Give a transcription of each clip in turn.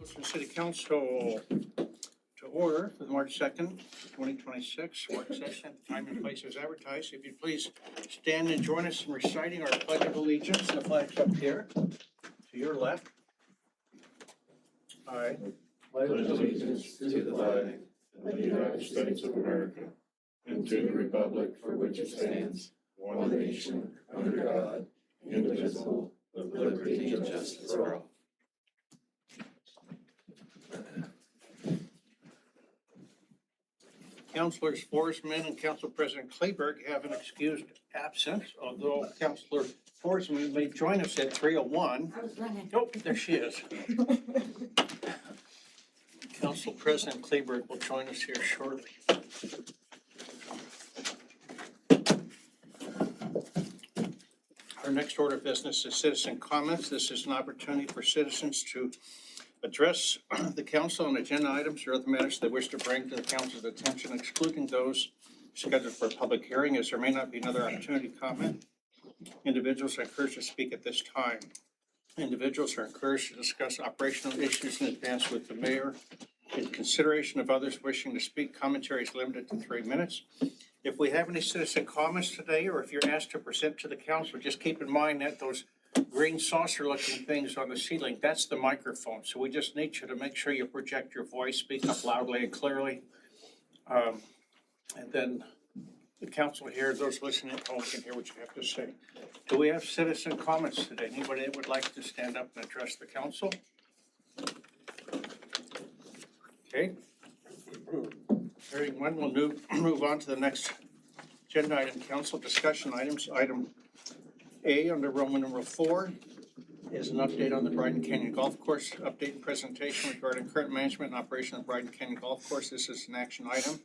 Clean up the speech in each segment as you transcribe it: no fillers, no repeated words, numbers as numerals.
Lewiston City Council to order for the March 2nd, 2026 work session. Time and place is advertised. If you please stand and join us in reciting our Pledge of Allegiance. The flag's up here to your left. I pledge allegiance to the flag of the United States of America and to the republic for which it stands, one nation, under God, indivisible, with liberty and justice for all. Councilors Forsman and Council President Kleberg have an excused absence, although Councilor Forsman may join us at 3:01. I was running. Oh, there she is. Council President Kleberg will join us here shortly. Our next order of business is citizen comments. This is an opportunity for citizens to address the council on agenda items or other matters they wish to bring to the council's attention, excluding those scheduled for a public hearing, as there may not be another opportunity to comment. Individuals are encouraged to speak at this time. Individuals are encouraged to discuss operational issues in advance with the mayor. In consideration of others wishing to speak, commentary is limited to 3 minutes. If we have any citizen comments today, or if you're asked to present to the council, just keep in mind that those green saucer looking things on the ceiling, that's the microphone. So we just need you to make sure you project your voice, speak up loudly and clearly. And then the council here, those listening at home can hear what you have to say. Do we have citizen comments today? Anybody that would like to stand up and address the council? Okay. Hearing one, we'll move on to the next agenda item, council discussion items. Item A under Roman numeral 4 is an update on the Bryden Canyon Golf Course, update and presentation regarding current management and operation of Bryden Canyon Golf Course. This is an action item.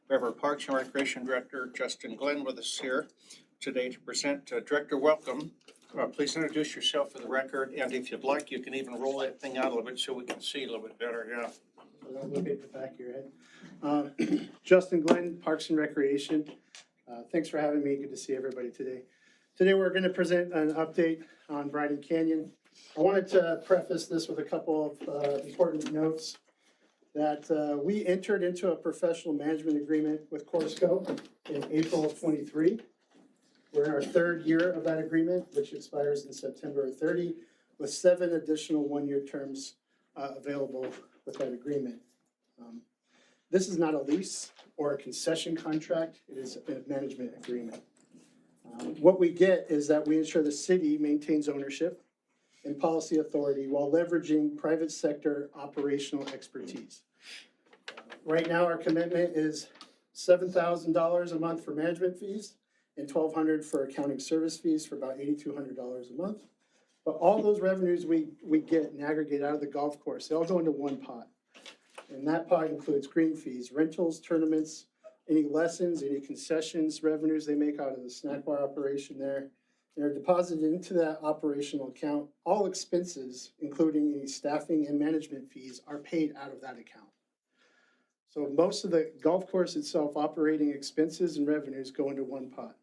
We have our Parks and Recreation Director, Justin Glenn, with us here today to present. Director, welcome. Please introduce yourself for the record, and if you'd like, you can even roll that thing out a little bit so we can see a little bit better. Yeah. Don't look at the back of your head. Justin Glenn, Parks and Recreation. Thanks for having me. Good to see everybody today. Today we're going to present an update on Bryden Canyon. I wanted to preface this with a couple of important notes that we entered into a professional management agreement with Corsco in April of 23. We're in our 3rd year of that agreement, which expires in September 30, with 7 additional 1-year terms available with that agreement. This is not a lease or a concession contract. It is a management agreement. What we get is that we ensure the city maintains ownership and policy authority while leveraging private sector operational expertise. Right now, our commitment is $7,000 a month for management fees and $1,200 for accounting service fees for about $8,200 a month. But all those revenues we get and aggregate out of the golf course, they all go into one pot. And that pot includes green fees, rentals, tournaments, any lessons, any concessions, revenues they make out of the snack bar operation there. They're deposited into that operational account. All expenses, including any staffing and management fees, are paid out of that account. So most of the golf course itself operating expenses and revenues go into one pot.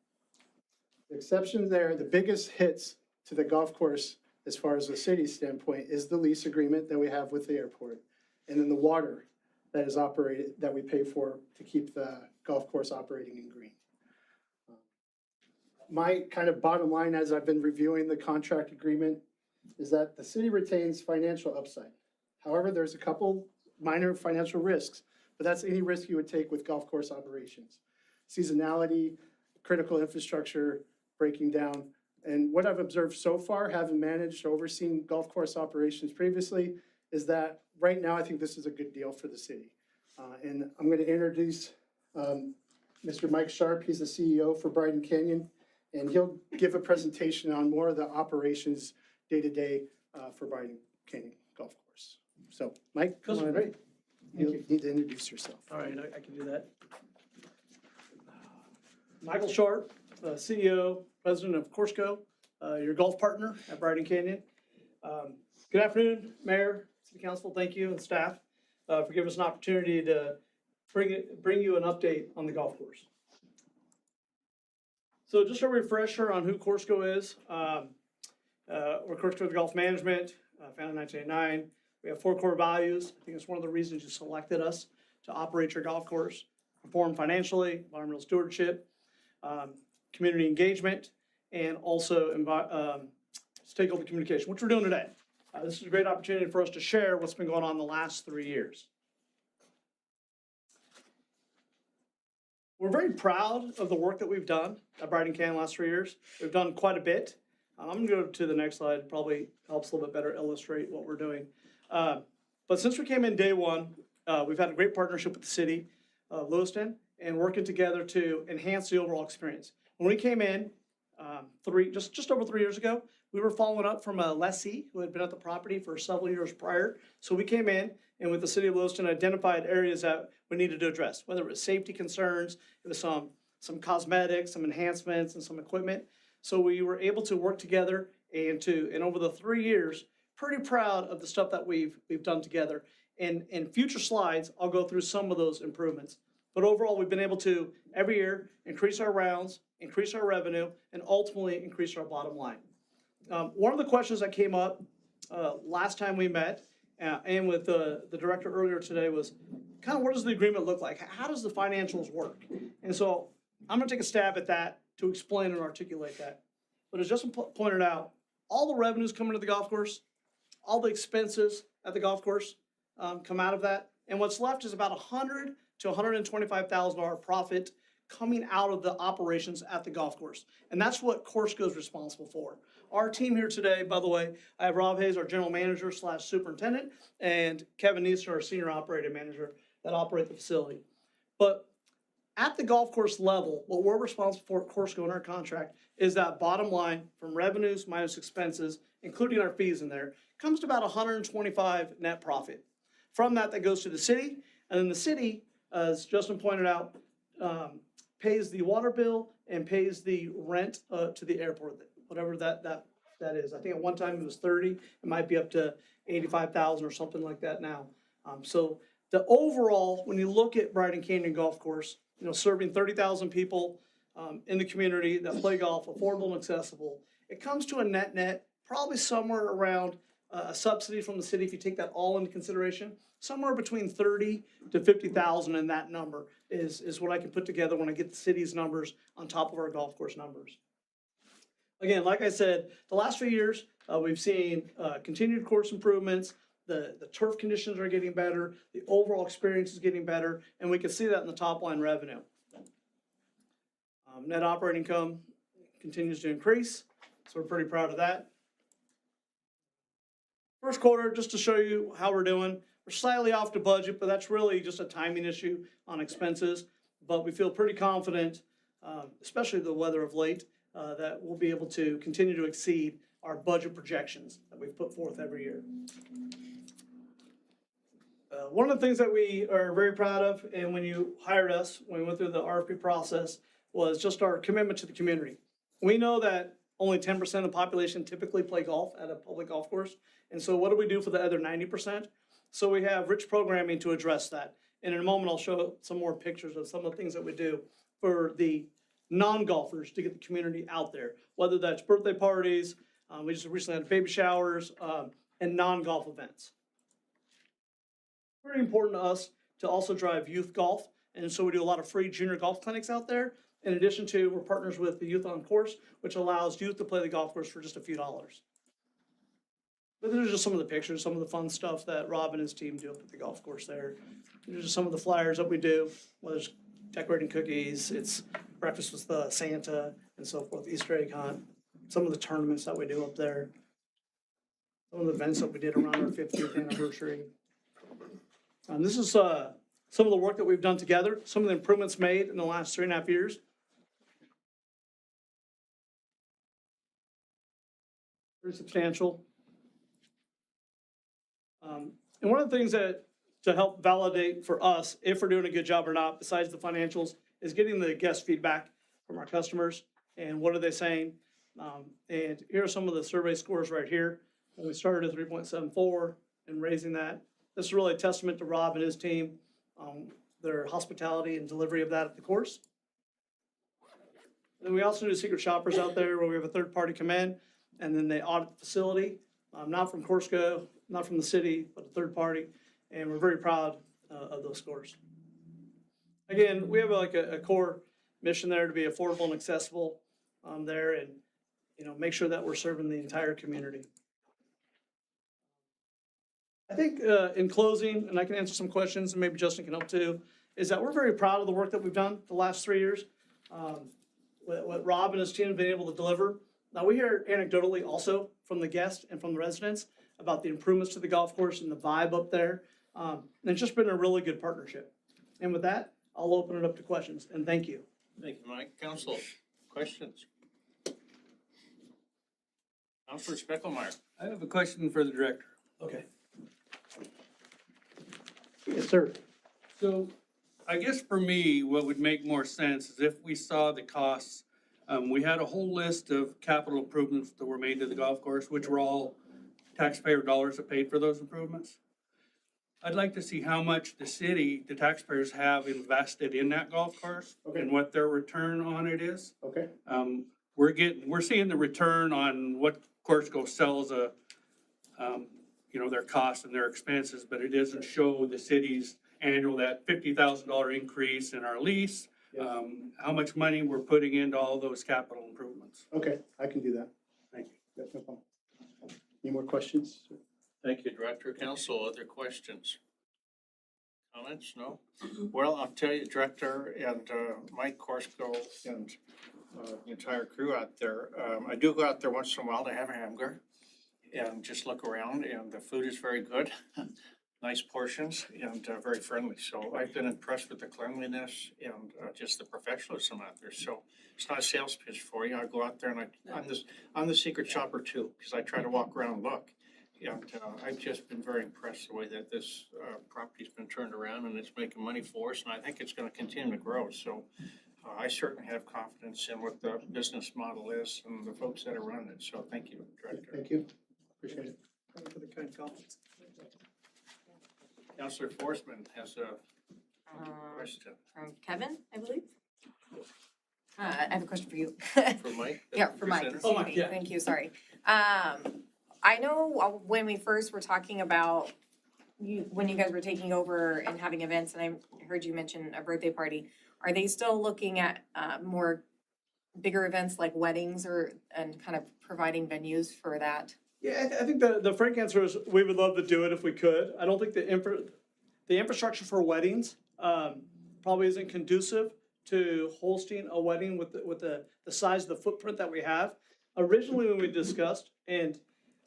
The exception there, the biggest hits to the golf course as far as the city's standpoint is the lease agreement that we have with the airport, and then the water that is operated, that we pay for to keep the golf course operating in green. My kind of bottom line as I've been reviewing the contract agreement is that the city retains financial upside. However, there's a couple minor financial risks, but that's any risk you would take with golf course operations. Seasonality, critical infrastructure breaking down. And what I've observed so far, having managed or overseen golf course operations previously, is that right now I think this is a good deal for the city. And I'm going to introduce Mr. Mike Sharp. He's the CEO for Bryden Canyon, and he'll give a presentation on more of the operations day-to-day for Bryden Canyon Golf Course. So, Mike, come on in. You need to introduce yourself. All right, I can do that. Michael Sharp, CEO, President of Corsco, your golf partner at Bryden Canyon. Good afternoon, Mayor, City Council, thank you, and staff for giving us an opportunity to bring you an update on the golf course. So just a refresher on who Corsco is. We're Corsco Golf Management, founded in 1989. We have 4 core values. I think it's one of the reasons you selected us to operate your golf course. Perform financially, environmental stewardship, community engagement, and also stakeholder communication, which we're doing today. This is a great opportunity for us to share what's been going on the last 3 years. We're very proud of the work that we've done at Brighton Canyon the last 3 years. We've done quite a bit. I'm going to go to the next slide. Probably helps a little bit better illustrate what we're doing. But since we came in day one, we've had a great partnership with the city of Lewiston and working together to enhance the overall experience. When we came in just over 3 years ago, we were following up from a lessee who had been at the property for several years prior. So we came in and with the city of Lewiston identified areas that we needed to address, whether it was safety concerns, it was some cosmetics, some enhancements, and some equipment. So we were able to work together and over the 3 years, pretty proud of the stuff that we've done together. And in future slides, I'll go through some of those improvements. But overall, we've been able to, every year, increase our rounds, increase our revenue, and ultimately increase our bottom line. One of the questions that came up last time we met and with the director earlier today was kind of what does the agreement look like? How does the financials work? And so I'm going to take a stab at that to explain and articulate that. But as Justin pointed out, all the revenues come into the golf course, all the expenses at the golf course come out of that. And what's left is about $100,000 to $125,000 profit coming out of the operations at the golf course. And that's what Courseco is responsible for. Our team here today, by the way, I have Rob Hayes, our general manager / superintendent, and Kevin Neeser, our senior operating manager that operate the facility. But at the golf course level, what we're responsible for at Courseco in our contract is that bottom line from revenues minus expenses, including our fees in there, comes to about 125 net profit. From that goes to the city, and then the city, as Justin pointed out, pays the water bill and pays the rent to the airport, whatever that is. I think at one time it was 30. It might be up to 85,000 or something like that now. So the overall, when you look at Brighton Canyon Golf Course, serving 30,000 people in the community that play golf, affordable and accessible, it comes to a net probably somewhere around a subsidy from the city, if you take that all into consideration, somewhere between 30 to 50,000, and that number is what I can put together when I get the city's numbers on top of our golf course numbers. Again, like I said, the last few years, we've seen continued course improvements. The turf conditions are getting better. The overall experience is getting better, and we can see that in the top line revenue. Net operating income continues to increase, so we're pretty proud of that. First quarter, just to show you how we're doing. We're slightly off the budget, but that's really just a timing issue on expenses. But we feel pretty confident, especially the weather of late, that we'll be able to continue to exceed our budget projections that we've put forth every year. One of the things that we are very proud of, and when you hired us, when we went through the RFP process, was just our commitment to the community. We know that only 10% of the population typically play golf at a public golf course. And so what do we do for the other 90%? So we have rich programming to address that. And in a moment, I'll show some more pictures of some of the things that we do for the non-golfers to get the community out there, whether that's birthday parties, we just recently had baby showers, and non-golf events. Very important to us to also drive youth golf. And so we do a lot of free junior golf clinics out there. In addition to, we're partners with the Youth on Course, which allows youth to play the golf course for just a few dollars. But these are just some of the pictures, some of the fun stuff that Rob and his team do up at the golf course there. These are just some of the flyers that we do, whether it's decorating cookies, it's breakfast with the Santa, and so forth, Easter egg hunt, some of the tournaments that we do up there, some of the events that we did around our 50th anniversary. This is some of the work that we've done together, some of the improvements made in the last 3.5 years. Very substantial. And one of the things that to help validate for us if we're doing a good job or not, besides the financials, is getting the guest feedback from our customers and what are they saying. And here are some of the survey scores right here. When we started at 3.74 and raising that, this is really a testament to Rob and his team, their hospitality and delivery of that at the course. And we also do secret shoppers out there where we have a third party come in and then they audit the facility. not from Corsco, not from the city, but a third party, and we're very proud of those scores. Again, we have like a core mission there to be affordable and accessible there, and make sure that we're serving the entire community. I think in closing, and I can answer some questions, and maybe Justin can help too, is that we're very proud of the work that we've done the last 3 years. What Rob and his team have been able to deliver. Now, we hear anecdotally also from the guests and from the residents about the improvements to the golf course and the vibe up there. And it's just been a really good partnership. And with that, I'll open it up to questions, and thank you. Thank you, Mike. Council, questions? Councilor Speckelmeyer. I have a question for the director. Okay. Yes, sir. So I guess for me, what would make more sense is if we saw the costs. We had a whole list of capital improvements that were made to the golf course, which were all taxpayer dollars that paid for those improvements. I'd like to see how much the city, the taxpayers have invested in that golf course and what their return on it is. Okay. We're seeing the return on what Corsco sells their costs and their expenses, but it doesn't show the city's annual, that $50,000 increase in our lease, how much money we're putting into all those capital improvements. Okay, I can do that. Thank you. That's no problem. Any more questions? Thank you, Director. Council, other questions? Comments? No? Well, I'll tell you, Director and Mike Corsco and the entire crew out there, I do go out there once in a while to have a hamburger and just look around, and the food is very good. Nice portions and very friendly. So I've been impressed with the cleanliness and just the professionalism out there. So it's not a sales pitch for you. I go out there and I'm the secret shopper too, because I try to walk around and look. And I've just been very impressed the way that this property's been turned around and it's making money for us. And I think it's going to continue to grow. So I certainly have confidence in what the business model is and the folks that are running it. So thank you, Director. Thank you. Appreciate it. Thank you for the kind comments. Councilor Forsman has a question From Kevin, I believe. I have a question for you. for Mike. Yeah, for Mike. Presenter. Oh, Excuse Mike, me. yeah. Thank you, sorry. I know when we first were talking about when you guys were taking over and having events, and I heard you mention a birthday party, are they still looking at more bigger events like weddings and kind of providing venues for that? Yeah, I think the frank answer is we would love to do it if we could. I don't think the infrastructure for weddings probably isn't conducive to hosting a wedding with the size of the footprint that we have. Originally, when we discussed, and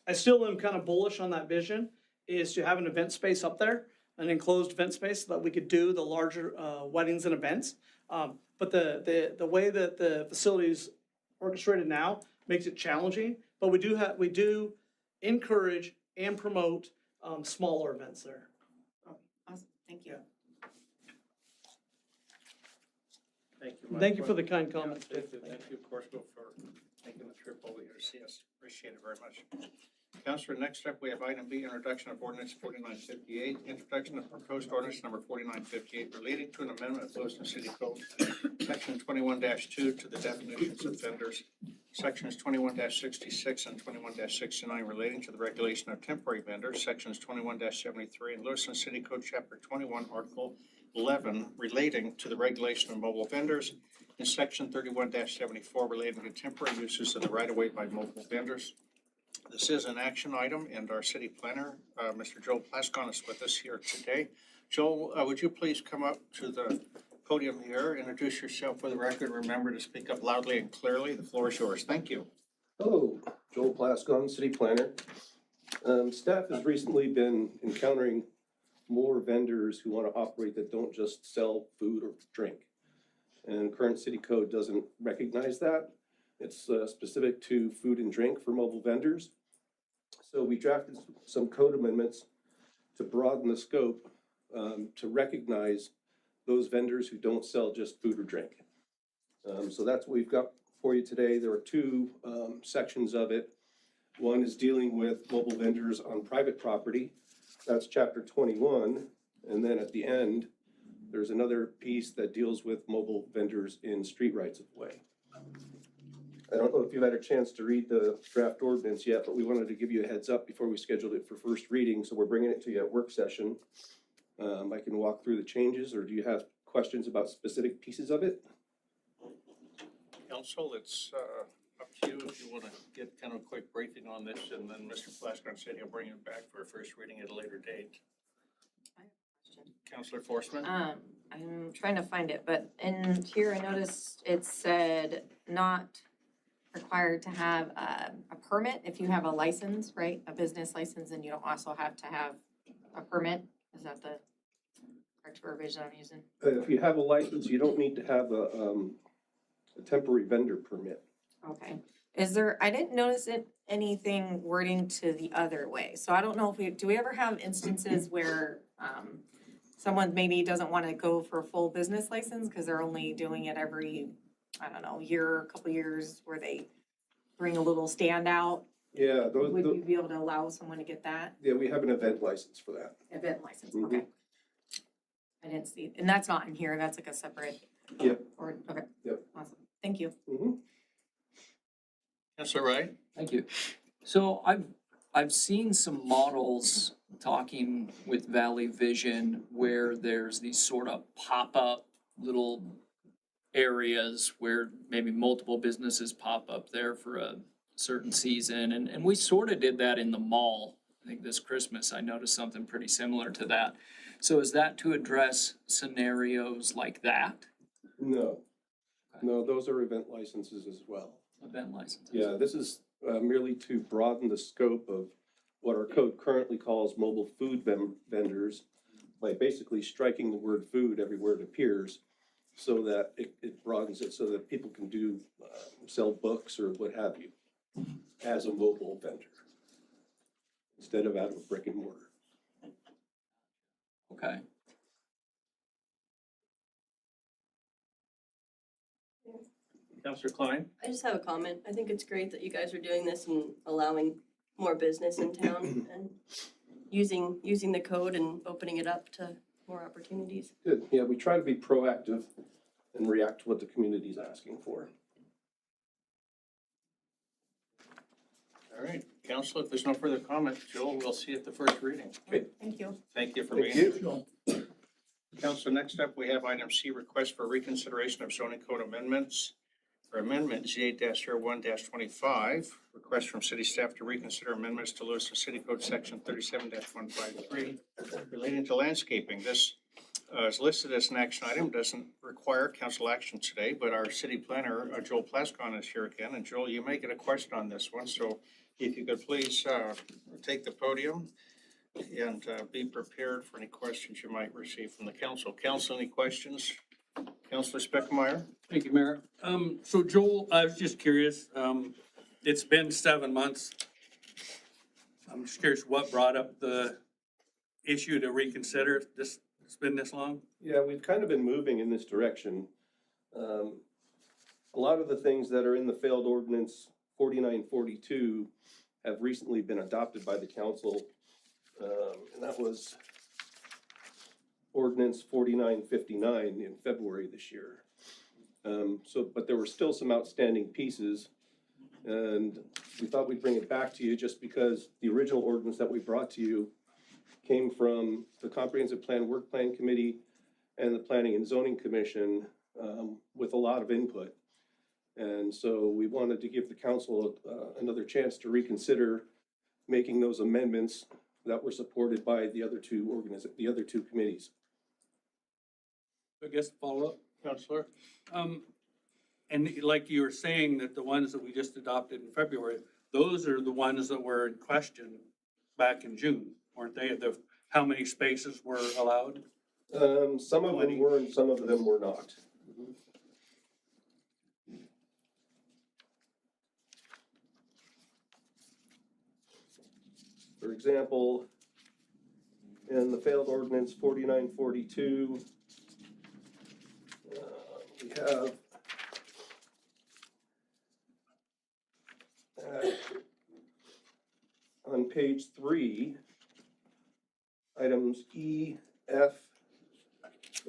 I still am kind of bullish on that vision, is to have an event space up there, an enclosed event space so that we could do the larger weddings and events. But the way that the facility is orchestrated now makes it challenging. But we do encourage and promote smaller events there. Awesome, thank you. Yeah. Thank you, Mike. Thank you for the kind comments. Thank you, Corsco, for making the trip over here to see us. Appreciate it very much. Councilor, next up, we have item B, introduction of ordinance 4958, introduction of proposed ordinance number 4958 relating to an amendment of Lewiston City Code, section 21-2 to the definitions of vendors, sections 21-66 and 21-69 relating to the regulation of temporary vendors, sections 21-73 and Lewiston City Code chapter 21, article 11 relating to the regulation of mobile vendors, and section 31-74 relating to temporary uses of the right-of-way by mobile vendors. This is an action item, and our city planner, Mr. Joel Plaskon, is with us here today. Joel, would you please come up to the podium here, introduce yourself for the record, remember to speak up loudly and clearly. The floor is yours. Thank you. Hello, Joel Plaskon, city planner. Staff has recently been encountering more vendors who want to operate that don't just sell food or drink. And current city code doesn't recognize that. It's specific to food and drink for mobile vendors. So we drafted some code amendments to broaden the scope to recognize those vendors who don't sell just food or drink. So that's what we've got for you today. There are two sections of it. One is dealing with mobile vendors on private property. That's chapter 21. And then at the end, there's another piece that deals with mobile vendors in street rights of way. I don't know if you've had a chance to read the draft ordinance yet, but we wanted to give you a heads up before we scheduled it for first reading, so we're bringing it to you at work session. I can walk through the changes, or do you have questions about specific pieces of it? Council, it's up to you if you want to get kind of a quick briefing on this, and then Mr. Flasker said he'll bring it back for a first reading at a later date. Councilor Forstman? I'm trying to find it, but in here I noticed it said not required to have a permit if you have a license, right? A business license, and you don't also have to have a permit. Is that the correct verbiage I'm using? If you have a license, you don't need to have a temporary vendor permit. Okay. Is there, I didn't notice anything wording to the other way. So I don't know if do we ever have instances where someone maybe doesn't want to go for a full business license because they're only doing it every, I don't know, year, a couple years, where they bring a little stand out? Yeah, Would you be able to allow someone to get that yeah, we have an event license for that. event license? Mhm. Okay. I didn't see, and that's not in here. That's like a separate. Yep. Or, okay. Yep. Awesome. Thank you. Mhm. Councilor Wright? Thank you. So I've seen some models talking with Valley Vision where there's these sort of pop-up little areas where maybe multiple businesses pop up there for a certain season. And we sort of did that in the mall. I think this Christmas I noticed something pretty similar to that. So is that to address scenarios like that? No, no, those are event licenses as well. Event licenses? Yeah, this is merely to broaden the scope of what our code currently calls mobile food vendors by basically striking the word food everywhere it appears, so that it broadens it so that people can do, sell books or what have you as a mobile vendor instead of out of a brick and mortar. Okay. Councilor Klein? I just have a comment. I think it's great that you guys are doing this and allowing more business in town and using the code and opening it up to more opportunities. Good, yeah, we try to be proactive and react to what the community is asking for. All right, Council, if there's no further comment, Joel, we'll see you at the first reading. Okay. Thank you. Thank you for Thank being you. here. Council, next up, we have item C, request for reconsideration of zoning code amendments. For amendment Z-01-25, request from city staff to reconsider amendments to Lewiston City Code Section 37-153 relating to landscaping. This is listed as an action item, doesn't require council action today, but our city planner, Joel Plaskon, is here again. And Joel, you may get a question on this one, so if you could please take the podium and be prepared for any questions you might receive from the council. Council, any questions? Councilor Speckmeyer? Thank you, Mayor. So Joel, I was just curious, it's been 7 months. I'm just curious what brought up the issue to reconsider this, it's been this long? Yeah, we've kind of been moving in this direction. A lot of the things that are in the failed ordinance 4942 have recently been adopted by the council. And that was ordinance 4959 in February this year. But there were still some outstanding pieces. And we thought we'd bring it back to you just because the original ordinance that we brought to you came from the Comprehensive Plan Work Plan Committee and the Planning and Zoning Commission with a lot of input. And so we wanted to give the council another chance to reconsider making those amendments that were supported by the other two committees. I guess follow-up. Councilor? And like you were saying, that the ones that we just adopted in February, those are the ones that were in question back in June, weren't they? How many spaces were allowed? Some of them were and some of them were not. For example, in the failed ordinance 4942, we have on page 3, items E, F,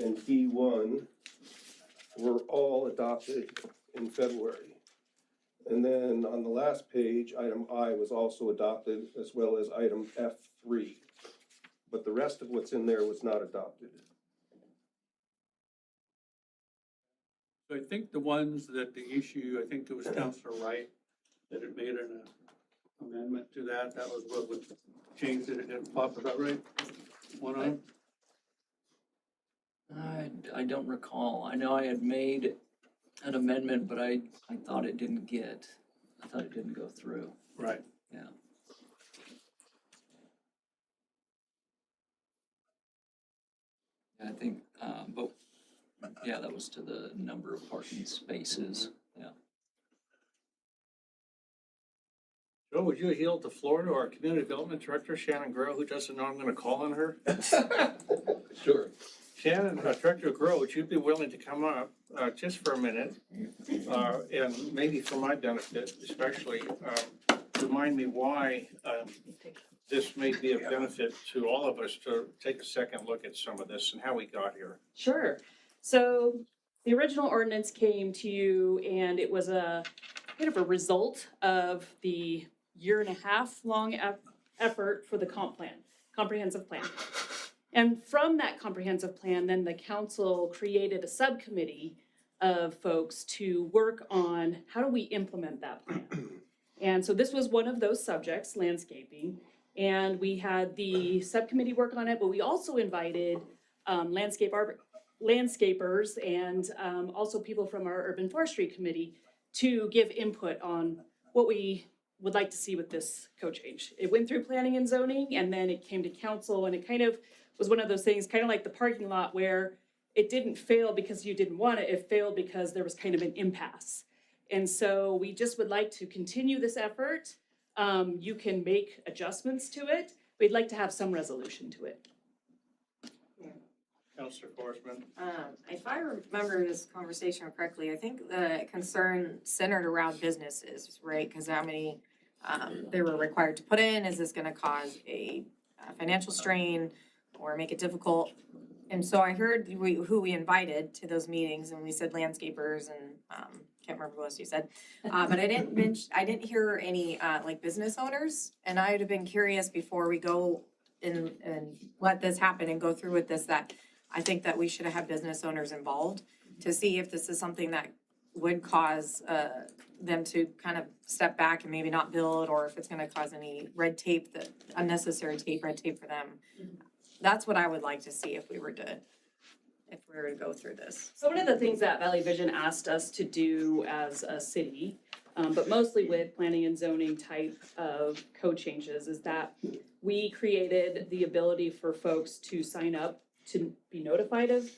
and D1 were all adopted in February. And then on the last page, item I was also adopted, as well as item F3. But the rest of what's in there was not adopted. So I think the ones that the issue, I think it was Counselor Wright that had made an amendment to that. That was what was changed it. It didn't pop, is that right? One on? I don't recall. I know I had made an amendment, but I thought it didn't go through. Right. Yeah. I think, but, yeah, that was to the number of parking spaces, yeah. Joe, would you yield the floor to our Community Development Director, Shannon Grow, who doesn't know I'm gonna call on her? Sure. Shannon, Director Grow, would you be willing to come up, just for a minute? And maybe for my benefit especially, remind me why, this may be of benefit to all of us to take a second look at some of this and how we got here. Sure. So the original ordinance came to you and it was a kind of a result of the 1.5 year long effort for the comprehensive plan. And from that comprehensive plan, then the council created a subcommittee of folks to work on how do we implement that plan. And so this was one of those subjects, landscaping. And we had the subcommittee work on it, but we also invited landscapers and also people from our urban forestry committee to give input on what we would like to see with this code change. It went through planning and zoning, and then it came to council, and it kind of was one of those things, kind of like the parking lot where it didn't fail because you didn't want it, it failed because there was kind of an impasse. And so we just would like to continue this effort. You can make adjustments to it. We'd like to have some resolution to it. Councilor Forsman? If I remember this conversation correctly, I think the concern centered around businesses, right? Because how many they were required to put in, is this gonna cause a financial strain or make it difficult? And so I heard who we invited to those meetings, and we said landscapers and, can't remember what else you said. But I didn't hear any, like business owners, and I'd have been curious before we go and let this happen and go through with this, that I think that we should have had business owners involved to see if this is something that would cause, them to kind of step back and maybe not build, or if it's gonna cause any red tape, unnecessary red tape for them. That's what I would like to see if we were to go through this. So one of the things that Valley Vision asked us to do as a city, but mostly with planning and zoning type of code changes, is that we created the ability for folks to sign up to be notified of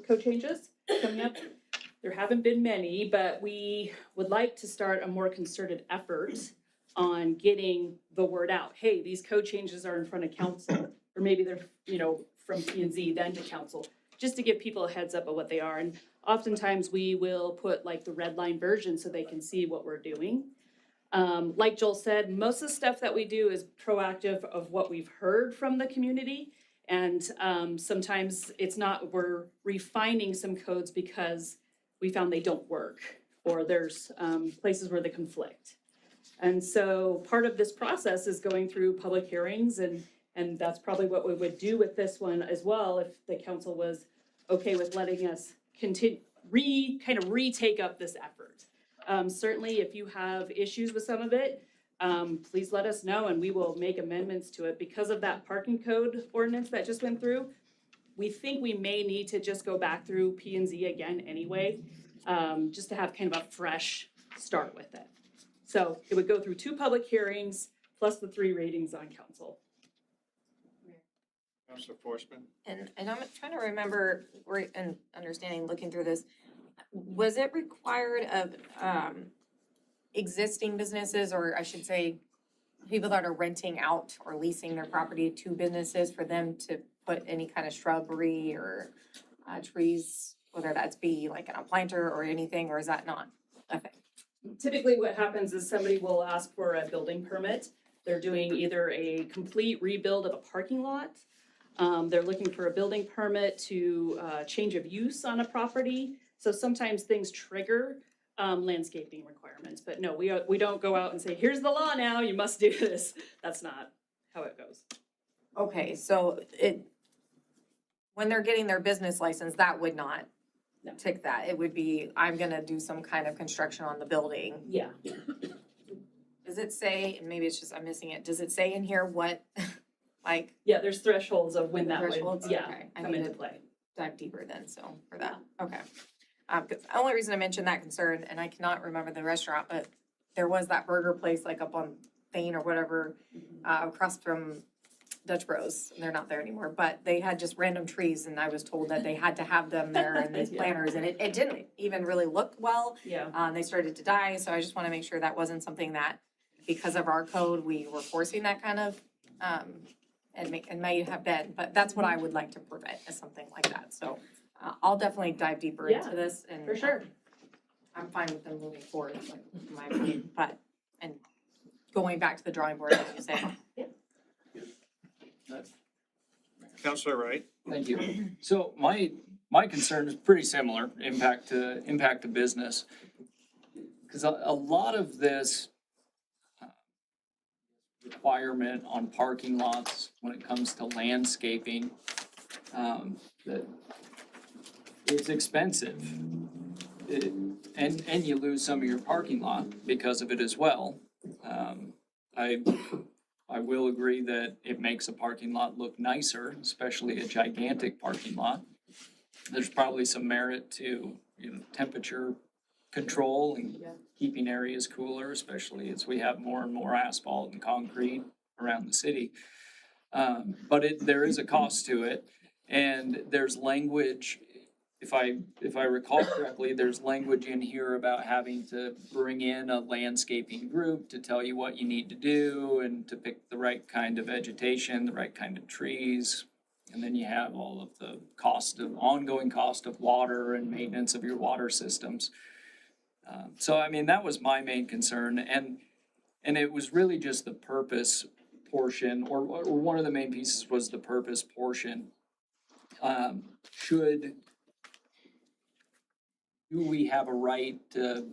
code changes coming up. There haven't been many, but we would like to start a more concerted effort on getting the word out. Hey, these code changes are in front of council, or maybe they're, from P&Z then to council, just to give people a heads up of what they are. And oftentimes we will put like the red line version so they can see what we're doing. Like Joel said, most of the stuff that we do is proactive of what we've heard from the community. And sometimes it's not, we're refining some codes because we found they don't work, or there's places where they conflict. And so part of this process is going through public hearings, and that's probably what we would do with this one as well, if the council was okay with letting us retake up this effort. Certainly, if you have issues with some of it, please let us know and we will make amendments to it. Because of that parking code ordinance that just went through, we think we may need to just go back through P&Z again anyway, just to have kind of a fresh start with it. So it would go through 2 public hearings plus the 3 readings on council. Councilor Forsman? And I'm trying to remember, and understanding, looking through this, was it required of existing businesses, or I should say, people that are renting out or leasing their property to businesses, for them to put any kind of shrubbery or trees, whether that's be like a planter or anything, or is that not a thing? Typically what happens is somebody will ask for a building permit. They're doing either a complete rebuild of a parking lot. They're looking for a building permit to change of use on a property. So sometimes things trigger landscaping requirements. But no, we don't go out and say, here's the law now, you must do this. That's not how it goes. Okay, so when they're getting their business license, that would not No. tick that. It would be, I'm gonna do some kind of construction on the building. Yeah. Does it say, and maybe it's just I'm missing it, does it say in here what, like, Yeah, there's thresholds of when that would, thresholds? yeah, Okay, I come need into to play. dive deeper then, so, for that, okay. 'Cause the only reason I mentioned that concern, and I cannot remember the restaurant, but there was that burger place like up on Thane or whatever, across from Dutch Bros, and they're not there anymore, but they had just random trees, and I was told that they had to have them there and these Yeah. planters, and it didn't even really look well. Yeah. They started to die, so I just wanna make sure that wasn't something that, because of our code, we were forcing that kind of, and may have been, but that's what I would like to prevent, is something like that, so, I'll definitely dive deeper into Yeah, this, and. for sure. I'm fine with them moving forward, like, in my opinion, but, and going back to the drawing board, as you say. Counselor Wright? Thank you. So my concern is pretty similar, impact to business. Cause a lot of this requirement on parking lots when it comes to landscaping, that it's expensive. And you lose some of your parking lot because of it as well. I will agree that it makes a parking lot look nicer, especially a gigantic parking lot. There's probably some merit to, temperature control and keeping areas cooler, especially as we have more and more asphalt and concrete around the city. But there is a cost to it, and there's language, if I recall correctly, there's language in here about having to bring in a landscaping group to tell you what you need to do and to pick the right kind of vegetation, the right kind of trees. And then you have all of the ongoing cost of water and maintenance of your water systems. So I mean, that was my main concern, and it was really just the purpose portion, or one of the main pieces was the purpose portion. Do we have a right to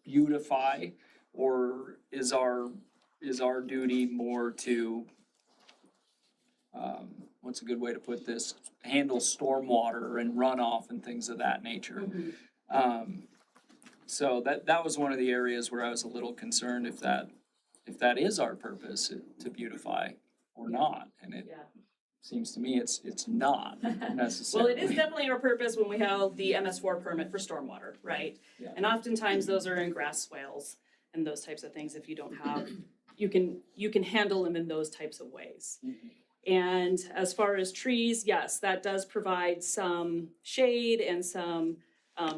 beautify, or is our duty more to, what's a good way to put this, handle stormwater and runoff and things of that nature? So that was one of the areas where I was a little concerned if that is our purpose, to beautify or not, and it Yeah. seems to me it's not Well, necessarily. it is definitely our purpose when we have the MS4 permit for stormwater, right? Yeah. And oftentimes those are in grass swales and those types of things. If you don't have, you can handle them in those types of ways. And as far as trees, yes, that does provide some shade and some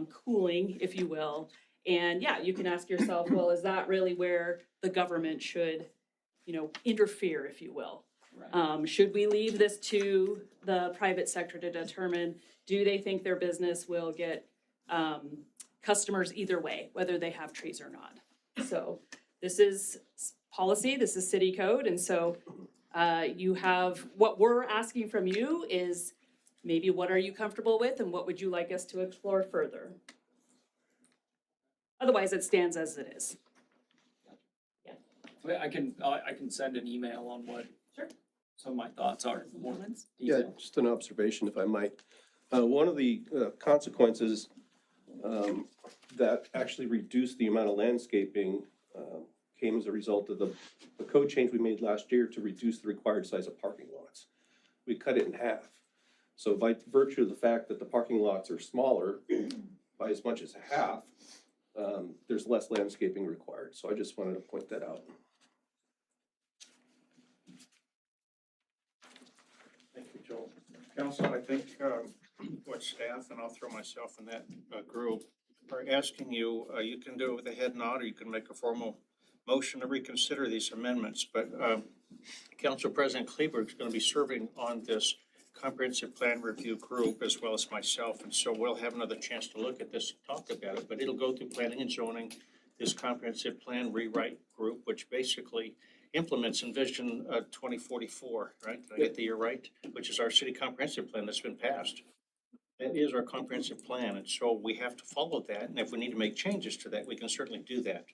cooling, if you will. And yeah, you can ask yourself, well, is that really where the government should, interfere, if you will? Right. Should we leave this to the private sector to determine, do they think their business will get customers either way, whether they have trees or not? So this is policy, this is city code, and so you have, what we're asking from you is maybe what are you comfortable with and what would you like us to explore further? Otherwise, it stands as it is. I can send an email on what Sure. some of my thoughts are, more Yeah, detail. just an observation, if I might. One of the consequences that actually reduced the amount of landscaping came as a result of the code change we made last year to reduce the required size of parking lots. We cut it in half. So by virtue of the fact that the parking lots are smaller by as much as half, there's less landscaping required. So I just wanted to point that out. Thank you, Joel. Council, I think what staff, and I'll throw myself in that group, are asking you, you can do it with a head nod, or you can make a formal motion to reconsider these amendments. But Council President Kleberg is going to be serving on this comprehensive plan review group, as well as myself, and so we'll have another chance to look at this, talk about it, but it'll go through planning and zoning, this comprehensive plan rewrite group, which basically implements Envision 2044, right? Did I get the year right? Which is our city comprehensive plan that's been passed. That is our comprehensive plan, and so we have to follow that, and if we need to make changes to that, we can certainly do that.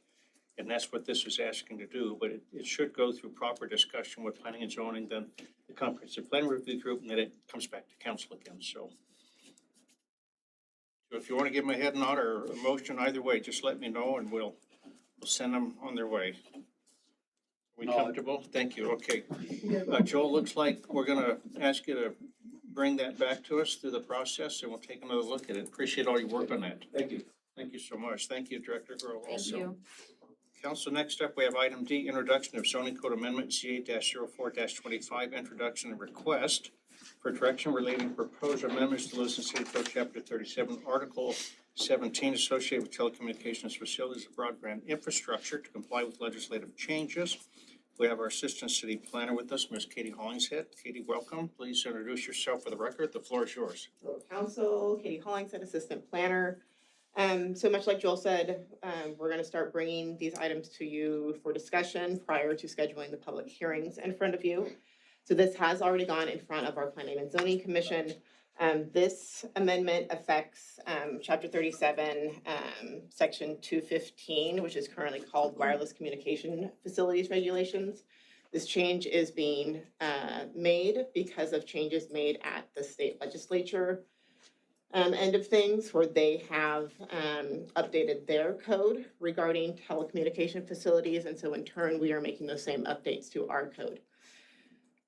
And that's what this is asking to do, but it should go through proper discussion with planning and zoning, then the comprehensive plan review group, and then it comes back to council again, so. So if you want to give them a head nod or a motion either way, just let me know and we'll send them on their way. We Nod. comfortable? Thank you, okay. Joel, looks like we're gonna ask you to bring that back to us through the process and we'll take another look at it. Appreciate all your work on that. Thank you. Thank you so much. Thank you, Director Grohl also. Thank you. Council, next up, we have item D, introduction of zoning code amendment CA-04-25, introduction and request for direction relating to proposed amendments to Lewiston City Code Chapter 37, Article 17, associated with telecommunications facilities and broadband infrastructure to comply with legislative changes. We have our Assistant City Planner with us, Ms. Katie Hollingshead. Katie, welcome. Please introduce yourself for the record. The floor is yours. Hello, Council, Katie Hollingshead, Assistant Planner. So much like Joel said, we're gonna start bringing these items to you for discussion prior to scheduling the public hearings in front of you. So this has already gone in front of our Planning and Zoning Commission. This amendment affects, chapter 37, section 215, which is currently called Wireless Communication Facilities Regulations. This change is being, made because of changes made at the state legislature end of things, where they have updated their code regarding telecommunication facilities, and so in turn, we are making those same updates to our code.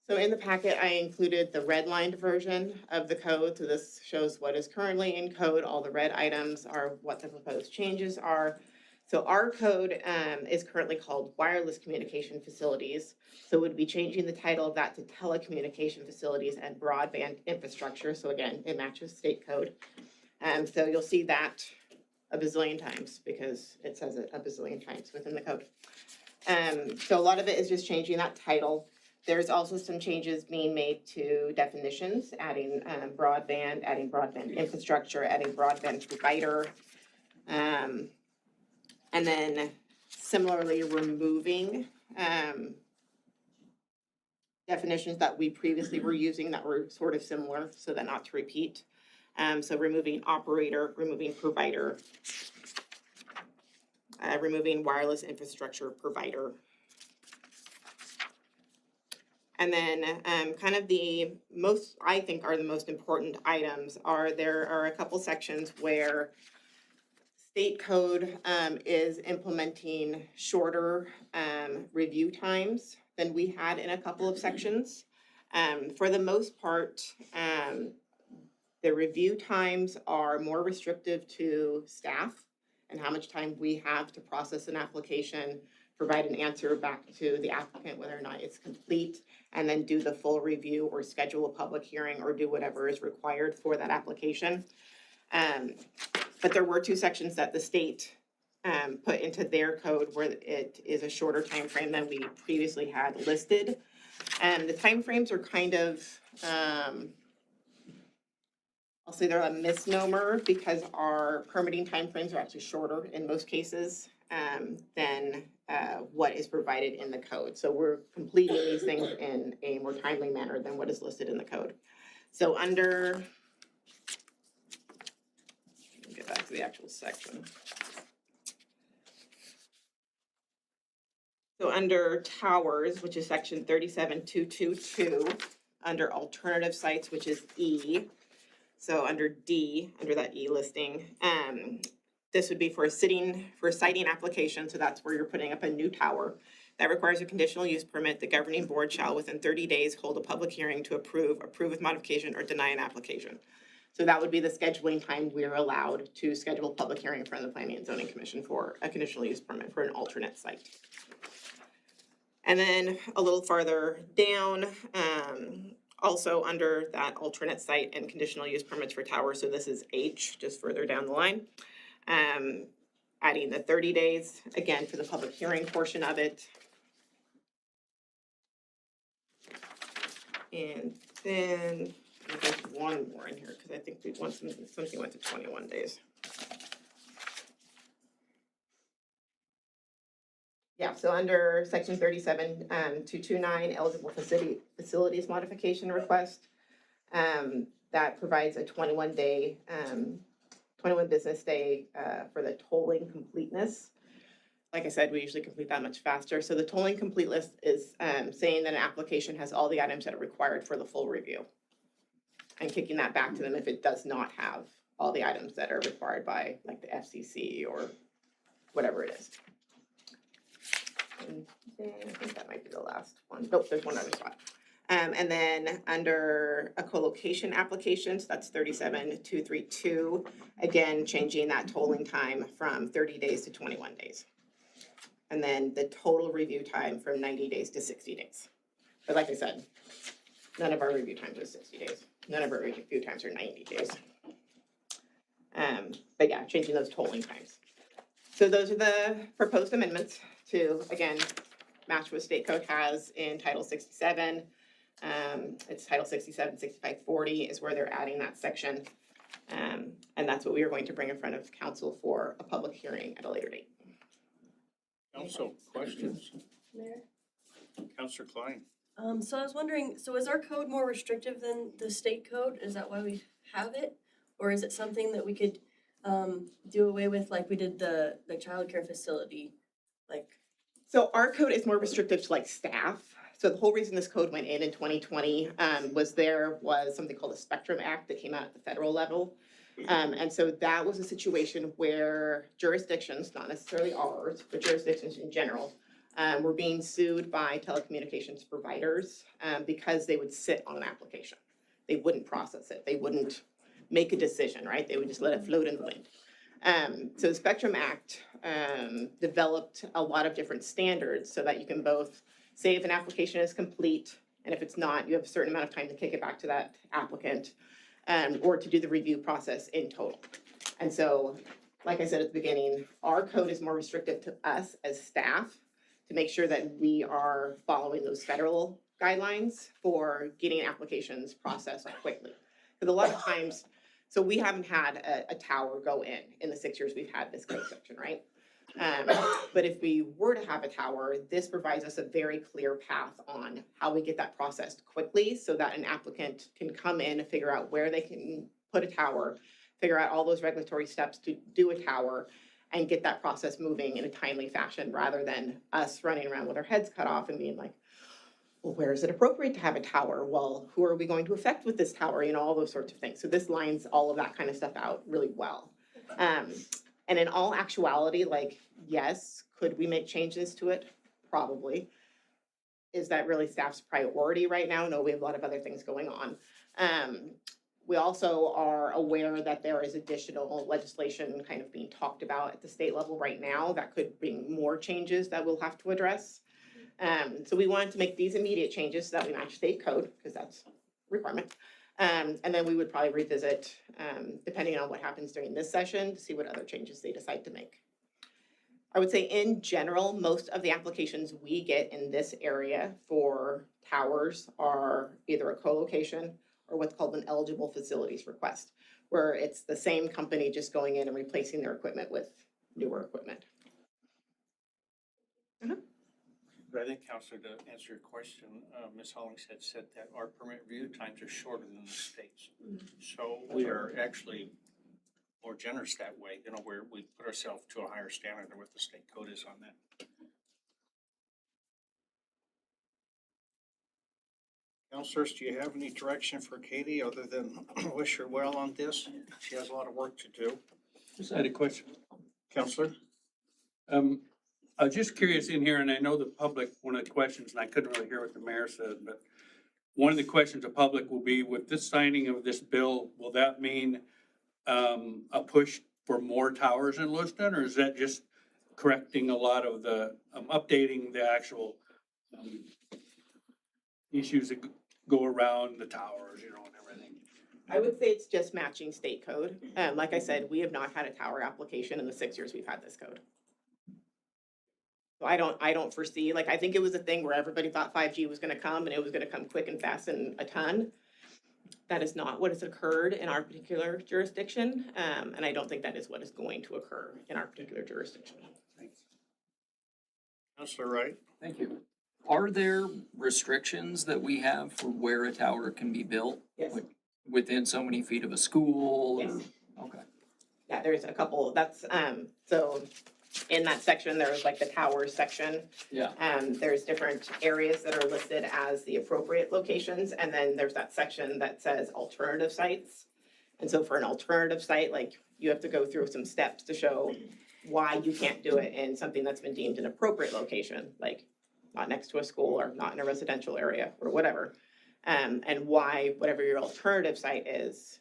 So in the packet, I included the redlined version of the code, so this shows what is currently in code. All the red items are what the proposed changes are. So our code is currently called Wireless Communication Facilities, so we'd be changing the title of that to Telecommunication Facilities and Broadband Infrastructure, so again, it matches state code. So you'll see that a bazillion times, because it says it a bazillion times within the code. So a lot of it is just changing that title. There's also some changes being made to definitions, adding broadband infrastructure, adding broadband provider. And then similarly removing definitions that we previously were using that were sort of similar, so that not to repeat. So removing operator, removing provider, removing wireless infrastructure provider. And then kind of the most, I think, are the most important items are there are a couple sections where state code is implementing shorter review times than we had in a couple of sections. For the most part, the review times are more restrictive to staff and how much time we have to process an application, provide an answer back to the applicant whether or not it's complete, and then do the full review or schedule a public hearing or do whatever is required for that application. But there were two sections that the state put into their code where it is a shorter time frame than we previously had listed. The timeframes are kind of, I'll say they're a misnomer, because our permitting timeframes are actually shorter in most cases than what is provided in the code. So we're completing these things in a more timely manner than what is listed in the code. So under, let me get back to the actual section. So under towers, which is section 37222, under alternative sites, which is E. So under D, under that E listing, this would be for a siting application, so that's where you're putting up a new tower. That requires a conditional use permit. The governing board shall within 30 days hold a public hearing to approve with modification, or deny an application. So that would be the scheduling time we're allowed to schedule a public hearing in front of the Planning and Zoning Commission for a conditional use permit for an alternate site. And then a little farther down, also under that alternate site and conditional use permits for towers, so this is H, just further down the line. Adding the 30 days, again, for the public hearing portion of it. And then there's one more in here, because I think we want something went to 21 days. Yeah, so under section 37, 229, eligible facilities modification request. that provides a 21 business day, for the tolling completeness. Like I said, we usually complete that much faster. So the tolling complete list is, saying that an application has all the items that are required for the full review. And kicking that back to them if it does not have all the items that are required by like the FCC or whatever it is. And then I think that might be the last one. Nope, there's one other spot. And then under a co-location application, so that's 37232, again, changing that tolling time from 30 days to 21 days. And then the total review time from 90 days to 60 days. But like I said, none of our review times are 60 days. None of our review times are 90 days. But yeah, changing those tolling times. So those are the proposed amendments to, again, match what state code has in Title 67. It's Title 67, 6540 is where they're adding that section. And that's what we are going to bring in front of council for a public hearing at a later date. Council, questions? Mayor? Counselor Klein? So I was wondering, so is our code more restrictive than the state code? Is that why we have it? Or is it something that we could, do away with like we did the childcare facility? Like, So our code is more restrictive to like staff. So the whole reason this code went in 2020 was there was something called the Spectrum Act that came out at the federal level. And so that was a situation where jurisdictions, not necessarily ours, but jurisdictions in general, were being sued by telecommunications providers because they would sit on an application. They wouldn't process it. They wouldn't make a decision, right? They would just let it float in the wind. So the Spectrum Act developed a lot of different standards so that you can both say if an application is complete, and if it's not, you have a certain amount of time to kick it back to that applicant, or to do the review process in total. And so, like I said at the beginning, our code is more restrictive to us as staff to make sure that we are following those federal guidelines for getting applications processed quickly. Because a lot of times, so we haven't had a tower go in the 6 years we've had this code section, right? But if we were to have a tower, this provides us a very clear path on how we get that processed quickly so that an applicant can come in and figure out where they can put a tower, figure out all those regulatory steps to do a tower, and get that process moving in a timely fashion rather than us running around with our heads cut off and being like, well, where is it appropriate to have a tower? Well, who are we going to affect with this tower? You know, all those sorts of things. So this lines all of that kind of stuff out really well. And in all actuality, like, yes, could we make changes to it? Probably. Is that really staff's priority right now? No, we have a lot of other things going on. We also are aware that there is additional legislation kind of being talked about at the state level right now that could bring more changes that we'll have to address. So we wanted to make these immediate changes so that we match state code, because that's a requirement. And then we would probably revisit, depending on what happens during this session, to see what other changes they decide to make. I would say in general, most of the applications we get in this area for towers are either a co-location or what's called an eligible facilities request, where it's the same company just going in and replacing their equipment with newer equipment. But I think, Counselor, to answer your question, Ms. Hollings had said that our permit review times are shorter than the state's. So we are actually more generous that way, you know, where we put ourselves to a higher standard than what the state code is on that. Counselors, do you have any direction for Katie other than wish her well on this? She has a lot of work to do. Just had a question. Counselor? I was just curious in here, and I know the public, one of the questions, and I couldn't really hear what the mayor said, but one of the questions the public will be, with this signing of this bill, will that mean a push for more towers in Lewiston, or is that just correcting a lot of the, updating the actual issues that go around the towers, you know, and everything? I would say it's just matching state code. Like I said, we have not had a tower application in the 6 years we've had this code. So I don't foresee, like, I think it was a thing where everybody thought 5G was gonna come and it was gonna come quick and fast and a ton. That is not what has occurred in our particular jurisdiction, and I don't think that is what is going to occur in our particular jurisdiction. Counselor Wright? Thank you. Are there restrictions that we have for where a tower can be built? Yes. within so many feet of a school? Yes. Okay. Yeah, there's a couple, that's, so in that section, there's like the towers section. Yeah. There's different areas that are listed as the appropriate locations, and then there's that section that says alternative sites. And so for an alternative site, like, you have to go through some steps to show why you can't do it in something that's been deemed an appropriate location, like not next to a school or not in a residential area or whatever. And why whatever your alternative site is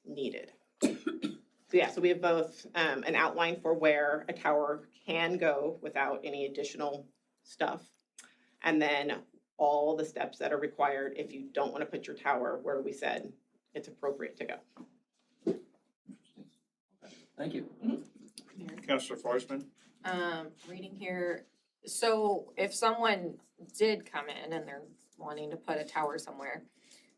needed. So yeah, so we have both an outline for where a tower can go without any additional stuff. And then all the steps that are required if you don't want to put your tower where we said it's appropriate to go. Thank you. Counselor Forsman? Reading here, so if someone did come in and they're wanting to put a tower somewhere,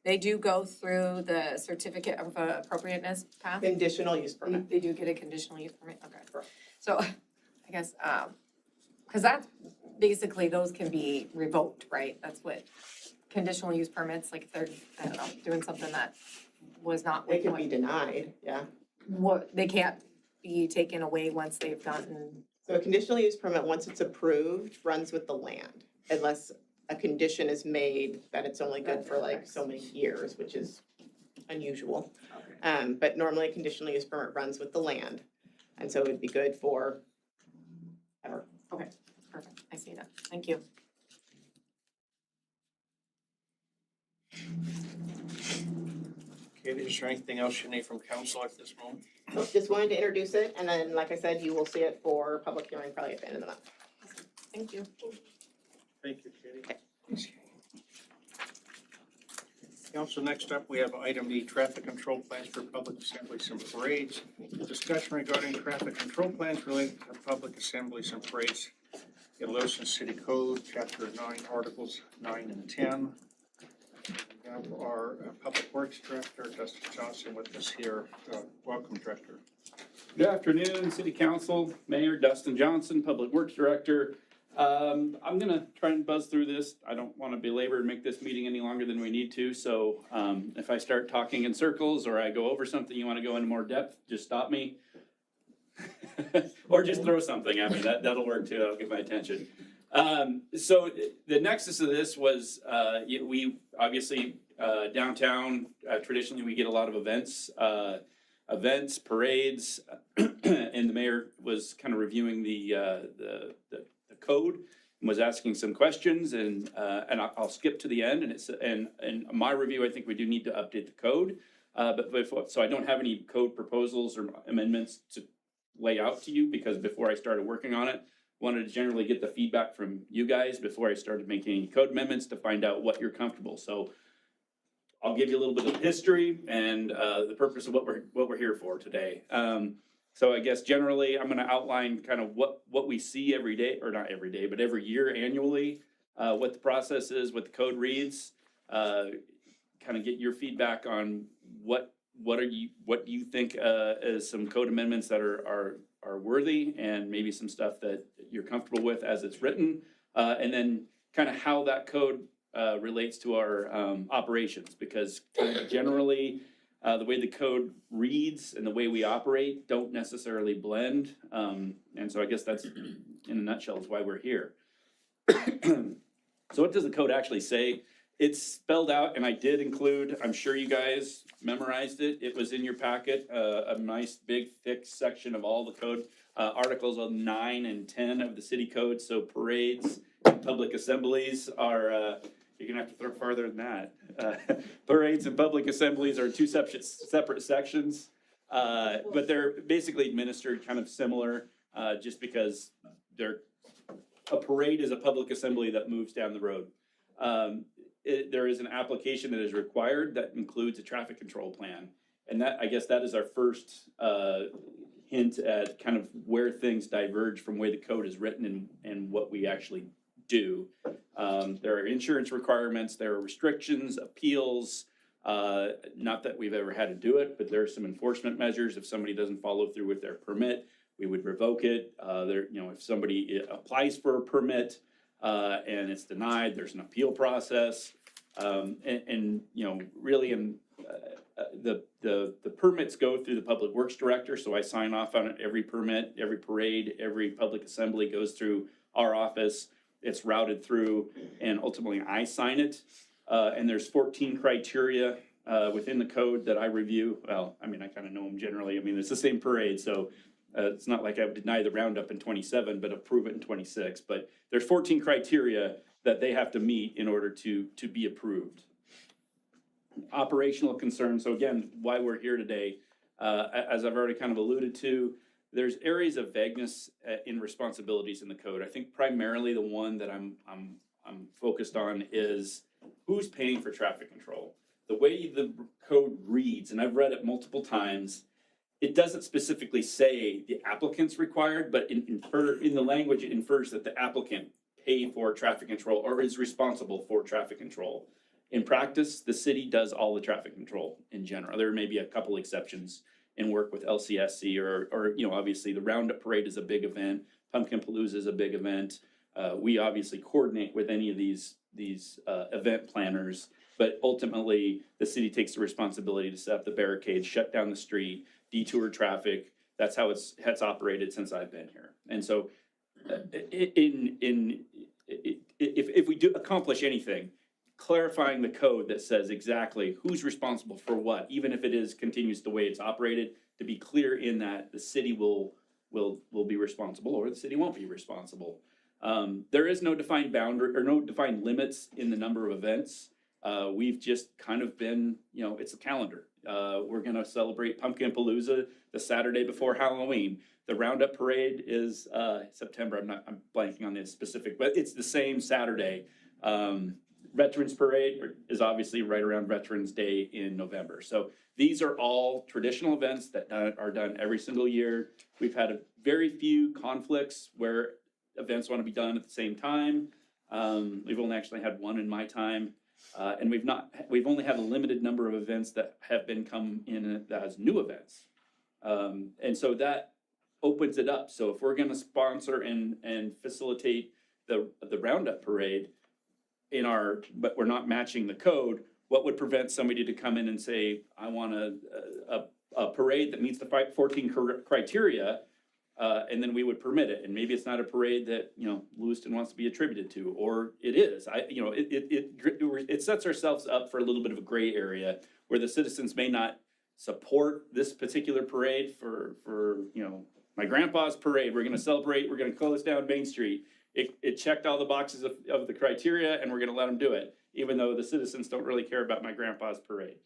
they do go through the certificate of appropriateness path? Conditional use permit. They do get a conditional use permit, okay. Correct. So, I guess, cause that's, basically, those can be revoked, right? That's what conditional use permits, like if they're, I don't know, doing something that was not. They can be denied, yeah. What, they can't be taken away once they've gotten, So a conditional use permit, once it's approved, runs with the land, unless a condition is made that it's only good for like so many years, which is unusual. But normally a conditional use permit runs with the land, and so it'd be good for ever. perfect, I see that, thank you. Katie, is there anything else you need from council at this moment? So just wanted to introduce it, and then, like I said, you will see it for public hearing probably at the end of the month. Thank you. Thank you, Katie. Council, next up, we have item E, traffic control plans for public assemblies and parades. Discussion regarding traffic control plans related to public assemblies and parades in Lewiston City Code, Chapter 9, Articles 9 and 10. We have our Public Works Director, Dustin Johnson, with us here. Welcome, Director. Good afternoon, City Council, Mayor Dustin Johnson, Public Works Director. I'm gonna try and buzz through this. I don't wanna belabor and make this meeting any longer than we need to, so if I start talking in circles or I go over something you wanna go into more depth, just stop me. Or just throw something at me, that'll work too, that'll get my attention. So the nexus of this was, we obviously, downtown, traditionally we get a lot of events, parades, and the mayor was kind of reviewing the code and was asking some questions, and I'll skip to the end, and in my review, I think we do need to update the code. But before, so I don't have any code proposals or amendments to lay out to you, because before I started working on it, wanted to generally get the feedback from you guys before I started making any code amendments to find out what you're comfortable. So I'll give you a little bit of history and the purpose of what we're here for today. So I guess generally I'm gonna outline kind of what we see every day, or not every day, but every year annually, what the process is, what the code reads, kind of get your feedback on what do you think as some code amendments that are worthy, and maybe some stuff that you're comfortable with as it's written, and then kind of how that code relates to our operations, because kind of generally the way the code reads and the way we operate don't necessarily blend, and so I guess that's in a nutshell is why we're here. So what does the code actually say? It's spelled out, and I did include, I'm sure you guys memorized it. It was in your packet, a nice big thick section of all the code, articles of 9 and 10 of the city code. So parades and public assemblies are, you're gonna have to throw farther than that. Parades and public assemblies are two separate sections, but they're basically administered kind of similar, just because a parade is a public assembly that moves down the road. There is an application that is required that includes a traffic control plan. And that, I guess that is our first hint at kind of where things diverge from the way the code is written and what we actually do. There are insurance requirements, there are restrictions, appeals, not that we've ever had to do it, but there are some enforcement measures. If somebody doesn't follow through with their permit, we would revoke it. If somebody applies for a permit, and it's denied, there's an appeal process. And really in the permits go through the Public Works Director, so I sign off on it. Every permit, every parade, every public assembly goes through our office. It's routed through, and ultimately I sign it. And there's 14 criteria within the code that I review. Well, I mean, I kind of know them generally. I mean, it's the same parade, so it's not like I would deny the roundup in 27, but approve it in 26. But there's 14 criteria that they have to meet in order to be approved. Operational concerns, so again, why we're here today, as I've already kind of alluded to, there's areas of vagueness in responsibilities in the code. I think primarily the one that I'm focused on is who's paying for traffic control. The way the code reads, and I've read it multiple times, it doesn't specifically say the applicant's required, but in the language, it infers that the applicant pay for traffic control or is responsible for traffic control. In practice, the city does all the traffic control in general. There may be a couple exceptions and work with LCSC or obviously the Roundup Parade is a big event. Pumpkin Palooza is a big event. We obviously coordinate with any of these event planners, but ultimately the city takes the responsibility to set up the barricades, shut down the street, detour traffic. That's how it's operated since I've been here. And so if we do accomplish anything, clarifying the code that says exactly who's responsible for what, even if it continues the way it's operated, to be clear in that the city will be responsible or the city won't be responsible. There is no defined boundary or no defined limits in the number of events. We've just kind of been, it's a calendar. We're gonna celebrate Pumpkin Palooza the Saturday before Halloween. The Roundup Parade is September. I'm blanking on the specific, but it's the same Saturday. Veterans Parade is obviously right around Veterans Day in November. So these are all traditional events that are done every single year. We've had a very few conflicts where events want to be done at the same time. We've only actually had one in my time. And we've only had a limited number of events that have been come in as new events. And so that opens it up. So if we're going to sponsor and facilitate the Roundup Parade but we're not matching the code, what would prevent somebody to come in and say, I want a parade that meets the 14 criteria, and then we would permit it. And maybe it's not a parade that, Lewiston wants to be attributed to, or it is. It sets ourselves up for a little bit of a gray area where the citizens may not support this particular parade for my grandpa's parade. We're going to celebrate, we're going to close down Main Street. It checked all the boxes of the criteria, and we're gonna let them do it, even though the citizens don't really care about my grandpa's parade.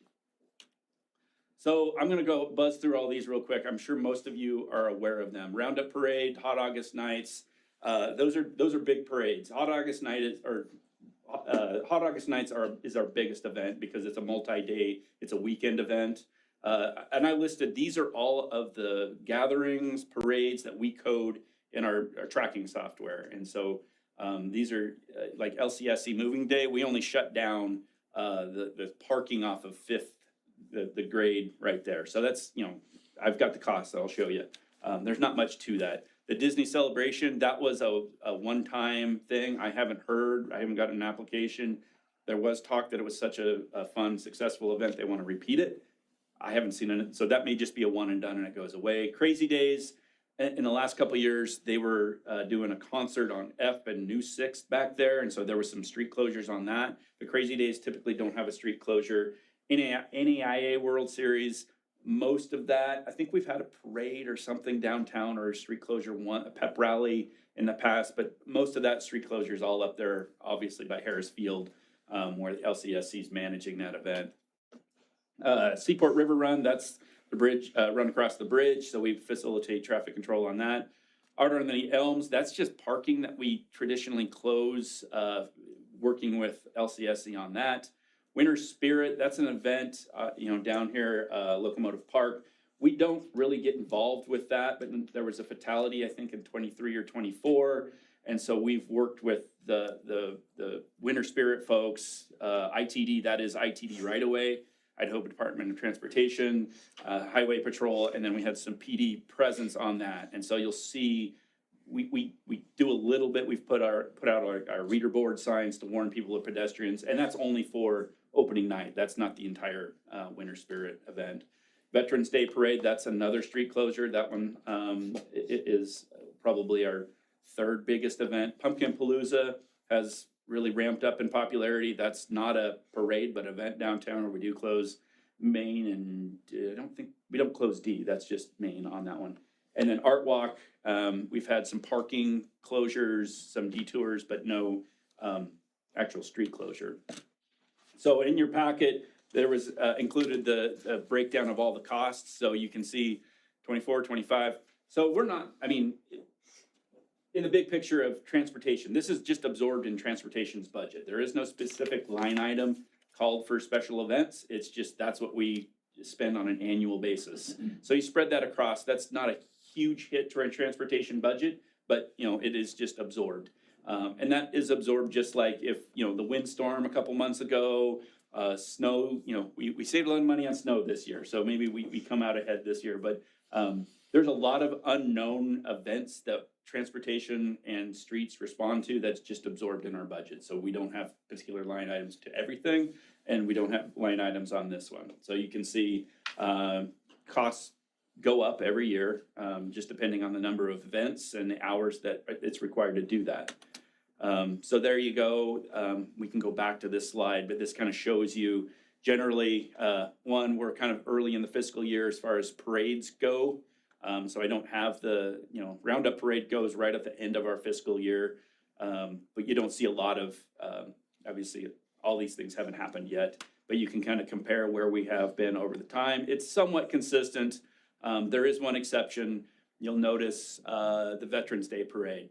So I'm gonna go buzz through all these real quick. I'm sure most of you are aware of them. Roundup Parade, Hot August Nights, those are big parades. Hot August Nights is our biggest event because it's a multi-day, it's a weekend event. And I listed, these are all of the gatherings, parades that we code in our tracking software. And so these are like LCSC Moving Day. We only shut down the parking off of 5th, the grade right there. So that's, I've got the cost that I'll show you. There's not much to that. The Disney Celebration, that was a one-time thing. I haven't gotten an application. There was talk that it was such a fun, successful event, they want to repeat it. I haven't seen it, so that may just be a one and done and it goes away. Crazy Days, in the last couple of years, they were doing a concert on F and New 6th back there, and so there was some street closures on that. The Crazy Days typically don't have a street closure. NAIA World Series, most of that, I think we've had a parade or something downtown or a street closure, a pep rally in the past, but most of that street closure is all up there, obviously by Harris Field, where the LCSC is managing that event. Seaport River Run, that's the bridge, run across the bridge, so we facilitate traffic control on that. Art on the Elms, that's just parking that we traditionally close, working with LCSC on that. Winter Spirit, that's an event, down here, Locomotive Park. We don't really get involved with that, but there was a fatality, I think, in 23 or 24, and so we've worked with the Winter Spirit folks, ITD, that is ITD right away. Idaho Department of Transportation, Highway Patrol, and then we had some PD presence on that. And so you'll see, we do a little bit. We've put out our reader board signs to warn people of pedestrians, and that's only for opening night. That's not the entire Winter Spirit event. Veterans Day Parade, that's another street closure. That one is probably our third biggest event. Pumpkin Palooza has really ramped up in popularity. That's not a parade, but event downtown where we do close Main and we don't close D. That's just Main on that one. And then Art Walk, we've had some parking closures, some detours, but no actual street closure. So in your packet, there was included the breakdown of all the costs. So you can see 24, 25. So we're not, I mean, in the big picture of transportation, this is just absorbed in transportation's budget. There is no specific line item called for special events. It's just, that's what we spend on an annual basis. So you spread that across, that's not a huge hit to our transportation budget, but you know, it is just absorbed. And that is absorbed just like if, you know, the windstorm a couple months ago, snow, you know, we saved a lot of money on snow this year. So maybe we come out ahead this year, but there's a lot of unknown events that transportation and streets respond to that's just absorbed in our budget. So we don't have particular line items to everything, and we don't have line items on this one. So you can see costs go up every year, just depending on the number of events and the hours that it's required to do that. So there you go. We can go back to this slide, but this kind of shows you generally, one, we're kind of early in the fiscal year as far as parades go. So I don't have the, you know, Roundup Parade goes right at the end of our fiscal year. But you don't see a lot of, obviously, all these things haven't happened yet, but you can kind of compare where we have been over the time. It's somewhat consistent. There is one exception. You'll notice the Veterans Day Parade.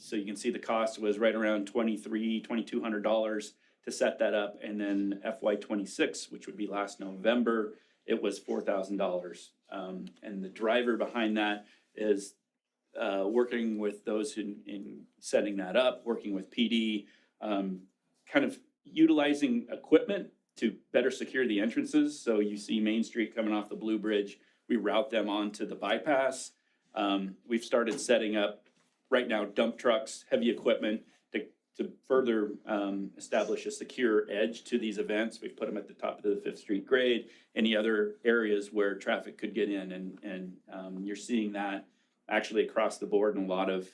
So you can see the cost was right around $2,200 to set that up. And then FY26, which would be last November, it was $4,000. And the driver behind that is working with those in setting that up, working with PD, kind of utilizing equipment to better secure the entrances. So you see Main Street coming off the Blue Bridge, we route them onto the bypass. We've started setting up right now dump trucks, heavy equipment to further establish a secure edge to these events. We've put them at the top of the 5th Street grade, any other areas where traffic could get in. And you're seeing that actually across the board in a lot of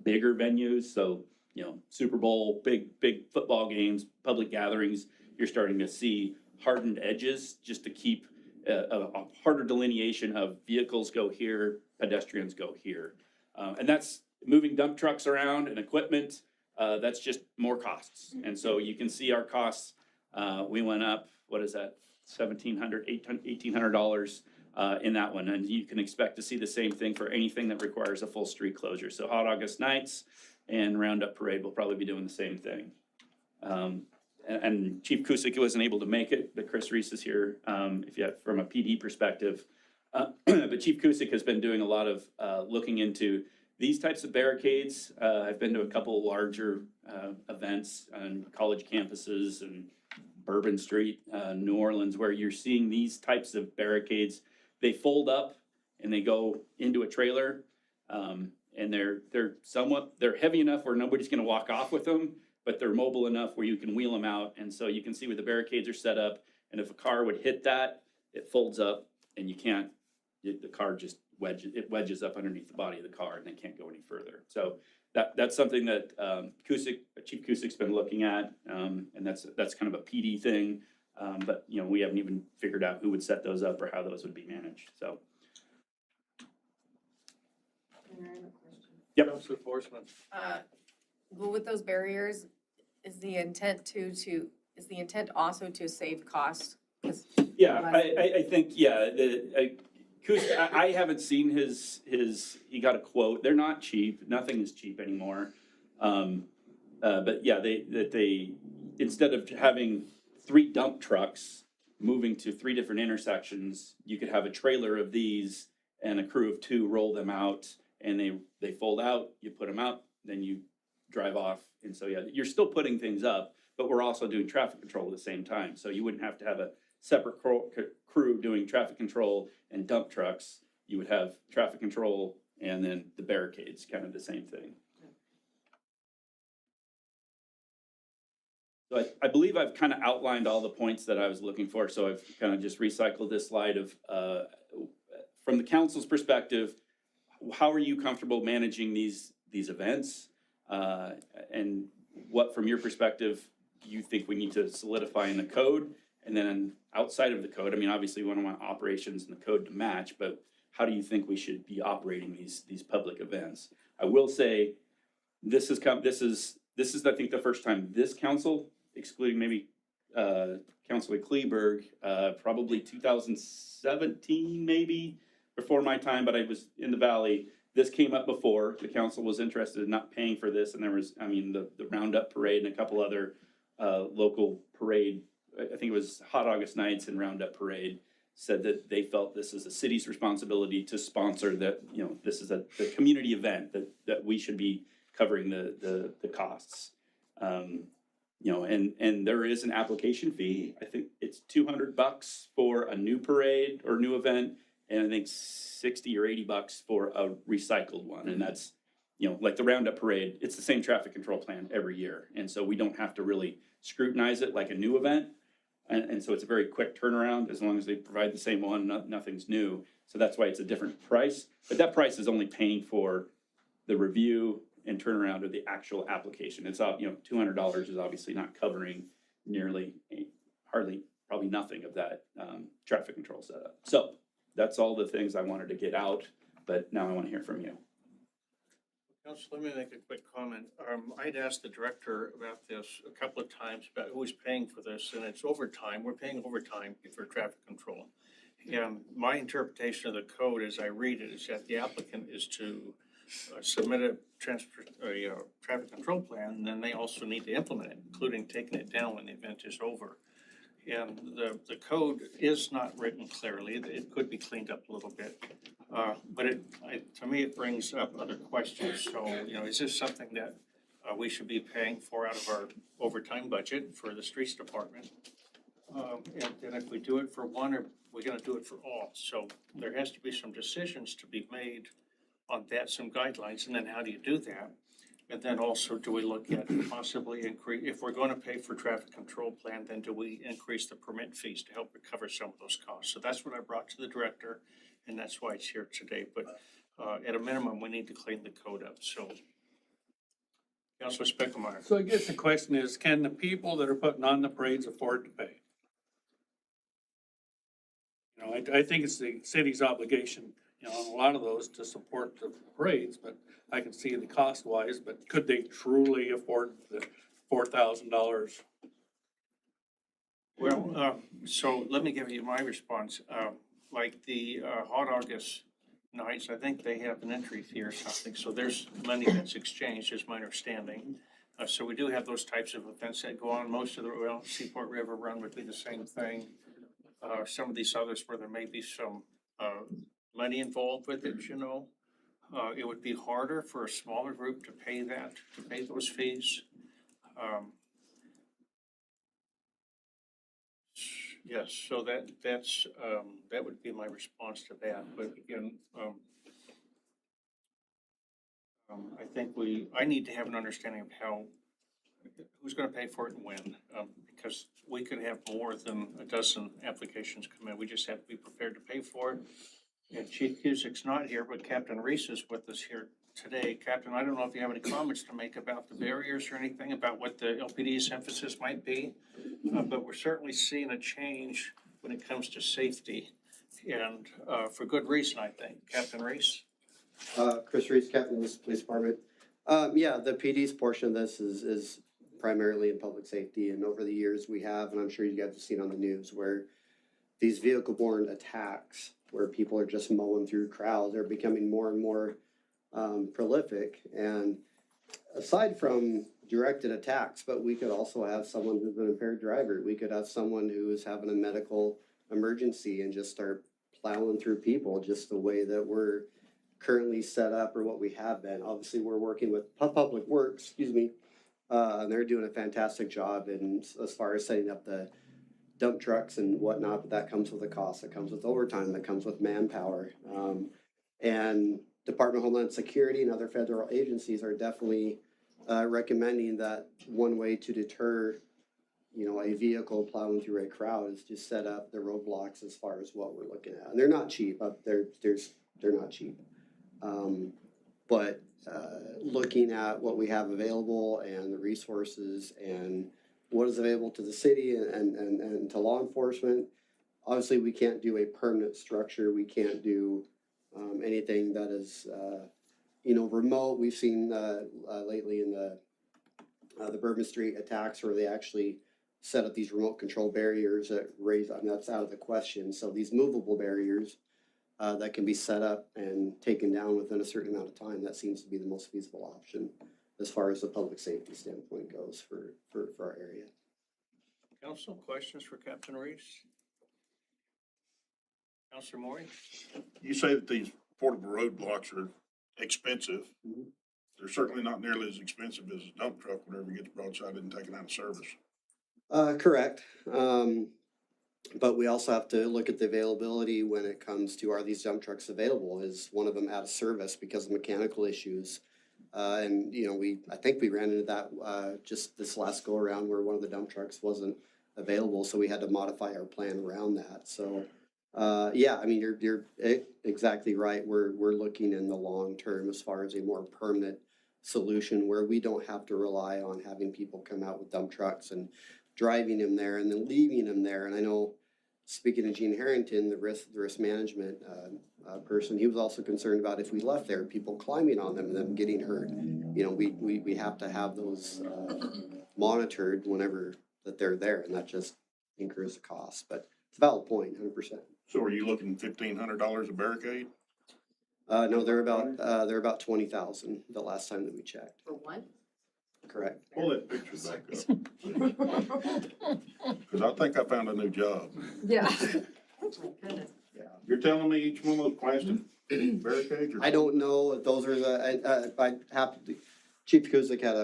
bigger venues. So, you know, Super Bowl, big football games, public gatherings, you're starting to see hardened edges just to keep a harder delineation of vehicles go here, pedestrians go here. And that's moving dump trucks around and equipment, that's just more costs. And so you can see our costs, we went up, what is that, $1,700, $1,800 in that one. And you can expect to see the same thing for anything that requires a full street closure. So Hot August Nights and Roundup Parade will probably be doing the same thing. And Chief Kusick wasn't able to make it, but Chris Reese is here, if you have, from a PD perspective. But Chief Kusick has been doing a lot of looking into these types of barricades. I've been to a couple larger events on college campuses and Bourbon Street, New Orleans, where you're seeing these types of barricades. They fold up and they go into a trailer, and they're heavy enough where nobody's going to walk off with them, but they're mobile enough where you can wheel them out. And so you can see where the barricades are set up, and if a car would hit that, it folds up, and you can't. The car just wedges up underneath the body of the car, and they can't go any further. So that's something that Chief Kusick's been looking at, and that's kind of a PD thing. But you know, we haven't even figured out who would set those up or how those would be managed. So. Yep. Council enforcement. Well, with those barriers, is the intent also to save costs? Yeah, I think, yeah, I haven't seen he got a quote. They're not cheap. Nothing is cheap anymore. But yeah, they instead of having 3 dump trucks moving to 3 different intersections, you could have a trailer of these and a crew of 2 roll them out, and they fold out, you put them out, then you drive off. And so, yeah, you're still putting things up, but we're also doing traffic control at the same time. So you wouldn't have to have a separate crew doing traffic control and dump trucks. You would have traffic control and then the barricades, kind of the same thing. So I believe I've kind of outlined all the points that I was looking for, so I've kind of just recycled this slide of, from the council's perspective, how are you comfortable managing these events? And what, from your perspective, do you think we need to solidify in the code? And then outside of the code, I mean, obviously we want operations in the code to match, but how do you think we should be operating these public events? I will say, this is, I think, the first time this council, excluding maybe Councilor Kleberg, probably 2017 maybe, before my time, but I was in the Valley. This came up before, the council was interested in not paying for this, and there was, I mean, the Roundup Parade and a couple other local parade, I think it was Hot August Nights and Roundup Parade, said that they felt this is a city's responsibility to sponsor that, you know, this is the community event, that we should be covering the costs. You know, and there is an application fee. I think it's $200 for a new parade or new event, and I think $60 or $80 for a recycled one. And that's, you know, like the Roundup Parade, it's the same traffic control plan every year. And so we don't have to really scrutinize it like a new event. And so it's a very quick turnaround as long as they provide the same one, nothing's new. So that's why it's a different price. But that price is only paying for the review and turnaround of the actual application. It's, you know, $200 is obviously not covering nearly, hardly, probably nothing of that traffic control setup. So that's all the things I wanted to get out, but now I want to hear from you. Council, let me make a quick comment. I'd asked the director about this a couple of times about who's paying for this, and it's overtime. We're paying overtime for traffic control. And my interpretation of the code as I read it is that the applicant is to submit a traffic control plan, and then they also need to implement it, including taking it down when the event is over. And the code is not written clearly. It could be cleaned up a little bit. But to me, it brings up other questions. So, you know, is this something that we should be paying for out of our overtime budget for the streets department? And if we do it for one, are we gonna do it for all? So there has to be some decisions to be made on that, some guidelines, and then how do you do that? And then also, do we look at possibly increase, if we're gonna pay for traffic control plan, then do we increase the permit fees to help recover some of those costs? So that's what I brought to the director, and that's why it's here today. But at a minimum, we need to clean the code up, so. Councilor Spickelmeyer. So I guess the question is, can the people that are putting on the parades afford to pay? You know, I think it's the city's obligation, you know, on a lot of those to support the parades, but I can see the cost wise, but could they truly afford the $4,000? Well, so let me give you my response. Like the Hot August Nights, I think they have an entry fee or something, so there's money that's exchanged, is my understanding. So we do have those types of events that go on. Most of the, well, Seaport River Run would be the same thing. Some of these others where there may be some money involved with it, you know. It would be harder for a smaller group to pay those fees. Yes, so that's that would be my response to that, but again, I think I need to have an understanding of who's gonna pay for it and when, because we could have more than a dozen applications come in, we just have to be prepared to pay for it. And Chief Cusick's not here, but Captain Reese is with us here today. Captain, I don't know if you have any comments to make about the barriers or anything about what the LPD's emphasis might be, but we're certainly seeing a change when it comes to safety, and for good reason, I think. Captain Reese? Chris Reese, Captain of the Police Department. Yeah, the PD's portion of this is primarily in public safety, and over the years we have, and I'm sure you guys have seen on the news, where these vehicle-borne attacks, where people are just mowing through crowds, are becoming more and more prolific. And aside from directed attacks, but we could also have someone who's an impaired driver. We could have someone who is having a medical emergency and just start plowing through people, just the way that we're currently set up or what we have been. Obviously, we're working with Public Works, and they're doing a fantastic job as far as setting up the dump trucks and whatnot, but that comes with a cost. That comes with overtime. That comes with manpower. And Department of Homeland Security and other federal agencies are definitely recommending that one way to deter you know, a vehicle plowing through a crowd is just set up the roadblocks as far as what we're looking at. And they're not cheap, they're not cheap. But looking at what we have available and the resources and what is available to the city and to law enforcement, obviously we can't do a permanent structure. We can't do anything that is, you know, remote. We've seen lately in the Bourbon Street attacks where they actually set up these remote control barriers that raise, I mean, that's out of the question. So these movable barriers that can be set up and taken down within a certain amount of time, that seems to be the most feasible option as far as the public safety standpoint goes for our area. Council, questions for Captain Reese? Councilor Maury? You say that these portable roadblocks are expensive. Mhm. They're certainly not nearly as expensive as a dump truck whenever it gets broadside and taken out of service. Correct. But we also have to look at the availability when it comes to, are these dump trucks available? Is one of them out of service because of mechanical issues? And, you know, I think we ran into that just this last go around where one of the dump trucks wasn't available, so we had to modify our plan around that. So, yeah, I mean, you're exactly right. We're looking in the long term as far as a more permanent solution where we don't have to rely on having people come out with dump trucks and driving him there and then leaving him there. And I know, speaking of Gene Harrington, the risk management person, he was also concerned about if we left there, people climbing on them and them getting hurt. You know, we have to have those monitored whenever that they're there, and that just incurs the cost. But it's a valid point, 100%. So are you looking $1,500 a barricade? No, they're about 20,000 the last time that we checked. For one? Correct. Pull that picture back up. Cause I think I found a new job. Yeah. Oh my goodness. You're telling me each one of those plastic barricades are? I don't know if those are I have to, Chief Kuzik had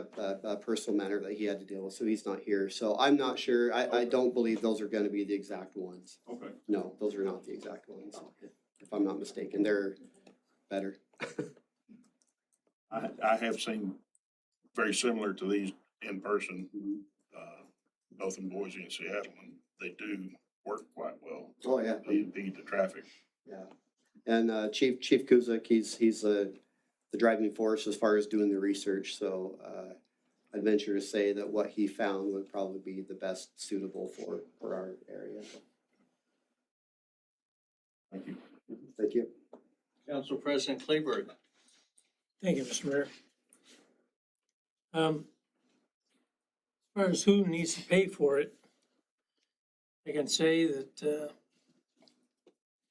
a personal matter that he had to deal with, so he's not here. So I'm not sure. I don't believe those are gonna be the exact ones. Okay. No, those are not the exact ones, if I'm not mistaken. They're better. I have seen very similar to these in person, both in Boise and Seattle, and they do work quite well. Oh, yeah. They impede the traffic. Yeah. And Chief Kuzik, he's the driving force as far as doing the research. So I'd venture to say that what he found would probably be the best suitable for our area. Thank you. Thank you. Council President Kleberg? Thank you, Mr. Mayor. As far as who needs to pay for it, I can say that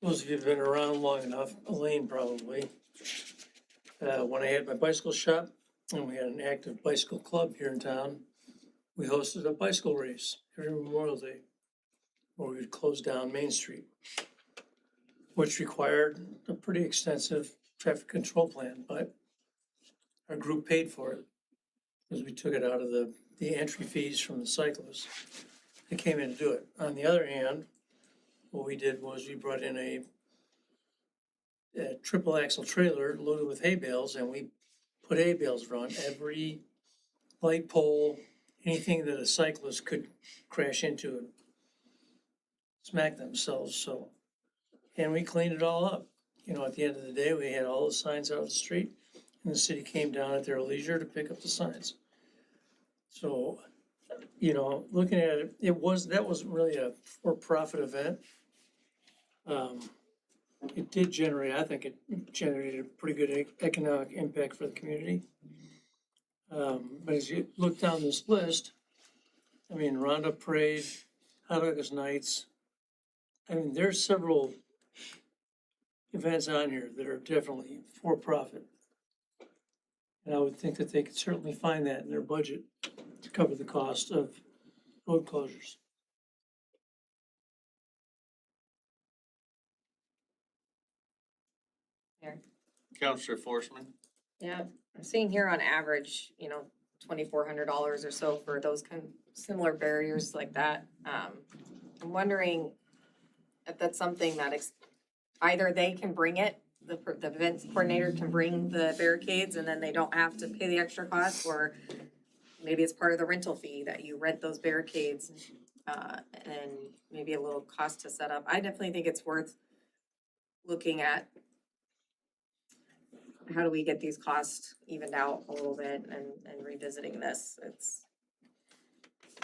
those of you who've been around long enough, Elaine probably, when I had my bicycle shop and we had an active bicycle club here in town, we hosted a bicycle race every Memorial Day where we would close down Main Street, which required a pretty extensive traffic control plan, but our group paid for it because we took it out of the entry fees from the cyclists that came in to do it. On the other hand, what we did was we brought in a triple axle trailer loaded with hay bales, and we put hay bales around every light pole, anything that a cyclist could crash into and smack themselves. So, and we cleaned it all up. You know, at the end of the day, we had all the signs out of the street, and the city came down at their leisure to pick up the signs. So, you know, looking at it, that wasn't really a for-profit event. It did generate, I think it generated a pretty good economic impact for the community. But as you look down this list, I mean, Roundup Parade, Hot August Nights, I mean, there's several events on here that are definitely for-profit. And I would think that they could certainly find that in their budget to cover the cost of road closures. Councilor Forsman? Yeah, I'm seeing here on average, you know, $2,400 or so for those similar barriers like that. I'm wondering if that's something that either they can bring it, the events coordinator can bring the barricades and then they don't have to pay the extra cost, or maybe it's part of the rental fee that you rent those barricades, and maybe a little cost to set up. I definitely think it's worth looking at how do we get these costs evened out a little bit and revisiting this.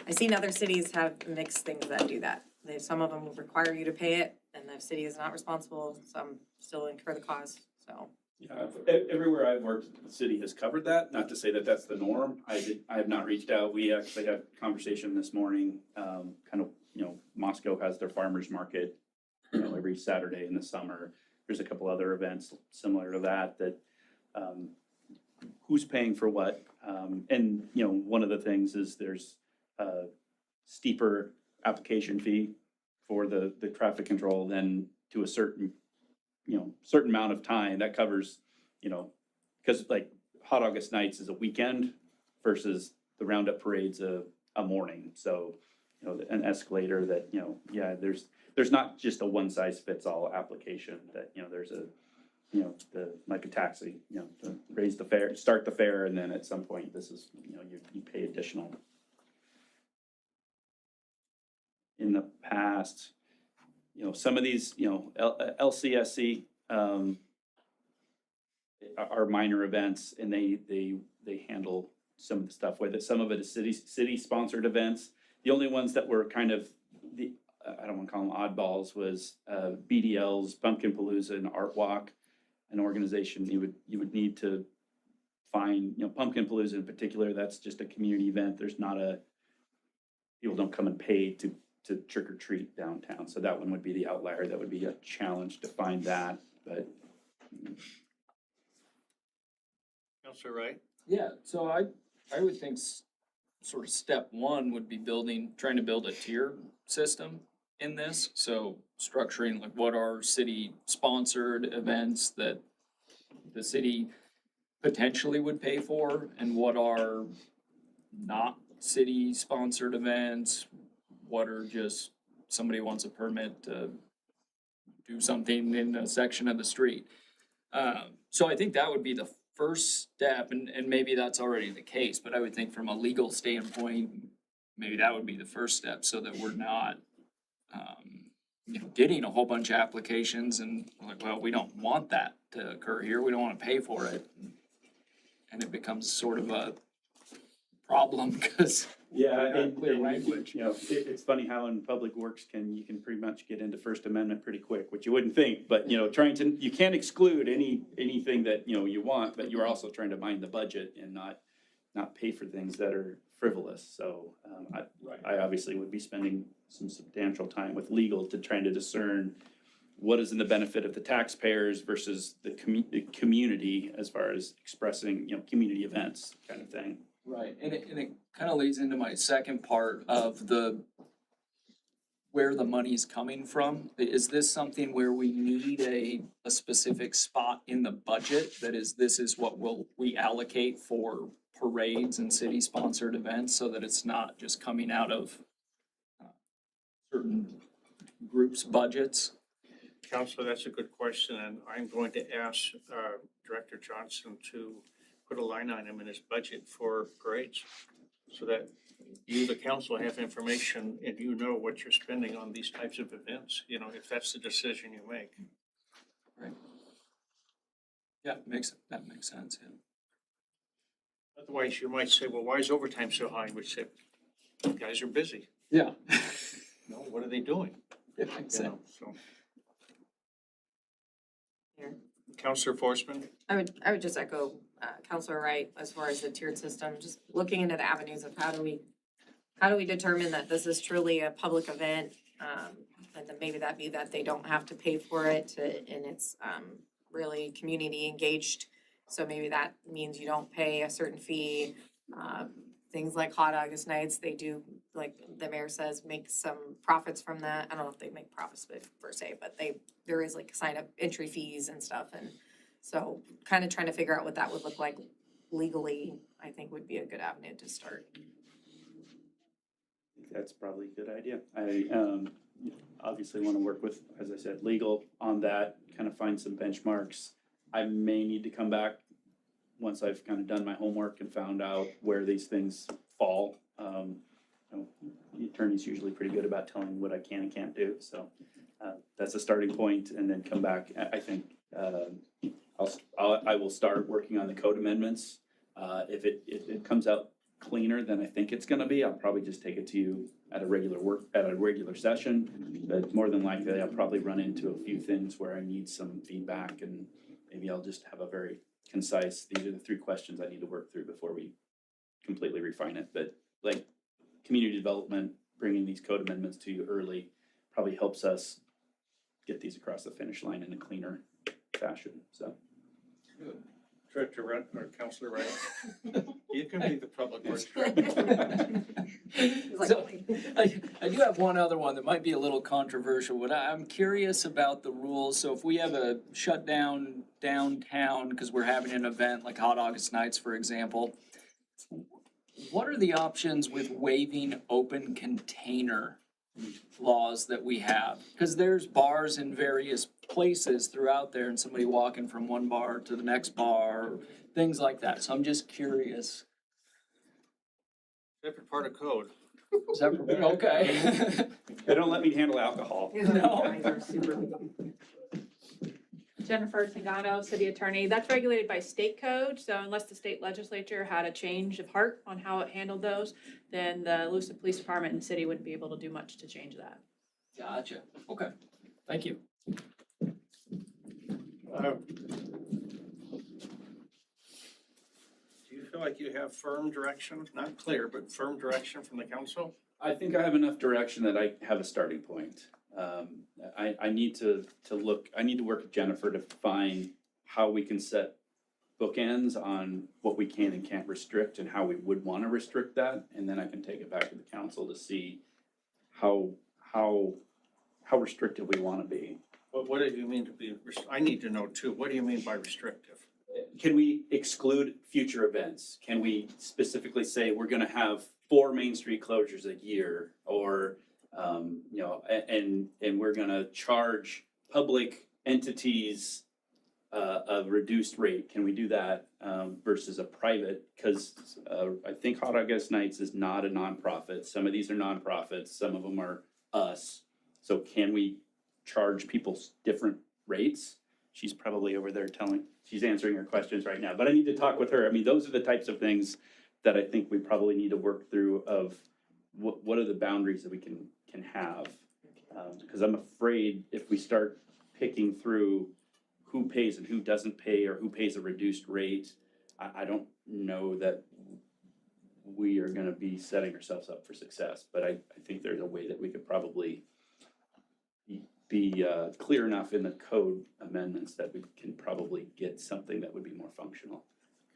I've seen other cities have mixed things that do that. Some of them require you to pay it, and the city is not responsible, some still incur the cost, so. Yeah, everywhere I've worked, the city has covered that, not to say that that's the norm. I have not reached out. We actually had a conversation this morning, kind of, Moscow has their farmer's market, every Saturday in the summer. There's a couple other events similar to that, who's paying for what? And, one of the things is there's a steeper application fee for the traffic control than to a certain amount of time that covers, because like Hot August Nights is a weekend versus the Roundup Parade's a morning. So, an escalator that, there's not just a one size fits all application that, there's like a taxi, to raise the fare, start the fare, and then at some point this is, you pay additional. In the past, some of these, LCSC, are minor events, and they handle some of the stuff with it. Some of it is city sponsored events. The only ones that were kind of I don't want to call them oddballs, was BDL's Pumpkin Palooza and Art Walk, an organization you would need to find. Pumpkin Palooza in particular, that's just a community event. There's not people don't come and pay to trick or treat downtown. So that one would be the outlier. That would be a challenge to find that, but. Counselor Wright? Yeah, so I would think sort of step one would be trying to build a tier system in this. So structuring like what are city sponsored events that the city potentially would pay for, and what are not city sponsored events, what are just somebody wants a permit to do something in a section of the street. So I think that would be the first step, and maybe that's already the case, but I would think from a legal standpoint, maybe that would be the first step, so that we're not, getting a whole bunch of applications and like, well, we don't want that to occur here, we don't wanna pay for it. And it becomes sort of a problem, because Yeah, and clear language. It's funny how in public works you can pretty much get into First Amendment pretty quick, which you wouldn't think, but, you can't exclude anything that, you want, but you're also trying to mind the budget and not pay for things that are frivolous. So, I obviously would be spending some substantial time with legal to trying to discern what is in the benefit of the taxpayers versus the community as far as expressing, community events kind of thing. Right, and it kind of leads into my second part of where the money's coming from. Is this something where we need a specific spot in the budget that this is what we allocate for parades and city-sponsored events, so that it's not just coming out of certain groups' budgets? Counselor, that's a good question, and I'm going to ask Director Johnson to put a line item in his budget for parades, so that you, the council, have information and you know what you're spending on these types of events, if that's the decision you make. Right. Yeah, that makes sense, yeah. Otherwise, you might say, well, why is overtime so high? Which say, guys are busy. Yeah. No, what are they doing? It makes sense. So. Yeah. Counselor Forsman? I would just echo Counselor Wright as far as the tiered system, just looking into the avenues of how do we determine that this is truly a public event, and then maybe that be that they don't have to pay for it, and it's really community engaged. So maybe that means you don't pay a certain fee. Things like Hot August Nights, they do, like the mayor says, make some profits from that. I don't know if they make profits per se, but there is like sign up entry fees and stuff, and so kind of trying to figure out what that would look like legally, I think would be a good avenue to start. That's probably a good idea. I obviously want to work with, as I said, legal on that, kind of find some benchmarks. I may need to come back once I've kind of done my homework and found out where these things fall. You know, the attorney's usually pretty good about telling what I can and can't do, so that's a starting point, and then come back. I think I will start working on the code amendments. If it comes out cleaner than I think it's gonna be, I'll probably just take it to you at a regular session. But more than likely, I'll probably run into a few things where I need some feedback, and maybe I'll just have a very concise, these are the 3 questions I need to work through before we completely refine it. But like community development, bringing these code amendments to you early probably helps us get these across the finish line in a cleaner fashion, so. Director Wright, or Counselor Wright, you can be the public works director. So, I do have one other one that might be a little controversial, but I'm curious about the rules. So if we have a shutdown downtown because we're having an event like Hot August Nights, for example, what are the options with waiving open container laws that we have? Because there's bars in various places throughout there and somebody walking from one bar to the next bar, things like that. So I'm just curious. Separate part of code. Okay. They don't let me handle alcohol. No. Jennifer Tangano, City Attorney. That's regulated by state code, so unless the state legislature had a change of heart on how it handled those, then the Lewiston Police Department and the city wouldn't be able to do much to change that. Gotcha. Okay. Thank you. Do you feel like you have firm direction, not clear, but firm direction from the council? I think I have enough direction that I have a starting point. I need to look, I need to work with Jennifer to find how we can set bookends on what we can and can't restrict and how we would want to restrict that. And then I can take it back to the council to see how restrictive we want to be. What do you mean to be, I need to know too, what do you mean by restrictive? Can we exclude future events? Can we specifically say we're gonna have 4 Main Street closures a year, or, you know, and we're gonna charge public entities a reduced rate? Can we do that versus a private? Because I think Hot August Nights is not a nonprofit. Some of these are nonprofits, some of them are us. So can we charge people different rates? She's probably over there she's answering her questions right now, but I need to talk with her. I mean, those are the types of things that I think we probably need to work through of what are the boundaries that we can have. Because I'm afraid if we start picking through who pays and who doesn't pay, or who pays a reduced rate, I don't know that we are gonna be setting ourselves up for success. But I think there's a way that we could probably be clear enough in the code amendments that we can probably get something that would be more functional.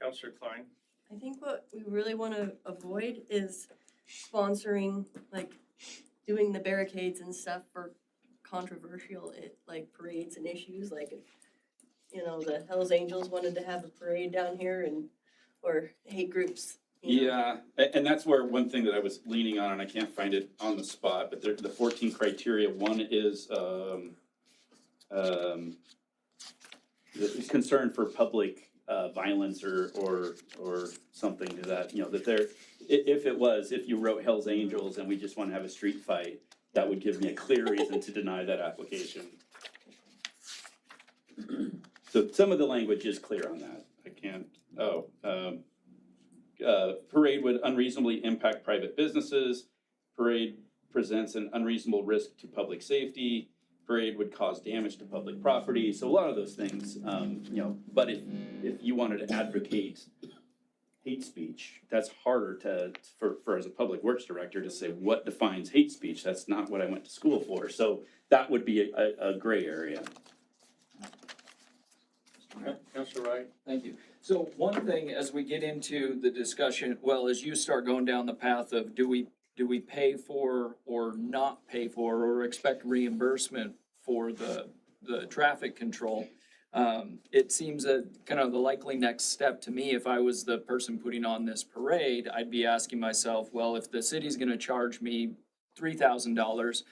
Counselor Klein? I think what we really want to avoid is sponsoring, like, doing the barricades and stuff for controversial, like, parades and issues, like, if, you know, the Hells Angels wanted to have a parade down here or hate groups. You know? Yeah, and that's where one thing that I was leaning on, and I can't find it on the spot, but the 14 criteria, one is the concern for public violence or something to that, you know, that if you wrote Hell's Angels and we just want to have a street fight, that would give me a clear reason to deny that application. So some of the language is clear on that. I can't, parade would unreasonably impact private businesses. Parade presents an unreasonable risk to public safety. Parade would cause damage to public property. So a lot of those things, you know, but if you wanted to advocate hate speech, that's harder for as a public works director to say what defines hate speech. That's not what I went to school for. So that would be a gray area. Counselor Wright? Thank you. So one thing as we get into the discussion, well, as you start going down the path of do we pay for or not pay for or expect reimbursement for the traffic control, it seems that kind of the likely next step to me, if I was the person putting on this parade, I'd be asking myself, well, if the city's gonna charge me $3,000,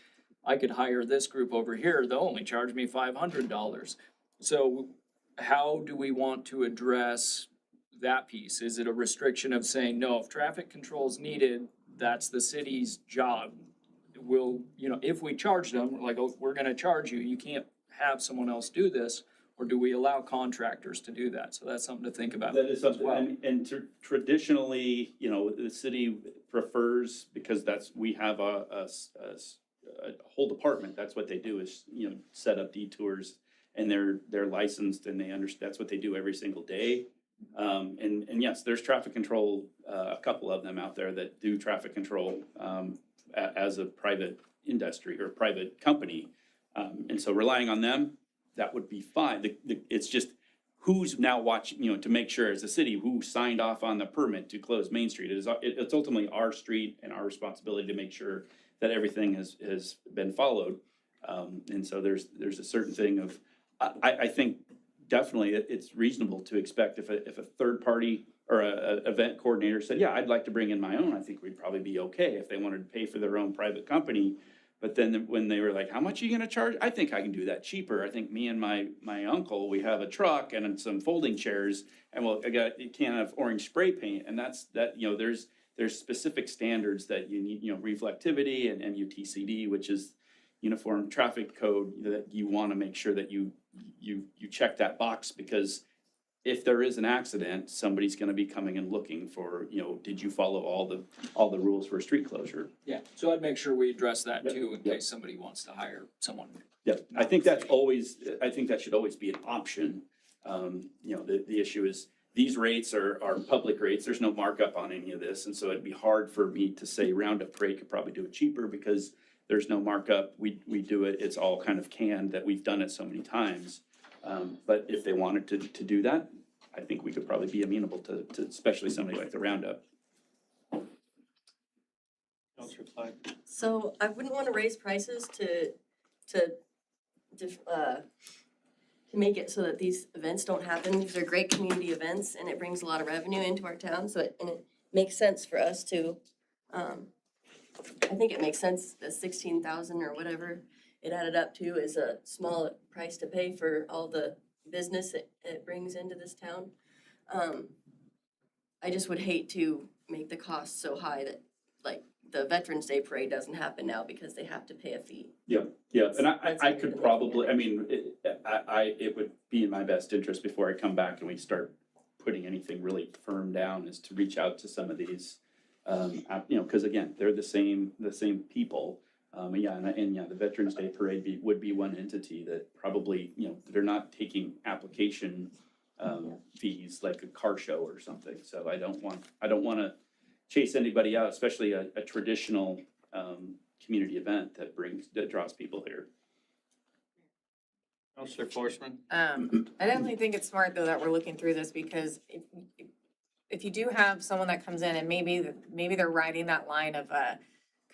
I could hire this group over here, they'll only charge me $500. So how do we want to address that piece? Is it a restriction of saying, no, if traffic control is needed, that's the city's job? Will, you know, if we charge them, like, oh, we're gonna charge you, you can't have someone else do this, or do we allow contractors to do that? So that's something to think about. That is something, well. and traditionally, you know, the city prefers, because we have a whole department, that's what they do is, you know, set up detours, and they're licensed and they understand, that's what they do every single day. And yes, there's traffic control, a couple of them out there that do traffic control, as a private industry or private company. And so relying on them, that would be fine. It's just who's now watching, you know, to make sure as a city, who signed off on the permit to close Main Street. It's ultimately our street and our responsibility to make sure that everything has been followed. And so there's a certain thing of, I think definitely it's reasonable to expect if a third party or a event coordinator said, yeah, I'd like to bring in my own, I think we'd probably be okay if they wanted to pay for their own private company. But then when they were like, how much are you gonna charge? I think I can do that cheaper. I think me and my uncle, we have a truck and some folding chairs, and I got a can of orange spray paint, and you know, there's specific standards that you need, you know, reflectivity and MUTCD, which is Uniform Traffic Code, that you wanna make sure that you check that box, because if there is an accident, somebody's gonna be coming and looking for, you know, did you follow all the rules for a street closure? Yeah, so I'd make sure we address that Yep, too, in yep. case somebody wants to hire someone. Yeah, I think that should always be an option. You know, the issue is, these rates are public rates, there's no markup on any of this, and so it'd be hard for me to say Roundup Parade could probably do it cheaper, because there's no markup, we do it, it's all kind of canned, that we've done it so many times. But if they wanted to do that, I think we could probably be amenable to especially somebody like the Roundup. Counselor Clyde? So I wouldn't wanna raise prices to make it so that these events don't happen, because they're great community events and it brings a lot of revenue into our town, so it makes sense for us to, I think it makes sense that 16,000 or whatever it added up to is a small price to pay for all the business it brings into this town. I just would hate to make the cost so high that, like, the Veterans Day Parade doesn't happen now because they have to pay a fee. Yeah, and That's I maybe could the way to probably, get it. I mean, it would be in my best interest before I come back and we start putting anything really firm down, is to reach out to some of these, you know, because again, they're the same people. The Veterans Day Parade would be one entity that probably, you know, they're not taking application fees like a car show or something. So I don't want to chase anybody out, especially a traditional community event that draws people here. Counselor Forsman? I definitely think it's smart though that we're looking through this, because if you do have someone that comes in and maybe they're riding that line of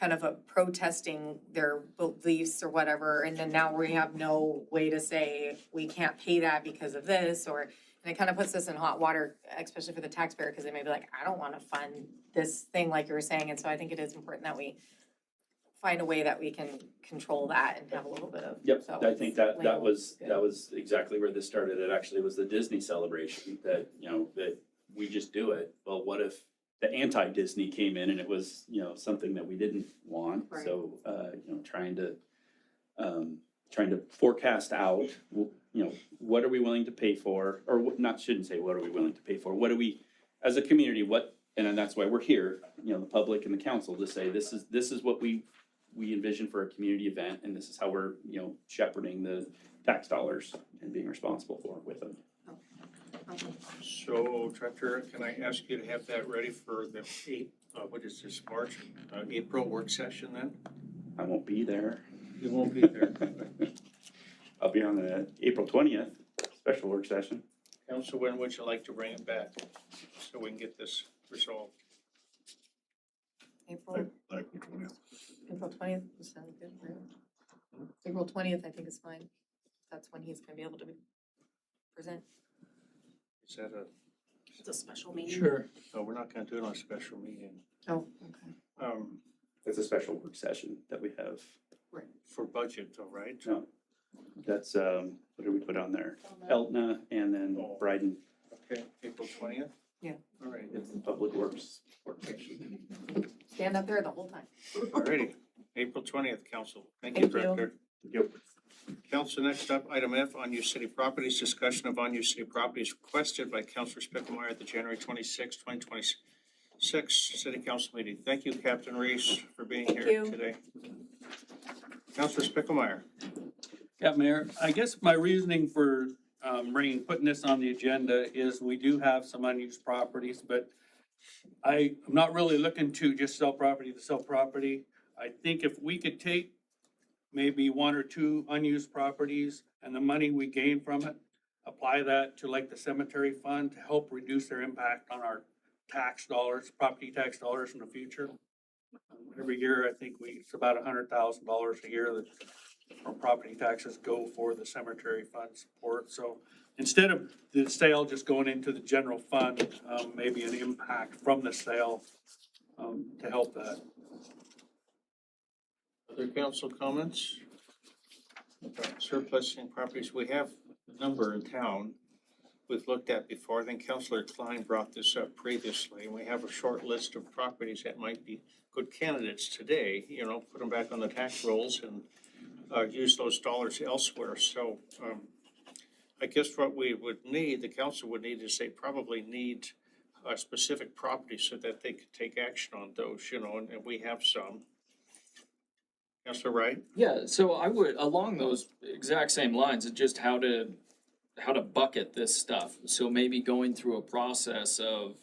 kind of a protesting their beliefs or whatever, and then now we have no way to say we can't pay that because of this, and it kind of puts us in hot water, especially for the taxpayer, because they may be like, I don't want to fund this thing like you were saying, and so I think it is important that we find a way that we can control that and have a little bit of. Yep, so I think that label was good. exactly where this started. It actually was the Disney celebration that, you know, that we just do it. Well, what if the anti-Disney came in and it was, you know, something that we didn't want? Right. So, you know, trying to forecast out, you know, what are we willing to pay for, or shouldn't say what are we willing to pay for, what do we, as a community, and then that's why we're here, you know, the public and the council, to say this is what we envision for a community event, and this is how we're, you know, shepherding the tax dollars and being responsible with them. So, Director, can I ask you to have that ready for the April work session then? I won't be there. You won't be there. I'll be on the April 20th special work session. Council, when would you like to bring it back so we can get this resolved? April 20th sounds good, right? April 20th, I think is fine. That's when he's gonna be able to present. Is that It's a special meeting. Sure. no, we're not gonna do it on a special meeting. Oh, okay. It's a special work session that we have. For budget though, right? No, that's, what did we put on there? Eltna and then Bryden. Okay, April 20th? All right, It's the Public Works work section. Stand up there the whole time. all righty. April 20th, council. Thank you, Thank you. Director. Yep. Council, next up, item F, unused city properties. Discussion of unused city properties requested by Councilor Spickelmeyer at the January 26, 2026 City Council meeting. Thank you, Captain Reese, for being Thank here you. today. Councilor Spickelmeyer. Yeah, Mayor, I guess my reasoning for putting this on the agenda is we do have some unused properties, but I'm not really looking to just sell property to sell property. I think if we could take maybe one or two unused properties and the money we gain from it, apply that to like the cemetery fund to help reduce their impact on our tax dollars, property tax dollars in the future. Every year, I think it's about $100,000 a year that our property taxes go for the cemetery fund support. So instead of the sale just going into the general fund, maybe an impact from the sale to help that. Other council comments? Surplusing properties, we have a number in town we've looked at before. I think Councilor Klein brought this up previously, and we have a short list of properties that might be good candidates today, you know, put them back on the tax rolls and use those dollars elsewhere. So I guess what we would need, the council would need is they probably need a specific property so that they could take action on those, you know, and we have some. Councilor Wright? Yeah, so I would, along those exact same lines, it's just how to bucket this stuff. So maybe going through a process of,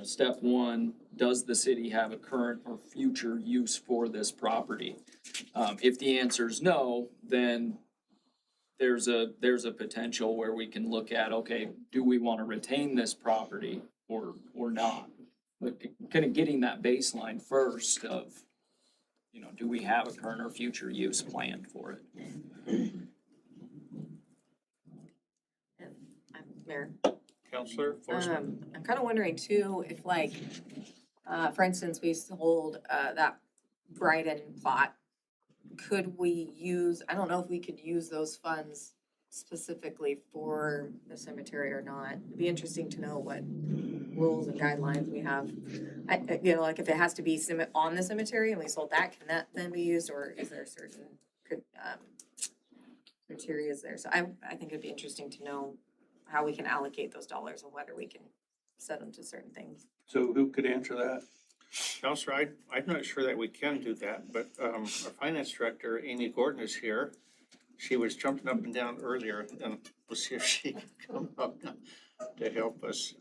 step one, does the city have a current or future use for this property? If the answer is no, then there's a potential where we can look at, okay, do we want to retain this property or not? But kind of getting that baseline first of, do we have a current or future use planned for it? Mayor. Councilor Forsman? I'm kind of wondering too, if like, for instance, we sold, that Brighton plot. Could we use, I don't know if we could use those funds specifically for the cemetery or not. It'd be interesting to know what rules and guidelines we have. Like if it has to be on the cemetery and we sold that, can that then be used, or is there certain, criteria there? So I think it'd be interesting to know how we can allocate those dollars and whether we can set them to certain things. So who could answer that? Counselor, I'm not sure that we can do that, but our finance director, Amy Gordon, is here. She was jumping up and down earlier, and we'll see if she can come up to help us.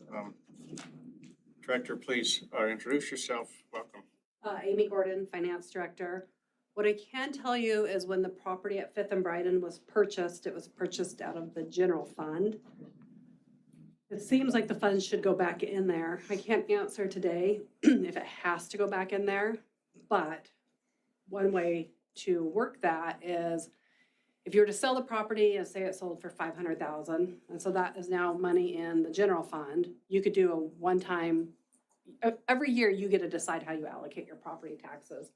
Director, please introduce yourself. Welcome. Amy Gordon, Finance Director. What I can tell you is when the property at Fifth and Brighton was purchased, it was purchased out of the general fund. It seems like the funds should go back in there. I can't answer today if it has to go back in there, but one way to work that is if you were to sell the property and say it sold for $500,000, and so that is now money in the general fund, you could do a one-time, every year you get to decide how you allocate your property taxes.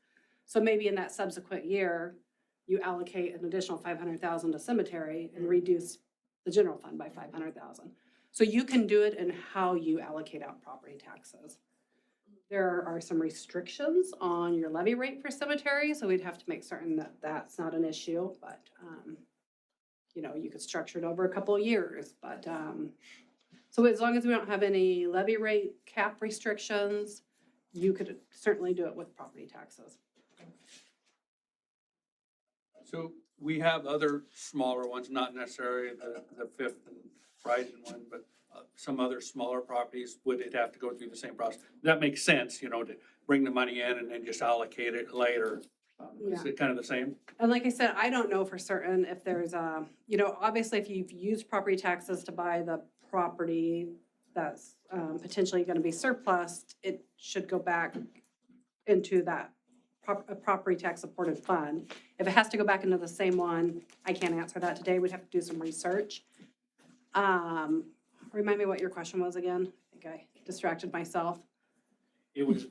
So maybe in that subsequent year, you allocate an additional $500,000 to cemetery and reduce the general fund by $500,000. So you can do it in how you allocate out property taxes. There are some restrictions on your levy rate for cemetery, so we'd have to make certain that that's not an issue, but, you could structure it over a couple of years, but, so as long as we don't have any levy rate cap restrictions, you could certainly do it with property taxes. So we have other smaller ones, not necessarily the Fifth and Brighton one, but some other smaller properties. Would it have to go through the same process? That makes sense, to bring the money in and then just allocate it later. Is it kind of the same? And like I said, I don't know for certain if there's obviously if you've used property taxes to buy the property that's potentially going to be surplus, it should go back into that property tax supported fund. If it has to go back into the same one, I can't answer that today. We'd have to do some research. Remind me what your question was again. I think I distracted myself. It was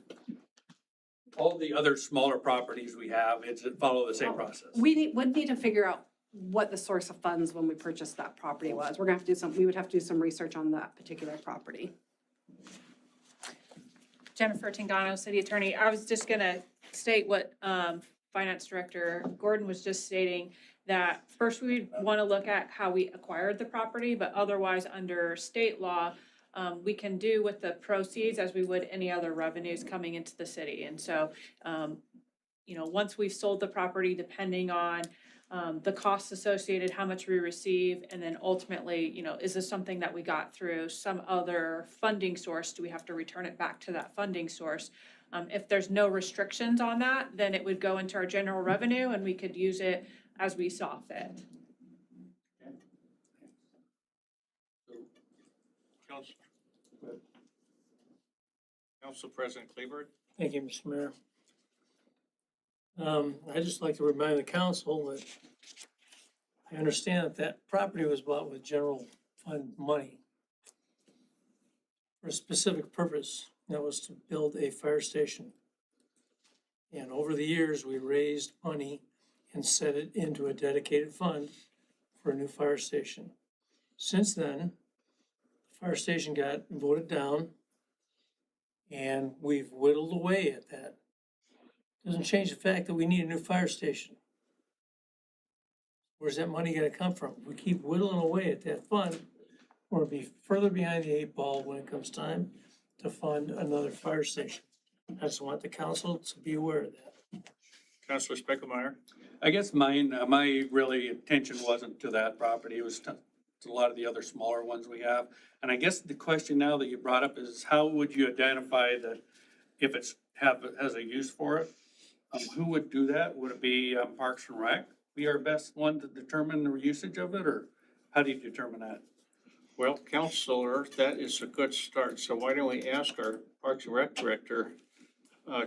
all the other smaller properties we have, follow the same process. We would need to figure out what the source of funds when we purchased that property was. We're gonna have to do we would have to do some research on that particular property. Jennifer Tangano, City Attorney. I was just gonna state what Finance Director Gordon was just stating, that first we want to look at how we acquired the property, but otherwise, under state law, we can do with the proceeds as we would any other revenues coming into the city. And so, once we've sold the property, depending on the costs associated, how much we receive, and then ultimately, is this something that we got through some other funding source? Do we have to return it back to that funding source? If there's no restrictions on that, then it would go into our general revenue and we could use it as we saw fit. Council President Kleber. Thank you, Mr. Mayor. I'd just like to remind the council that I understand that that property was bought with general fund money for a specific purpose, and that was to build a fire station. And over the years, we raised money and set it into a dedicated fund for a new fire station. Since then, the fire station got voted down, and we've whittled away at that. Doesn't change the fact that we need a new fire station. Where's that money gonna come from? We keep whittling away at that fund, we'll be further behind the 8 ball when it comes time to fund another fire station. I just want the council to be aware of that. Councilor Speckelmeyer. I guess my really attention wasn't to that property. It was to a lot of the other smaller ones we have. And I guess the question now that you brought up is how would you identify that if it's has a use for it? Who would do that? Would it be Parks and Rec be our best one to determine the usage of it, or how do you determine that? Well, Counselor, that is a good start. So why don't we ask our Parks and Rec Director,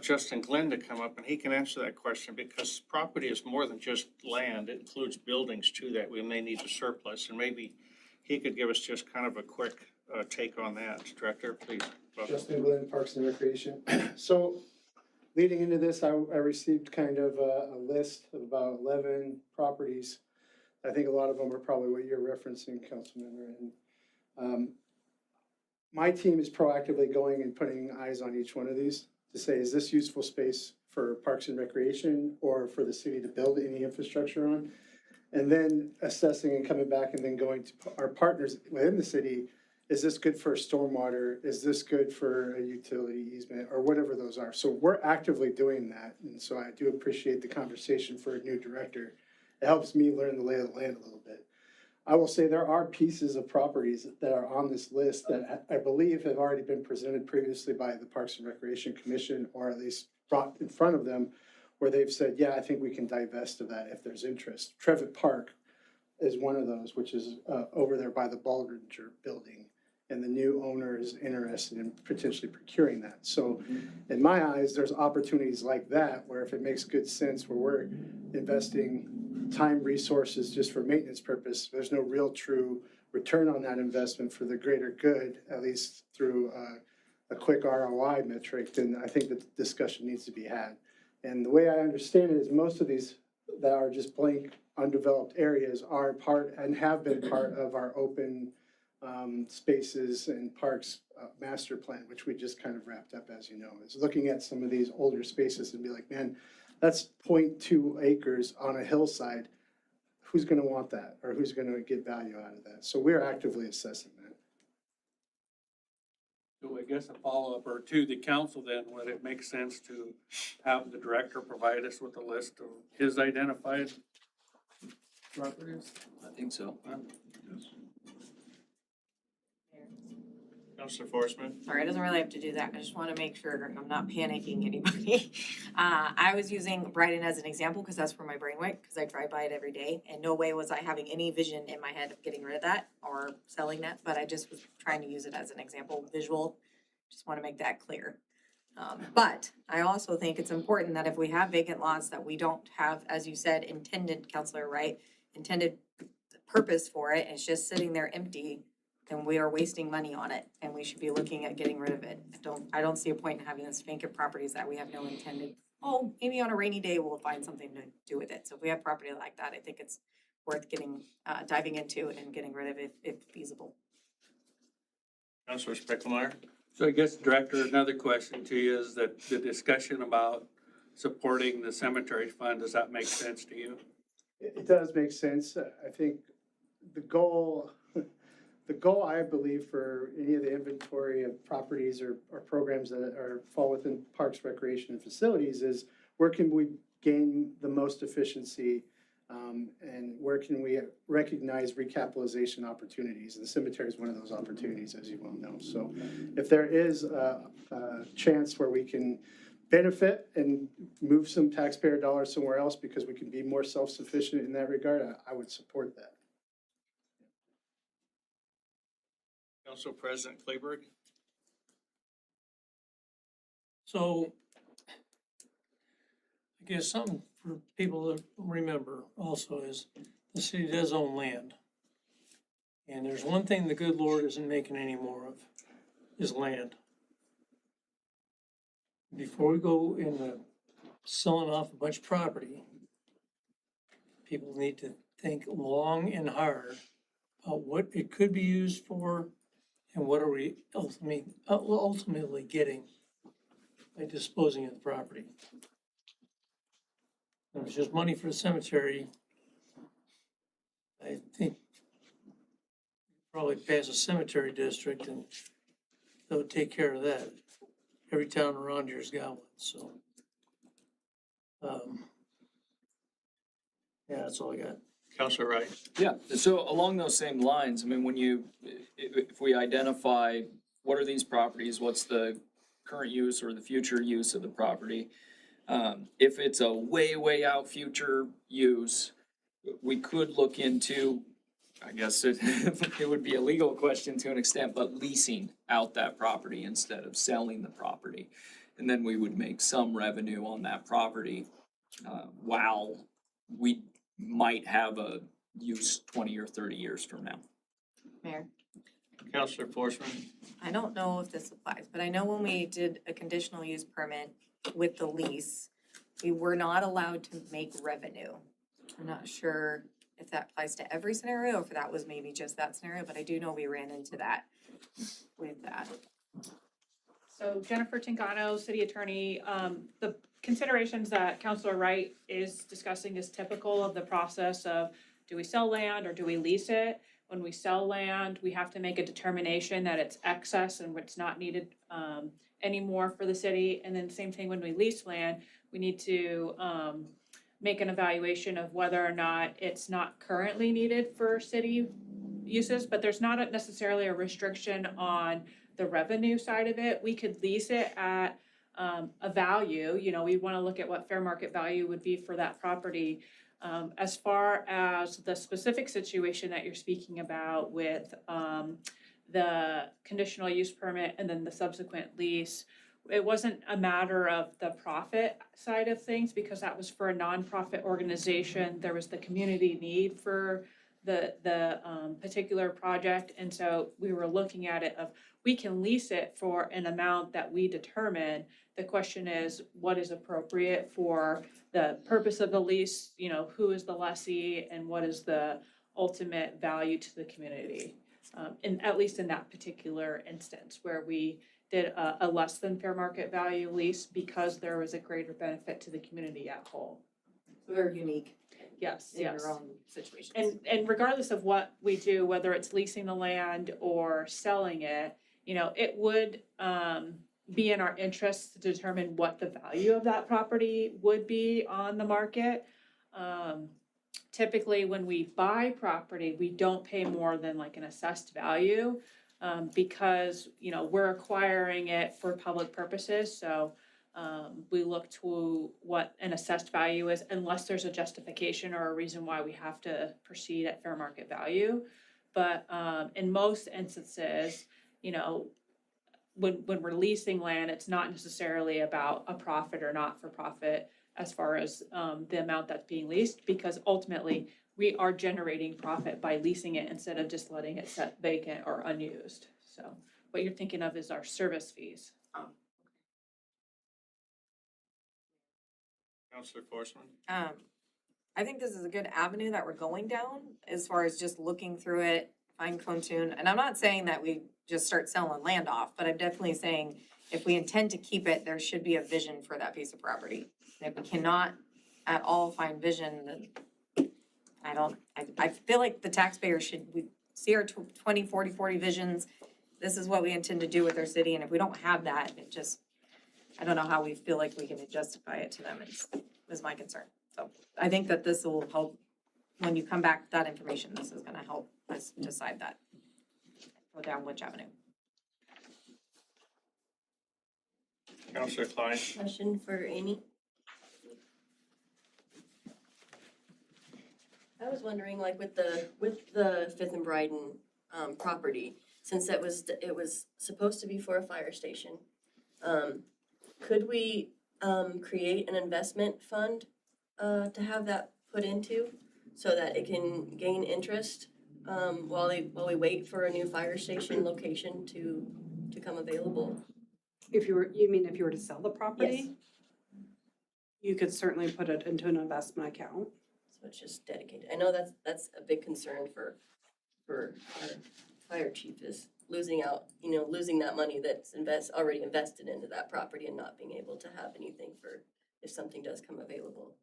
Justin Glenn, to come up, and he can answer that question, because property is more than just land. It includes buildings too that we may need to surplus, and maybe he could give us just kind of a quick take on that. Director, please. Justin Glenn, Parks and Recreation. So leading into this, I received kind of a list of about 11 properties. I think a lot of them are probably what you're referencing, Councilmember. And my team is proactively going and putting eyes on each one of these to say, is this useful space for Parks and Recreation or for the city to build any infrastructure on? And then assessing and coming back and then going to our partners within the city. Is this good for stormwater? Is this good for a utility easement or whatever those are? So we're actively doing that. And so I do appreciate the conversation for a new director. It helps me learn the lay of the land a little bit. I will say there are pieces of properties that are on this list that I believe have already been presented previously by the Parks and Recreation Commission, or at least brought in front of them, where they've said, yeah, I think we can divest of that if there's interest. Trevitt Park is one of those, which is over there by the Baldringer building. And the new owner is interested in potentially procuring that. So in my eyes, there's opportunities like that where if it makes good sense, where we're investing time, resources just for maintenance purpose, there's no real true return on that investment for the greater good, at least through a quick ROI metric, then I think the discussion needs to be had. And the way I understand it is most of these that are just blank, undeveloped areas are part and have been part of our open spaces and parks master plan, which we just kind of wrapped up, as you know, is looking at some of these older spaces and be like, man, that's 0.2 acres on a hillside. Who's going to want that, or who's going to get value out of that? So we're actively assessing that. So I guess a follow-up or to the council then, would it make sense to have the director provide us with a list of his identified properties? I think so. Councilor Forsman. Sorry, it doesn't really have to do that. I just want to make sure I'm not panicking anybody. I was using Brighton as an example because that's where my brain went, because I drive by it every day. And no way was I having any vision in my head of getting rid of that or selling that, but I just was trying to use it as an example, visual. Just want to make that clear. But I also think it's important that if we have vacant lots that we don't have, as you said, intended, Counselor, right? Intended purpose for it, and it's just sitting there empty, then we are wasting money on it, and we should be looking at getting rid of it. I don't see a point in having this vacant properties that we have no intended, oh, maybe on a rainy day we'll find something to do with it. So if we have property like that, I think it's worth getting, diving into and getting rid of it if feasible. Councilor Speckelmeyer. So I guess, Director, another question to you is that the discussion about supporting the cemetery fund, does that make sense to you? It does make sense. I think the goal, the goal, I believe, for any of the inventory of properties or programs that fall within parks, recreation, and facilities is where can we gain the most efficiency, and where can we recognize recapitalization opportunities? And the cemetery is one of those opportunities, as you well know. So if there is a chance where we can benefit and move some taxpayer dollars somewhere else because we can be more self-sufficient in that regard, I would support that. Council President Kleberg? So I guess something for people to remember also is the city does own land. And there's one thing the good Lord isn't making any more of, is land. Before we go into selling off a bunch of property, people need to think long and hard about what it could be used for and what are we ultimately getting by disposing of the property. If it's just money for the cemetery, I think probably pass a cemetery district and that would take care of that. Every town around here's got one, so. Yeah, that's all I got. Councilor Wright? Yeah, so along those same lines, I mean, if we identify what are these properties, what's the current use or the future use of the property? If it's a way out future use, we could look into, I guess it would be a legal question to an extent, but leasing out that property instead of selling the property. And then we would make some revenue on that property, while we might have a use 20 or 30 years from now. Mayor, Councilor Forsman? I don't know if this applies, but I know when we did a conditional use permit with the lease, we were not allowed to make revenue. I'm not sure if that applies to every scenario or if that was maybe just that scenario, but I do know we ran into that with that. So Jennifer Tincano, City Attorney, the considerations that Councilor Wright is discussing is typical of the process of, do we sell land or do we lease it? When we sell land, we have to make a determination that it's excess and it's not needed anymore for the city. And then same thing when we lease land, we need to make an evaluation of whether or not it's not currently needed for city uses, but there's not necessarily a restriction on the revenue side of it. We could lease it at a value, we wanna look at what fair market value would be for that property. As far as the specific situation that you're speaking about with the conditional use permit and then the subsequent lease, it wasn't a matter of the profit side of things because that was for a nonprofit organization. There was the community need for the particular project, and so we were looking at it of, we can lease it for an amount that we determine. The question is, what is appropriate for the purpose of the lease, who is the lessee and what is the ultimate value to the community? And at least in that particular instance where we did a less than fair market value lease because there was a greater benefit to the community at whole. Very unique Yes, in yes. your own situations. And regardless of what we do, whether it's leasing the land or selling it, it would be in our interest to determine what the value of that property would be on the market. Typically, when we buy property, we don't pay more than like an assessed value because, we're acquiring it for public purposes. So we look to what an assessed value is unless there's a justification or a reason why we have to proceed at fair market value. But in most instances, when we're leasing land, it's not necessarily about a profit or not for profit as far as the amount that's being leased, because ultimately we are generating profit by leasing it instead of just letting it sit vacant or unused. So what you're thinking of is our service fees. Councilor Forsman? I think this is a good avenue that we're going down as far as just looking through it, fine tune. And I'm not saying that we just start selling land off, but I'm definitely saying if we intend to keep it, there should be a vision for that piece of property. And if we cannot at all find vision, then I feel like the taxpayers should, we see our 20, 40, 40 visions. This is what we intend to do with our city, and if we don't have that, it just, I don't know how we feel like we can justify it to them, is my concern. So I think that this will help, when you come back with that information, this is gonna help us decide that. Go down which avenue. Counselor Klein? Question for Amy. I was wondering, like with the Fifth and Bryden property, since it was supposed to be for a fire station, could we create an investment fund to have that put into so that it can gain interest while we wait for a new fire station location to come available? You mean if you were to sell the property? Yes. You could certainly put it into an investment account. So it's just dedicated. I know that's a big concern for our fire chief is losing that money that's already invested into that property and not being able to have anything for if something does come available.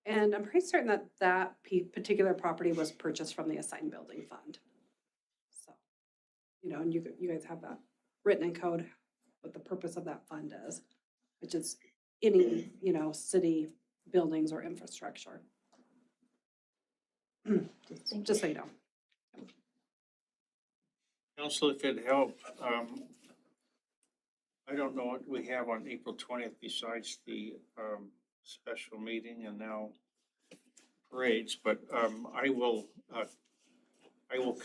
And I'm pretty certain that that particular property was purchased from the assigned building fund. So, and you guys have that written in code, what the purpose of that fund is, which is any, city buildings or infrastructure. Just so you know. Council, if it helped, I don't know what we have on April 20th besides the special meeting and now parades, but I will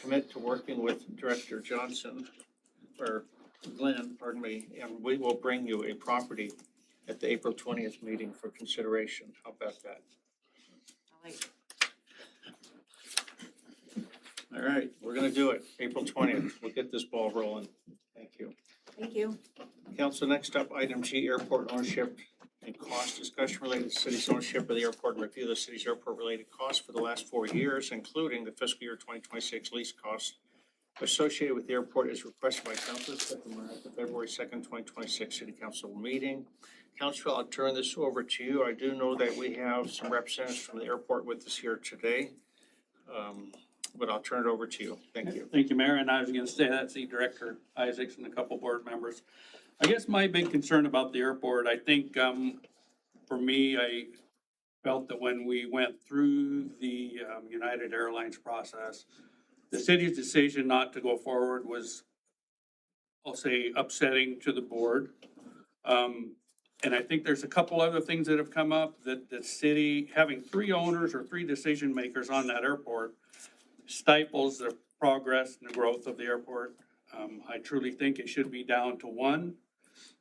commit to working with Director Johnson, or Glenn, pardon me, and we will bring you a property at the April 20th meeting for consideration. How about that? I like- All right, we're gonna do it, April 20th. We'll get this ball rolling. Thank you. Thank you. Council, next up, item G, airport ownership and cost discussion related to city's ownership of the airport and review the city's airport related costs for the last 4 years, including the fiscal year 2026 lease costs associated with the airport is requested by councilors at the February 2nd, 2026 city council meeting. Council, I'll turn this over to you. I do know that we have some representatives from the airport with us here today. But I'll turn it over to you. Thank you. Thank you, Mayor, and I was gonna say that's the Director Isaacs and a couple board members. I guess my big concern about the airport, I think, for me, I felt that when we went through the United Airlines process, the city's decision not to go forward was, I'll say, upsetting to the board. And I think there's a couple other things that have come up that the city, having 3 owners or 3 decision makers on that airport stifles the progress and the growth of the airport. I truly think it should be down to 1.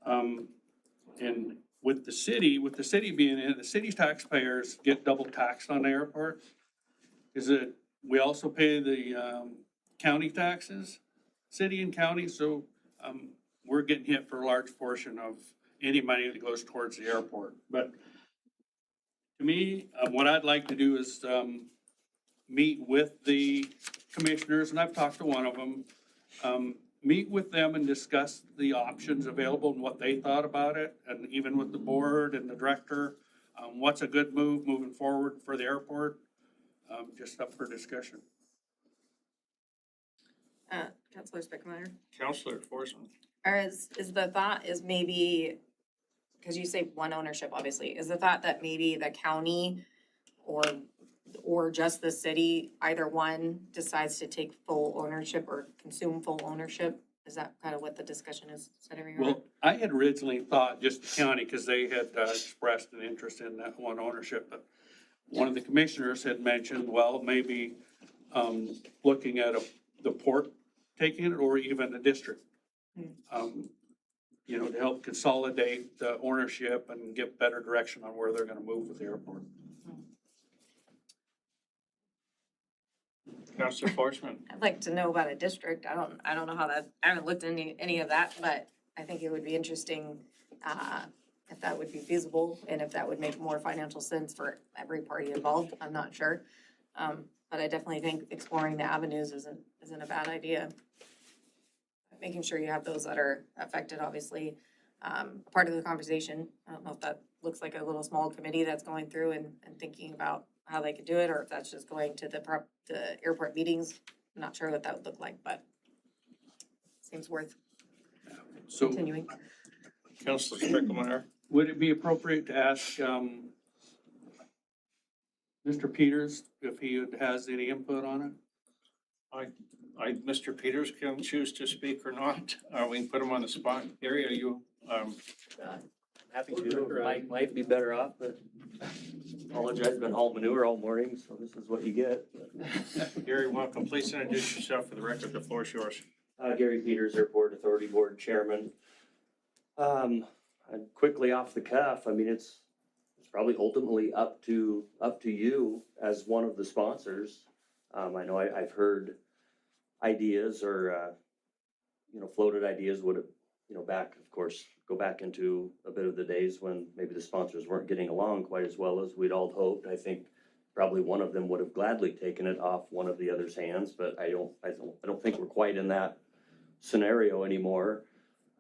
And with the city being in it, the city's taxpayers get double taxed on the airport. We also pay the county taxes, city and county, so we're getting hit for a large portion of any money that goes towards the airport. But to me, what I'd like to do is meet with the commissioners, and I've talked to one of them, meet with them and discuss the options available and what they thought about it, and even with the board and the director, what's a good move moving forward for the airport, just up for discussion. Councilor Spickmeyer? Councilor Forsman. Or is the thought is maybe, because you say 1 ownership, obviously, is the thought that maybe the county or just the city, either one decides to take full ownership or consume full ownership? Is that kind of what the discussion is centering around? Well, I had originally thought just the county, because they had expressed an interest in that 1 ownership, but one of the commissioners had mentioned, well, maybe looking at the port taking it, or even the district. To help consolidate the ownership and give better direction on where they're gonna move with the airport. Councilor Forsman. I'd like to know about a district. I don't know how that, I haven't looked into any of that, but I think it would be interesting if that would be feasible and if that would make more financial sense for every party involved. I'm not sure. But I definitely think exploring the avenues isn't a bad idea. making sure you have those that are affected, obviously, part of the conversation. I don't know if that looks like a little small committee that's going through and thinking about how they could do it, or if that's just going to the airport meetings. I'm not sure what that would look like, but seems worth So continuing. Councilor Spickelmeyer. would it be appropriate to ask, Mr. Peters if he has any input on it? Mr. Peters can choose to speak or not. We can put him on the spot. Gary, are you, Happy to. Might be better off, but apologize, been hauling manure all morning, so this is what you get. Gary, welcome. Please introduce yourself for the record. The floor is yours. Gary Peters, Airport Authority Board Chairman. Quickly off the cuff, I mean, it's probably ultimately up to you as one of the sponsors. I know I've heard ideas or, floated ideas would have, back, of course, go back into a bit of the days when maybe the sponsors weren't getting along quite as well as we'd all hoped. I think probably one of them would have gladly taken it off one of the other's hands, but I don't think we're quite in that scenario anymore.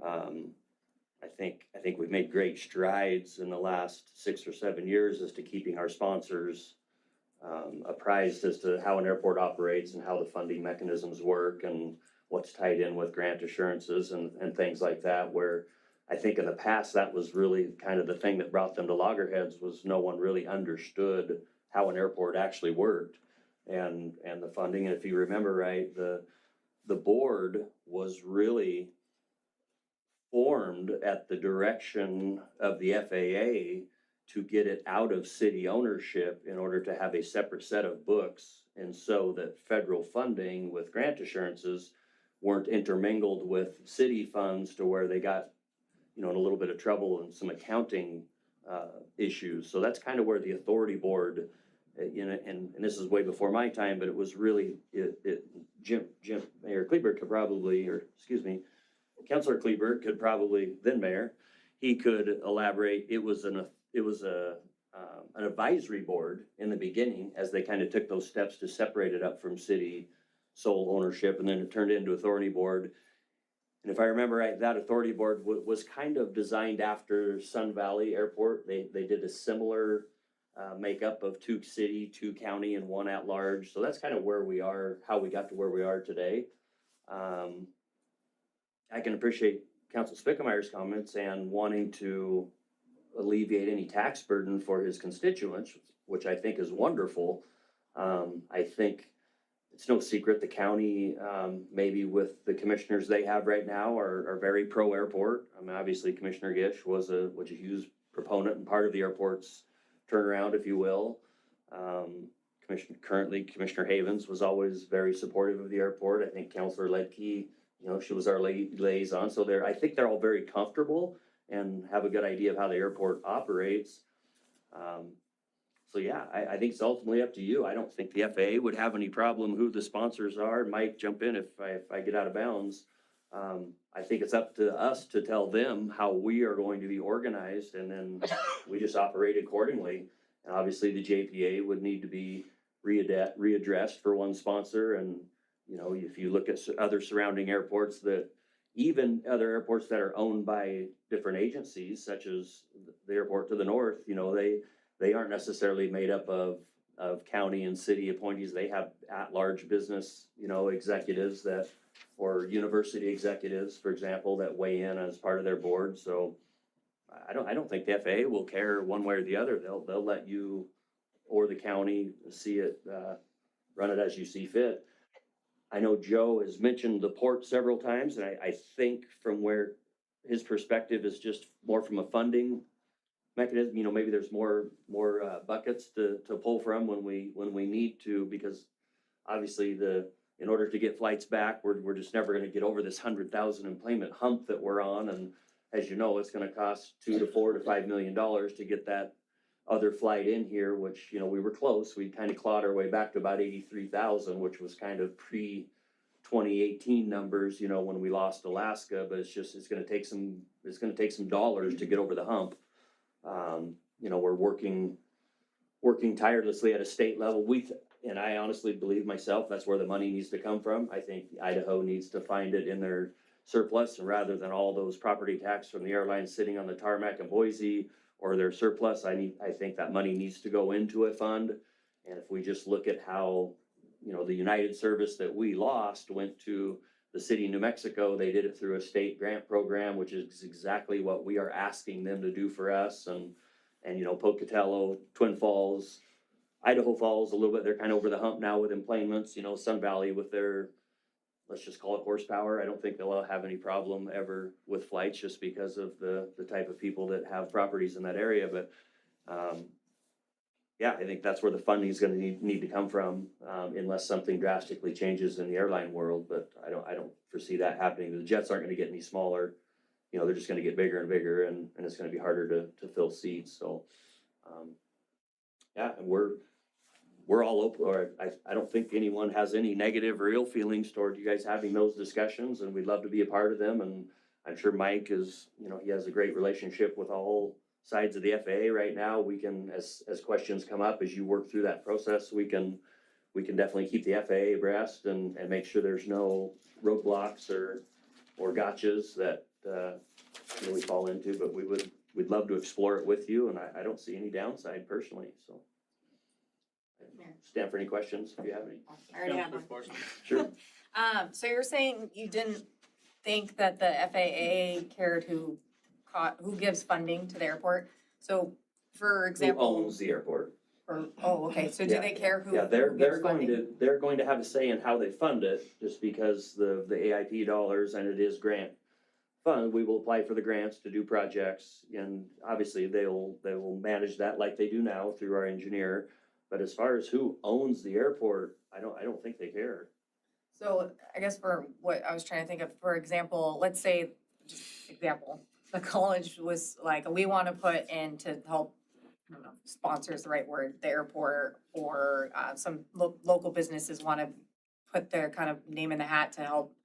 I think we've made great strides in the last 6 or 7 years as to keeping our sponsors apprised as to how an airport operates and how the funding mechanisms work and what's tied in with grant assurances and things like that, where I think in the past that was really kind of the thing that brought them to loggerheads, was no one really understood how an airport actually worked and the funding. And if you remember right, the board was really formed at the direction of the FAA to get it out of city ownership in order to have a separate set of books, and so that federal funding with grant assurances weren't intermingled with city funds to where they got, in a little bit of trouble and some accounting issues. So that's kind of where the authority board, and this is way before my time, but it was really, Mayor Kleberg could probably, Councilor Kleberg could probably, then Mayor, he could elaborate. It was an advisory board in the beginning as they kind of took those steps to separate it up from city sole ownership, and then it turned into authority board. And if I remember right, that authority board was kind of designed after Sun Valley Airport. They did a similar makeup of 2 city, 2 county, and 1 at large. So that's kind of where we are, how we got to where we are today. I can appreciate Council Spickelmeyer's comments and wanting to alleviate any tax burden for his constituents, which I think is wonderful. I think it's no secret the county, maybe with the commissioners they have right now, are very pro-airport. I mean, obviously Commissioner Gish was a huge proponent and part of the airport's turnaround, if you will. Currently Commissioner Havens was always very supportive of the airport. I think Councilor Ledke, she was our liaison. So I think they're all very comfortable and have a good idea of how the airport operates. So yeah, I think it's ultimately up to you. I don't think the FAA would have any problem who the sponsors are. Mike, jump in if I get out of bounds. I think it's up to us to tell them how we are going to be organized, and then we just operate accordingly. And obviously the JPA would need to be readdressed for one sponsor. And, if you look at other surrounding airports, even other airports that are owned by different agencies, such as the airport to the north, they aren't necessarily made up of county and city appointees. They have at-large business, executives or university executives, for example, that weigh in as part of their board. So I don't think the FAA will care one way or the other. They'll let you or the county see it, run it as you see fit. I know Joe has mentioned the port several times, and I think from where his perspective is just more from a funding mechanism, maybe there's more buckets to pull from when we need to, because obviously in order to get flights back, we're just never going to get over this 100,000 employment hump that we're on. And as you know, it's going to cost $2 to $4 to $5 million to get that other flight in here, which, we were close. We kind of clawed our way back to about 83,000, which was kind of pre 2018 numbers, when we lost Alaska, but it's going to take some dollars to get over the hump. We're working tirelessly at a state level. And I honestly believe myself, that's where the money needs to come from. I think Idaho needs to find it in their surplus, and rather than all those property tax from the airlines sitting on the tarmac in Boise or their surplus, I think that money needs to go into a fund. And if we just look at how, the United service that we lost went to the city of New Mexico, they did it through a state grant program, which is exactly what we are asking them to do for us. And Pocatello, Twin Falls, Idaho Falls, a little bit, they're kind of over the hump now with employments, Sun Valley with their, let's just call it horsepower. I don't think they'll have any problem ever with flights just because of the type of people that have properties in that area. But, yeah, I think that's where the funding is gonna need to come from, unless something drastically changes in the airline world, but I don't foresee that happening. The jets aren't gonna get any smaller, they're just gonna get bigger and bigger, and it's gonna be harder to fill seats, so. Yeah, and we're all open, or I don't think anyone has any negative or ill feelings toward you guys having those discussions, and we'd love to be a part of them, and I'm sure Mike is, he has a great relationship with all sides of the FAA right now. We can, as questions come up, as you work through that process, we can definitely keep the FAA abreast and make sure there's no roadblocks or gotchas that, we fall into, but we'd love to explore it with you, and I don't see any downside personally, so. Stand for any questions if you have any. I already have one. Sure. So you're saying you didn't think that the FAA cared who gives funding to the airport? So, for Who example. owns the airport? Okay, so do Yeah. they care who? Yeah, they're who gives going funding? they're going to have a say in how they fund it, just because the AIP dollars, and it is grant fund, we will apply for the grants to do projects, and obviously they will manage that like they do now through our engineer. But as far as who owns the airport, I don't think they care. So I guess for what I was trying to think of, for example, let's say, just example, the college was like, we want to put in to help, I don't know, sponsor is the right word, the airport, or some local businesses want to put their kind of name in the hat to help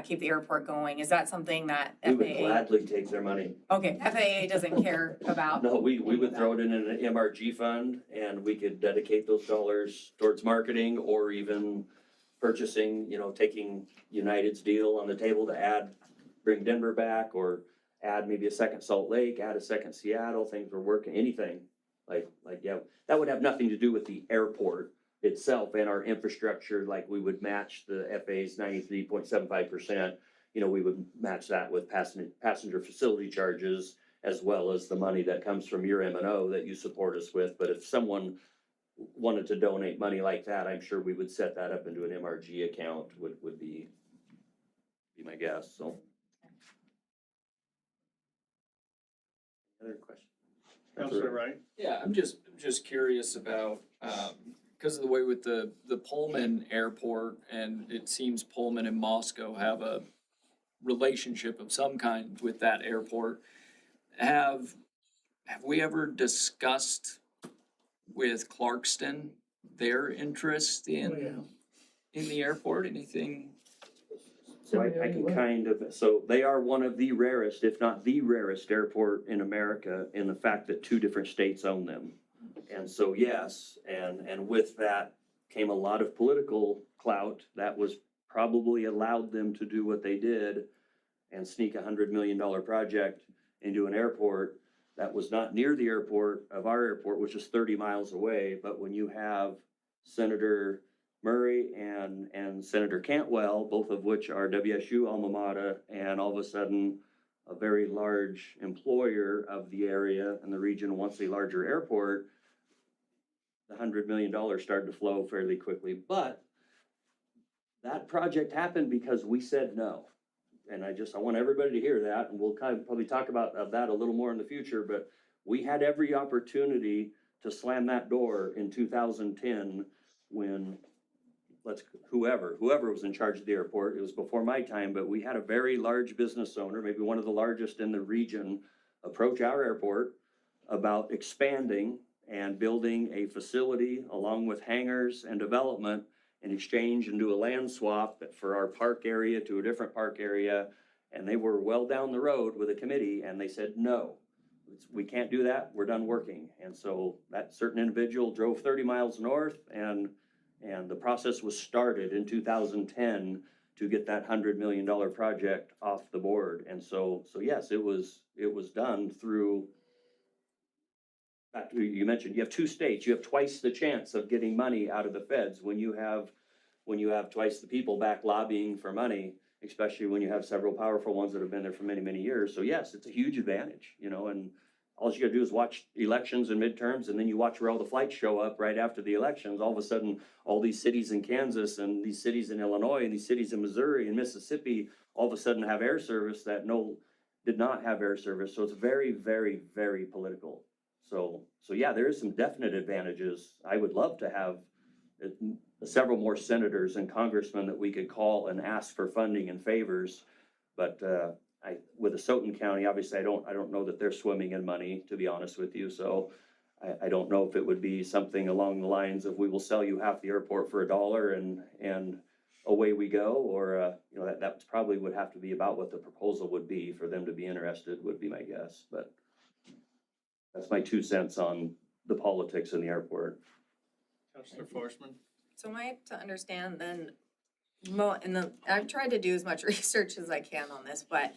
keep the airport going. Is that something that We would FAA? gladly take their money. Okay, FAA doesn't care about. No, we would throw it in an MRG fund, and we could dedicate those dollars towards marketing or even purchasing, taking United's deal on the table to bring Denver back, or add maybe a second Salt Lake, add a second Seattle, things were working, anything. Yeah, that would have nothing to do with the airport itself and our infrastructure, like we would match the FAA's 93.75%. We would match that with passenger facility charges, as well as the money that comes from your M&O that you support us with. But if someone wanted to donate money like that, I'm sure we would set that up into an MRG account, would be my guess, so. Other question? Councilor Wright? Yeah, I'm just curious about, because of the way with the Pullman airport, and it seems Pullman and Moscow have a relationship of some kind with that airport. Have we ever discussed with Clarkston their interest in the airport? Anything? So I can so they are one of the rarest, if not the rarest airport in America, in the fact that 2 different states own them. And so, yes, and with that came a lot of political clout that was probably allowed them to do what they did and sneak $100 million project into an airport that was not near the airport of our airport, which is 30 miles away. But when you have Senator Murray and Senator Cantwell, both of which are WSU alma mater, and all of a sudden a very large employer of the area and the region wants a larger airport, the $100 million started to flow fairly quickly. But that project happened because we said no. And I want everybody to hear that, and we'll kind of probably talk about that a little more in the future, but we had every opportunity to slam that door in 2010 when whoever was in charge of the airport, it was before my time, but we had a very large business owner, maybe one of the largest in the region, approach our airport about expanding and building a facility along with hangars and development in exchange and do a land swap for our park area to a different park area. And they were well down the road with a committee, and they said, no, we can't do that. We're done working. And so that certain individual drove 30 miles north, and the process was started in 2010 to get that $100 million project off the board. And so yes, it was done through, you mentioned, you have two states, you have twice the chance of getting money out of the feds when you have twice the people back lobbying for money, especially when you have several powerful ones that have been there for many, many years. So yes, it's a huge advantage, and all you gotta do is watch elections and midterms, and then you watch where all the flights show up right after the elections. All of a sudden, all these cities in Kansas and these cities in Illinois and these cities in Missouri and Mississippi all of a sudden have air service that did not have air service. So it's very, very, very political. So yeah, there is some definite advantages. I would love to have several more senators and congressmen that we could call and ask for funding and favors. But with Asotin County, obviously, I don't know that they're swimming in money, to be honest with you. So I don't know if it would be something along the lines of, we will sell you half the airport for $1 and away we go, or that probably would have to be about what the proposal would be for them to be interested, would be my guess. But that's my 2 cents on the politics in the airport. Councilor Forsman? So am I to understand then, I've tried to do as much research as I can on this, but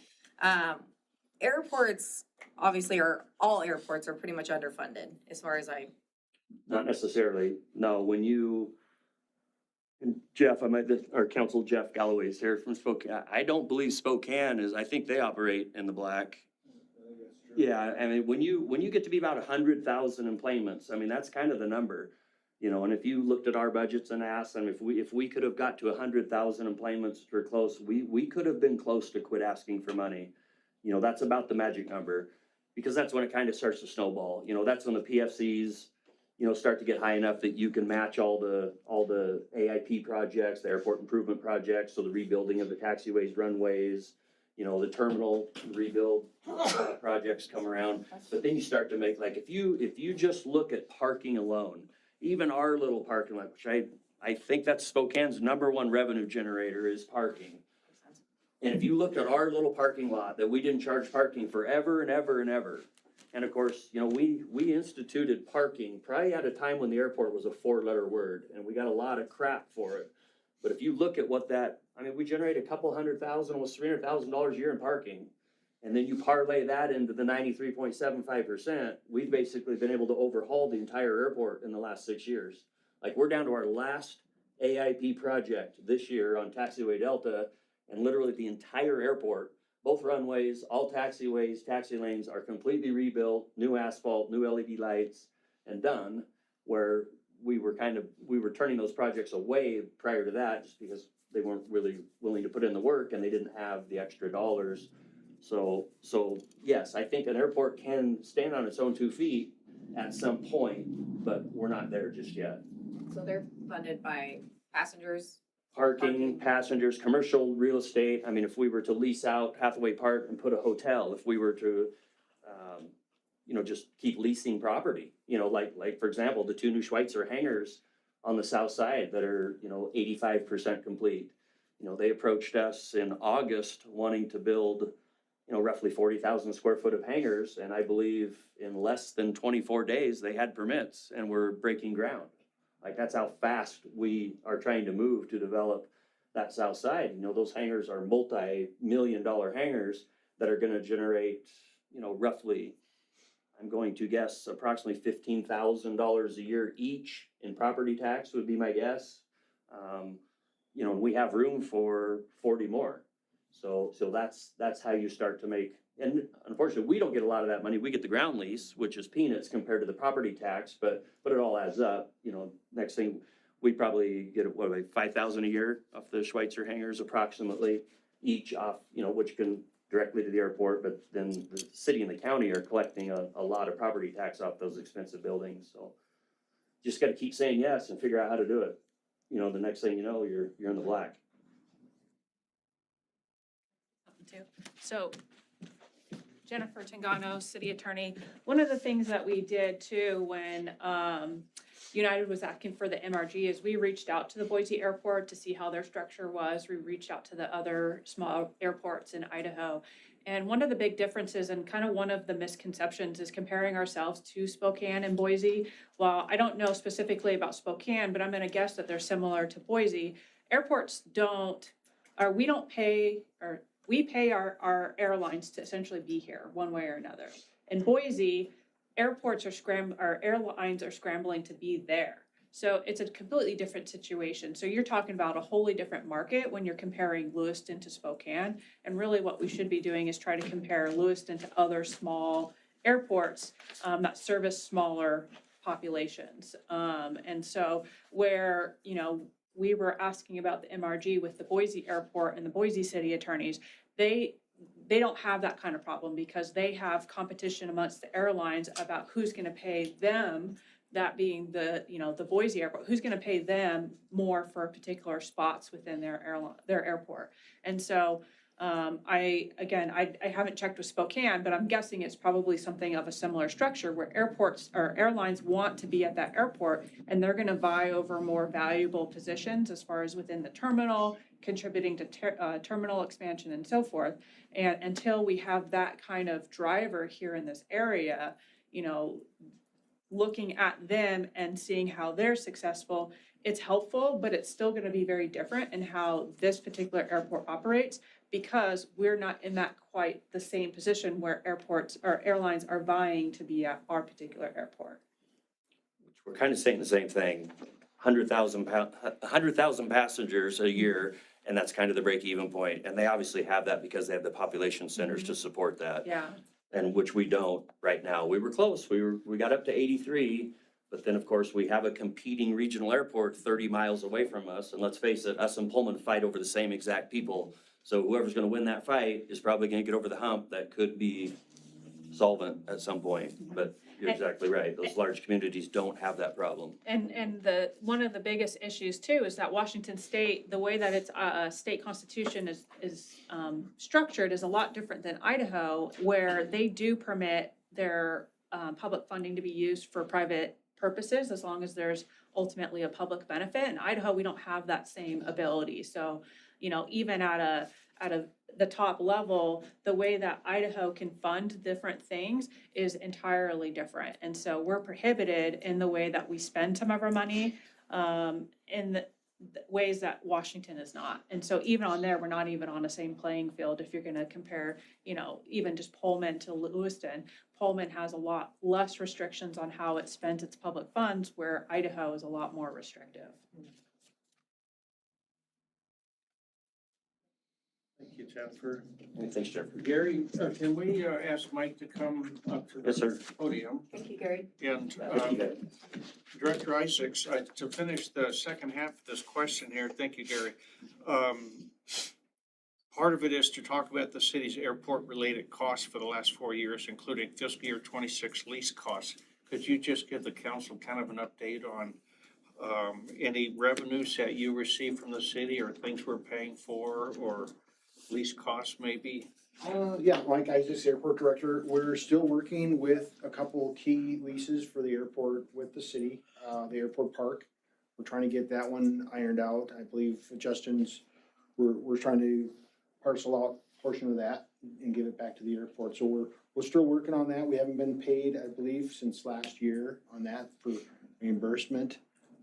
airports obviously all airports are pretty much underfunded as far as Not necessarily. No, and Jeff, our council Jeff Galloway is here from Spokane. I don't believe Spokane I think they operate in the black. Yeah, I mean, when you get to be about 100,000 employments, I mean, that's kind of the number, and if you looked at our budgets and asked them if we could have got to 100,000 employments or close, we could have been close to quit asking for money. That's about the magic number, because that's when it kind of starts to snowball. That's when the PFCs, start to get high enough that you can match all the AIP projects, the airport improvement projects, so the rebuilding of the taxiways, runways, the terminal rebuild projects come around. But then you start to make, like, if you just look at parking alone, even our little parking lot, which I think that's Spokane's #1 revenue generator, is parking. And if you looked at our little parking lot that we didn't charge parking forever and ever and ever, and of course, we instituted parking probably at a time when the airport was a 4-letter word, and we got a lot of crap for it. But if you look at we generate a couple $100,000, almost $300,000 a year in parking. And then you parlay that into the 93.75%, we've basically been able to overhaul the entire airport in the last 6 years. Like, we're down to our last AIP project this year on Taxiway Delta, and literally the entire airport, both runways, all taxiways, taxi lanes are completely rebuilt, new asphalt, new LED lights, and done, where we were turning those projects away prior to that just because they weren't really willing to put in the work and they didn't have the extra dollars. So yes, I think an airport can stand on its own 2 feet at some point, but we're not there just yet. so they're funded by passengers? Parking, passengers, commercial real estate. I mean, if we were to lease out Hathaway Park and put a hotel, if we were to, just keep leasing property, like for example, the 2 new Schweitzer hangars on the south side that are, 85% complete. They approached us in August wanting to build, roughly 40,000 square foot of hangars. And I believe in less than 24 days, they had permits and were breaking ground. Like, that's how fast we are trying to move to develop that south side. Those hangars are multi-million-dollar hangars that are gonna generate, roughly, I'm going to guess, approximately $15,000 a year each in property tax would be my guess. And we have room for 40 more. So that's how you start to make, and unfortunately, we don't get a lot of that money. We get the ground lease, which is peanuts compared to the property tax, but it all adds up. Next thing, we probably get, $5,000 a year off the Schweitzer hangars approximately, each off, which can directly to the airport, but then the city and the county are collecting a lot of property tax off those expensive buildings. So just got to keep saying yes and figure out how to do it. The next thing you know, you're in the black. So Jennifer Tangano, city attorney, one of the things that we did too when United was asking for the MRG is we reached out to the Boise airport to see how their structure was. We reached out to the other small airports in Idaho. And one of the big differences and kind of one of the misconceptions is comparing ourselves to Spokane and Boise. Well, I don't know specifically about Spokane, but I'm going to guess that they're similar to Boise. Airports don't or we don't pay, or we pay our airlines to essentially be here one way or another. In Boise, airlines are scrambling to be there. So it's a completely different situation. So you're talking about a wholly different market when you're comparing Lewiston to Spokane. And really what we should be doing is try to compare Lewiston to other small airports that service smaller populations. And so where, we were asking about the MRG with the Boise airport and the Boise city attorneys, they don't have that kind of problem because they have competition amongst the airlines about who's gonna pay them, that being the Boise airport, who's gonna pay them more for particular spots within their airport. And so, I haven't checked with Spokane, but I'm guessing it's probably something of a similar structure where airports or airlines want to be at that airport and they're gonna vie over more valuable positions as far as within the terminal, contributing to terminal expansion and so forth. And until we have that kind of driver here in this area, looking at them and seeing how they're successful, it's helpful, but it's still gonna be very different in how this particular airport operates because we're not in that quite the same position where airports or airlines are vying to be at our particular airport. We're kind of saying the same thing, 100,000 passengers a year, and that's kind of the break-even point. And they obviously have that because they have the population centers to support that. Yeah. And which we don't right now. We were close. We got up to 83, but then of course we have a competing regional airport 30 miles away from us. And let's face it, us and Pullman fight over the same exact people. So whoever's gonna win that fight is probably gonna get over the hump that could be solvent at some point. But you're exactly right. Those large communities don't have that problem. And one of the biggest issues too is that Washington State, the way that its state constitution is structured is a lot different than Idaho, where they do permit their public funding to be used for private purposes as long as there's ultimately a public benefit. In Idaho, we don't have that same ability. So, even at the top level, the way that Idaho can fund different things is entirely different. And so we're prohibited in the way that we spend some of our money in the ways that Washington is not. And so even on there, we're not even on the same playing field. If you're gonna compare, even just Pullman to Lewiston, Pullman has a lot less restrictions on how it spends its public funds, where Idaho is a lot more restrictive. Thank you, Jennifer. Thanks, Jeffrey. Gary, can we ask Mike to come up to Yes, sir. the podium? Thank you, Gary. And Director Isaacs, to finish the second half of this question here, thank you, Gary. Part of it is to talk about the city's airport-related costs for the last 4 years, including fiscal year 26 lease costs. Could you just give the council kind of an update on any revenues that you receive from the city or things we're paying for or lease costs maybe? Yeah, Mike Isaacs, Airport Director. We're still working with a couple key leases for the airport with the city, the airport park. We're trying to get that one ironed out. I believe Justin's, we're trying to parcel out a portion of that and give it back to the airport. So we're still working on that. We haven't been paid, I believe, since last year on that for reimbursement.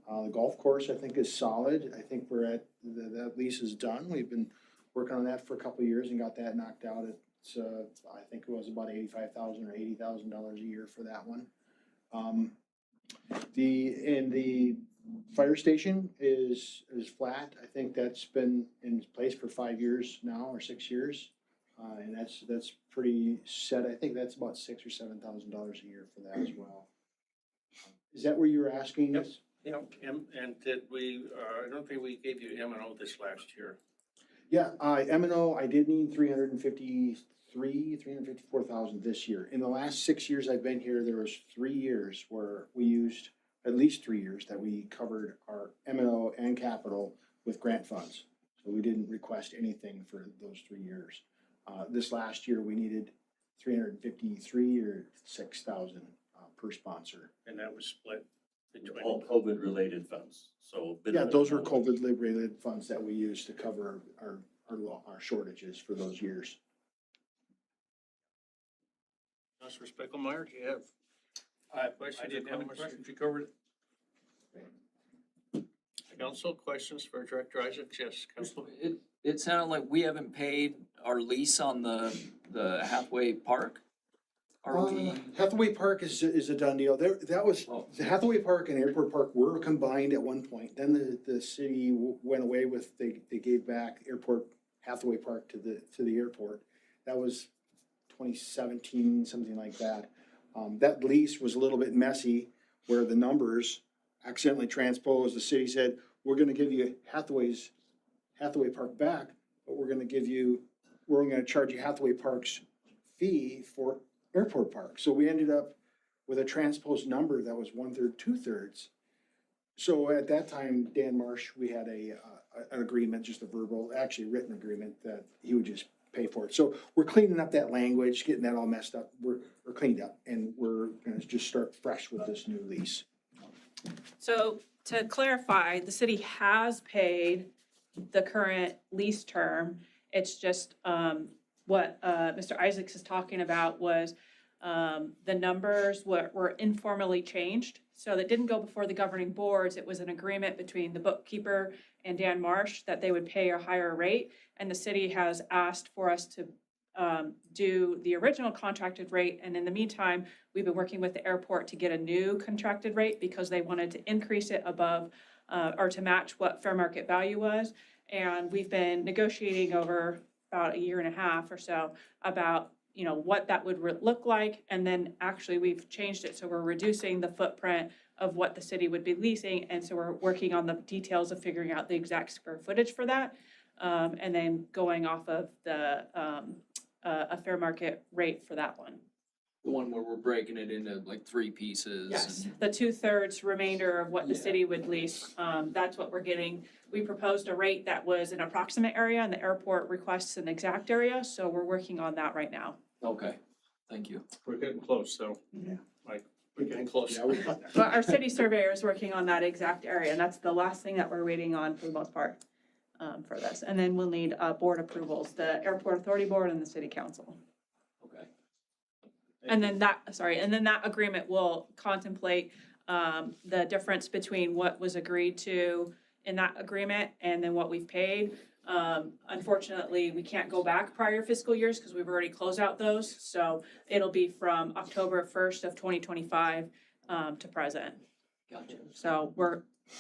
The golf course, I think, is solid. I think we're at, that lease is done. We've been working on that for a couple of years and got that knocked out. It's, I think it was about $85,000 or $80,000 a year for that one. The fire station is flat. I think that's been in place for 5 years now or 6 years. And that's pretty set. I think that's about $6,000 or $7,000 a year for that as well. Is that what you were asking? Yep. Yeah, and did we, I don't think we gave you M&O this last year. Yeah, M&O, I did need 354,000 this year. In the last 6 years I've been here, there was 3 years where we used, at least 3 years, that we covered our M&O and capital with grant funds. So we didn't request anything for those 3 years. This last year, we needed 353 or 6,000 per sponsor. And that was split between. All COVID-related funds, so. Yeah, those were COVID-related funds that we used to cover our shortages for those years. Councilor Speckelmeyer, do you have questions? I didn't have any questions. You covered it. Council, questions for Director Isaacs? Yes, Council. it sounded like we haven't paid our lease on the Hathaway Park. Are we? Hathaway Park is a done deal. That was, Oh. the Hathaway Park and Airport Park were combined at one point. Then the city went away with, they gave back Hathaway Park to the airport. That was 2017, something like that. That lease was a little bit messy where the numbers accidentally transposed. The city said, we're gonna give you Hathaway Park back, but we're only gonna charge you Hathaway Park's fee for Airport Park. So we ended up with a transposed number that was 1/3, 2/3. So at that time, Dan Marsh, we had an agreement, just a verbal, actually written agreement that he would just pay for it. So we're cleaning up that language, getting that all messed up. We're cleaned up and we're gonna just start fresh with this new lease. So to clarify, the city has paid the current lease term. It's just, what Mr. Isaacs is talking about was the numbers were informally changed. So that didn't go before the governing boards. It was an agreement between the bookkeeper and Dan Marsh that they would pay a higher rate. And the city has asked for us to do the original contracted rate. And in the meantime, we've been working with the airport to get a new contracted rate because they wanted to increase it above or to match what fair market value was. And we've been negotiating over about a year and a half or so about, you know, what that would look like. And then actually we've changed it. So we're reducing the footprint of what the city would be leasing. And so we're working on the details of figuring out the exact square footage for that. And then going off of the, a fair market rate for that one. The one where we're breaking it into like 3 pieces. Yes, the 2/3 remainder of what the city would lease, that's what we're getting. We proposed a rate that was an approximate area and the airport requests an exact area, so we're working on that right now. Okay, thank you. We're getting close, so. Yeah. Like, we're getting close. Yeah, we got that. But our city surveyor is working on that exact area, and that's the last thing that we're waiting on for the most part, for this. And then we'll need, board approvals, the airport authority board and the city council. Okay. And then that agreement will contemplate the difference between what was agreed to in that agreement and then what we've paid. Unfortunately, we can't go back prior fiscal years because we've already closed out those. So it'll be from October 1st of 2025 to present. Gotcha. So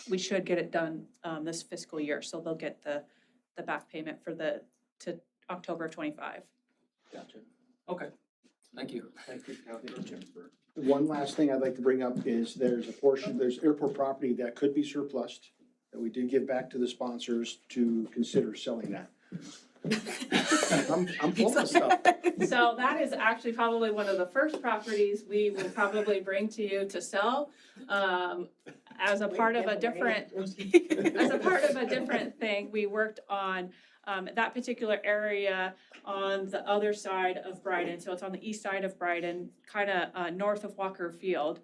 we should get it done this fiscal year. So they'll get the back payment for to October 25. Gotcha. Okay, thank you. Thank you, Councilor. One last thing I'd like to bring up is there's airport property that could be surplused that we did give back to the sponsors to consider selling that. I'm full of stuff. So that is actually probably one of the first properties we will probably bring to you to sell, as a part of a different, thing. We worked on, that particular area on the other side of Brighton. So it's on the east side of Brighton, kind of, north of Walker Field.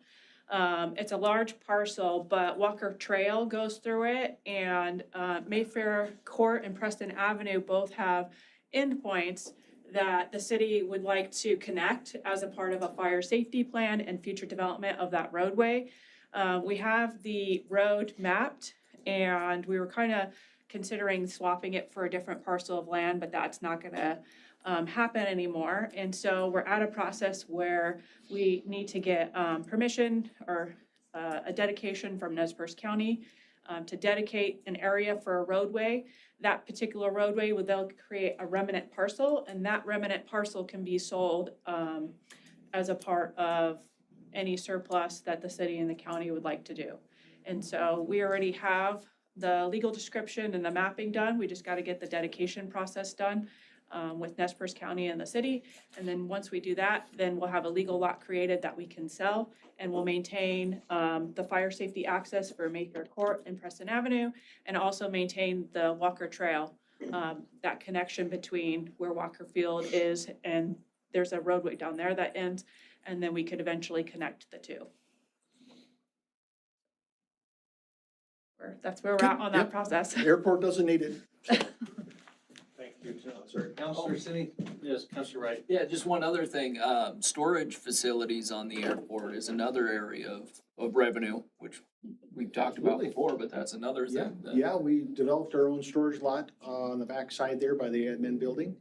It's a large parcel, but Walker Trail goes through it, and Mayfair Court and Preston Avenue both have endpoints that the city would like to connect as a part of a fire safety plan and future development of that roadway. We have the road mapped, and we were kind of considering swapping it for a different parcel of land, but that's not gonna happen anymore. And so we're at a process where we need to get permission or a dedication from Nez Perce County to dedicate an area for a roadway. That particular roadway would then create a remnant parcel, and that remnant parcel can be sold as a part of any surplus that the city and the county would like to do. And so we already have the legal description and the mapping done. We just got to get the dedication process done with Nez Perce County and the city. And then once we do that, then we'll have a legal lot created that we can sell, and we'll maintain the fire safety access for Mayfair Court and Preston Avenue, and also maintain the Walker Trail, that connection between where Walker Field is, and there's a roadway down there that ends, and then we could eventually connect the two. That's where we're at on that Yep. process. Airport doesn't need it. Thank you, Councilor. Councilor City, yes, Councilor Wright. Yeah, just one other thing, storage facilities on the airport is another area of revenue, which we've talked about Absolutely. before, but that's another Yeah, thing that. yeah, we developed our own storage lot on the back side there by the admin building.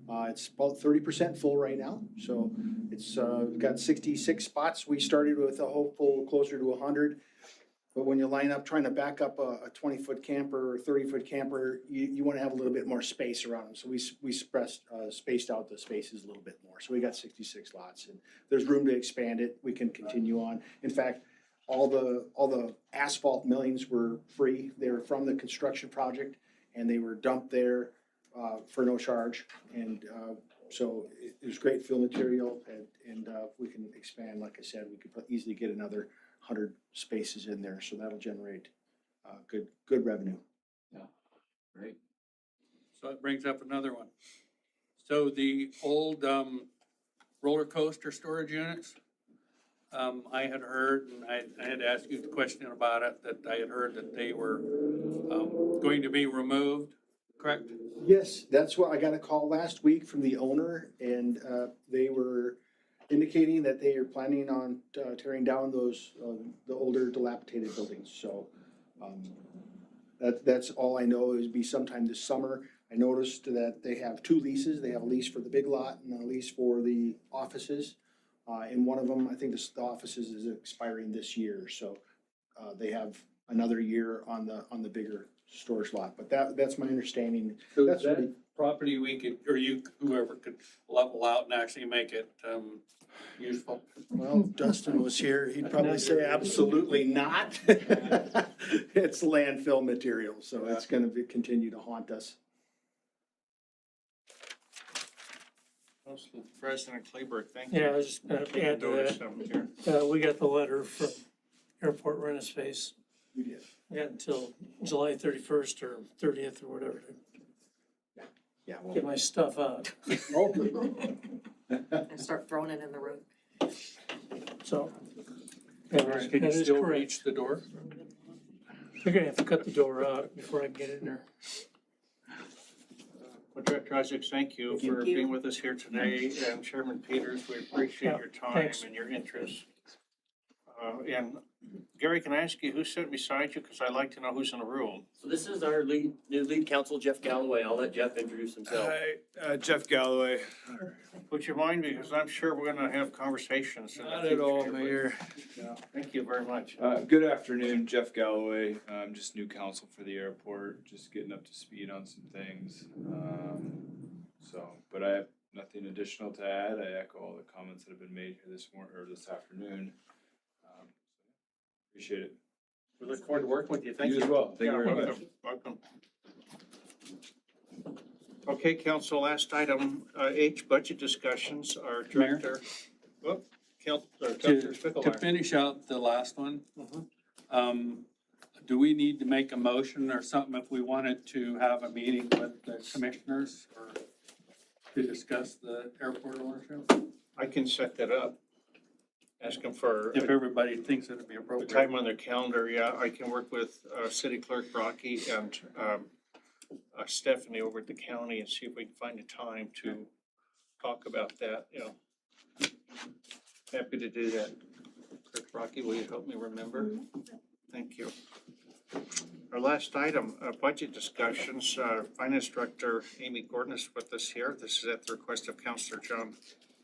It's about 30% full right now, so it's, got 66 spots. We started with a hopeful closer to 100. But when you line up, trying to back up a 20-foot camper or 30-foot camper, you wanna have a little bit more space around them. So we spaced out the spaces a little bit more. So we got 66 lots, and there's room to expand it. We can continue on. In fact, all the asphalt millings were free. They were from the construction project, and they were dumped there for no charge. And so it was great fill material, and we can expand. Like I said, we could easily get another 100 spaces in there, so that'll generate good revenue. Great. So it brings up another one. So the old, roller coaster storage units, I had heard, and I had asked you the question about it, that I had heard that they were, going to be removed, correct? Yes, that's what I got a call last week from the owner, and they were indicating that they are planning on tearing down those, the older dilapidated buildings. So that's all I know. It would be sometime this summer. I noticed that they have two leases. They have a lease for the big lot and a lease for the offices. And one of them, I think the offices is expiring this year, so they have another year on the bigger storage lot. But that's my understanding. So That's that really- property we could, or you, whoever could level out and actually make it, useful? Well, if Dustin was here, he'd probably say absolutely not. It's landfill material, so it's gonna continue to haunt us. Council President Kleber, thank you. Yeah, I was just gonna add to Notice that. them here. We got the letter from Airport Rent-A-Space. We did. We got until July 31st or 30th or whatever to Yeah, well. get my stuff out. And start throwing it in the road. So. All right, can you that is still correct. reach the door? You're gonna have to cut the door out before I can get in there. Well, Director Isaacs, thank you for Thank you. being with us here today, and Chairman Peters, we appreciate Yeah, your time thanks. and your interest. And Gary, can I ask you who's sitting beside you, because I'd like to know who's in the room. So this is our new lead counsel, Jeff Galloway. I'll let Jeff introduce himself. Hi, Jeff Galloway. Would you mind, because I'm sure we're gonna have conversations. in the Not at all, future, but- Mayor. Yeah, thank you very much. Good afternoon, Jeff Galloway. I'm just new counsel for the airport, just getting up to speed on some things. But I have nothing additional to add. I echo all the comments that have been made here this morning, or this afternoon. Appreciate it. We look forward to working with you. Thank you. You as well. Thank you Yeah, very welcome, welcome. Okay, council, last item, H, budget discussions. Our Mayor? director, Councilor To Spickelmeyer. finish out the last one, Mhm. do we need to make a motion or something if we wanted to have a meeting with the commissioners or to discuss the airport ownership? I can set that up. Ask them for If everybody thinks it'd be a appropriate. time on their calendar. Yeah, I can work with City Clerk Rocky and Stephanie over at the county and see if we can find a time to talk about that, you know. Happy to do that. Clerk Rocky, will you help me remember? Thank you. Our last item, budget discussions. Finance Director Amy Gordon is with us here. This is at the request of Councilor John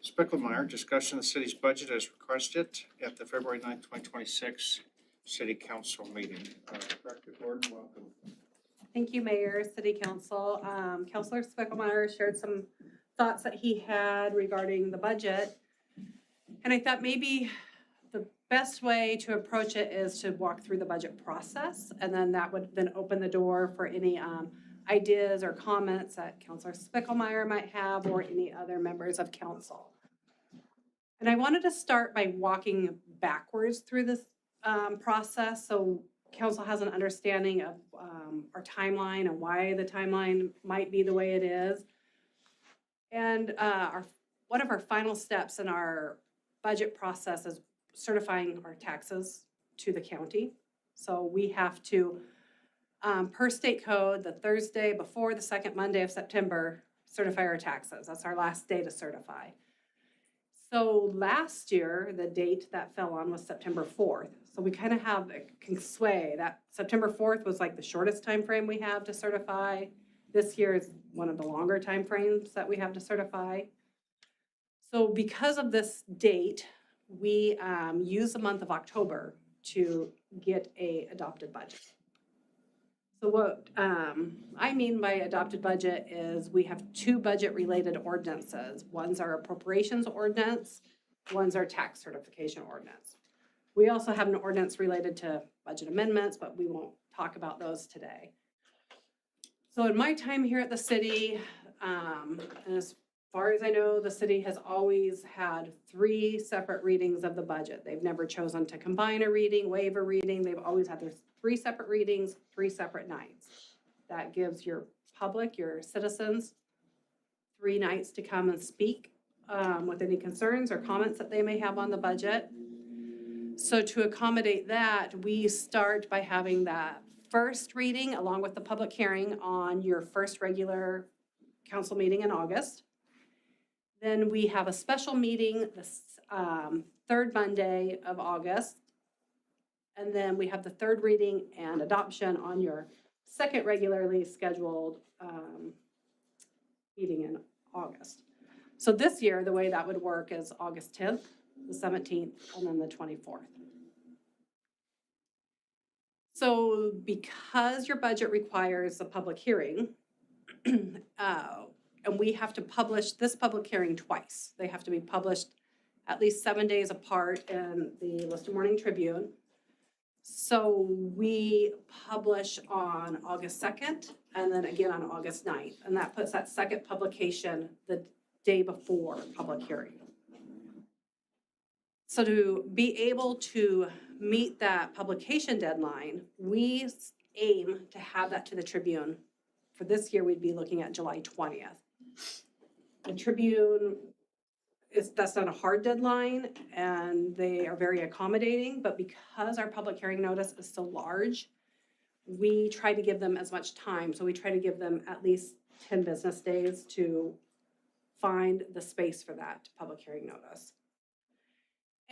Spickelmeyer. Discussion of the city's budget as requested at the February 9th, 2026 City Council meeting. Director Gordon, welcome. Thank you, Mayor, City Council. Councilor Spickelmeyer shared some thoughts that he had regarding the budget. And I thought maybe the best way to approach it is to walk through the budget process. And then that would then open the door for any ideas or comments that Councilor Spickelmeyer might have or any other members of council. And I wanted to start by walking backwards through this process so council has an understanding of our timeline and why the timeline might be the way it is. And one of our final steps in our budget process is certifying our taxes to the county. So we have to, per state code, the Thursday before the second Monday of September, certify our taxes. That's our last day to certify. So last year, the date that fell on was September 4th. So we kind of have, it can sway. That September 4th was like the shortest time frame we have to certify. This year is one of the longer time frames that we have to certify. So because of this date, we use the month of October to get a adopted budget. So what I mean by adopted budget is we have two budget-related ordinances. One's our appropriations ordinance, one's our tax certification ordinance. We also have an ordinance related to budget amendments, but we won't talk about those today. So in my time here at the city, and as far as I know, the city has always had 3 separate readings of the budget. They've never chosen to combine a reading, waive a reading. They've always had their 3 separate readings, 3 separate nights. That gives your public, your citizens, 3 nights to come and speak with any concerns or comments that they may have on the budget. So to accommodate that, we start by having that first reading along with the public hearing on your first regular council meeting in August. Then we have a special meeting the 3rd Monday of August. And then we have the 3rd reading and adoption on your 2nd regularly scheduled meeting in August. So this year, the way that would work is August 10th, the 17th, and then the 24th. So because your budget requires a public hearing, and we have to publish this public hearing twice. They have to be published at least 7 days apart in the Lewiston Morning Tribune. So we publish on August 2nd and then again on August 9th. And that puts that second publication the day before public hearing. So to be able to meet that publication deadline, we aim to have that to the Tribune. For this year, we'd be looking at July 20th. The Tribune, that's not a hard deadline, and they are very accommodating, but because our public hearing notice is so large, we try to give them as much time. So we try to give them at least 10 business days to find the space for that public hearing notice.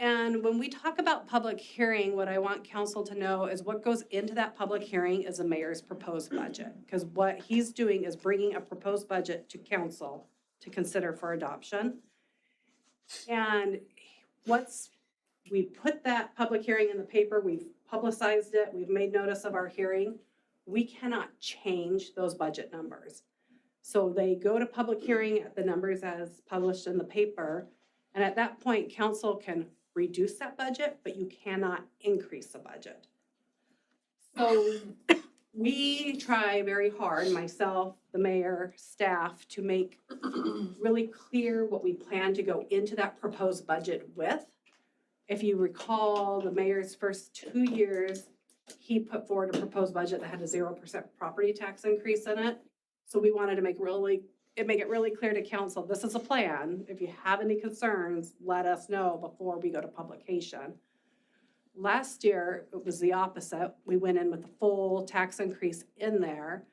And when we talk about public hearing, what I want council to know is what goes into that public hearing is the mayor's proposed budget. Because what he's doing is bringing a proposed budget to council to consider for adoption. And once we put that public hearing in the paper, we've publicized it, we've made notice of our hearing, we cannot change those budget numbers. So they go to public hearing at the numbers as published in the paper. And at that point, council can reduce that budget, but you cannot increase the budget. So we try very hard, myself, the mayor, staff, to make really clear what we plan to go into that proposed budget with. If you recall, the mayor's first 2 years, he put forward a proposed budget that had a 0% property tax increase in it. So we wanted to make it really clear to council, this is a plan. If you have any concerns, let us know before we go to publication. Last year, it was the opposite. We went in with the full tax increase in there.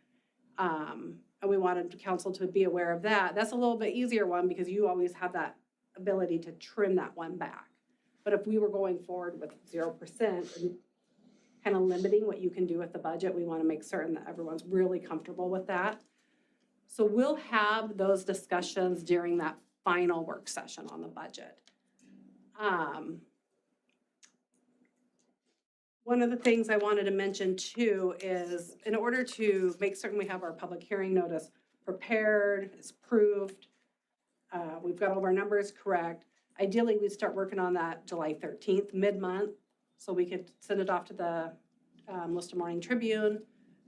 And we wanted council to be aware of that. That's a little bit easier one because you always have that ability to trim that one back. But if we were going forward with 0% and kind of limiting what you can do with the budget, we want to make certain that everyone's really comfortable with that. So we'll have those discussions during that final work session on the budget. One of the things I wanted to mention too is in order to make certain we have our public hearing notice prepared, it's approved, we've got all of our numbers correct. Ideally, we'd start working on that July 13th, mid-month, so we could send it off to the Lewiston Morning Tribune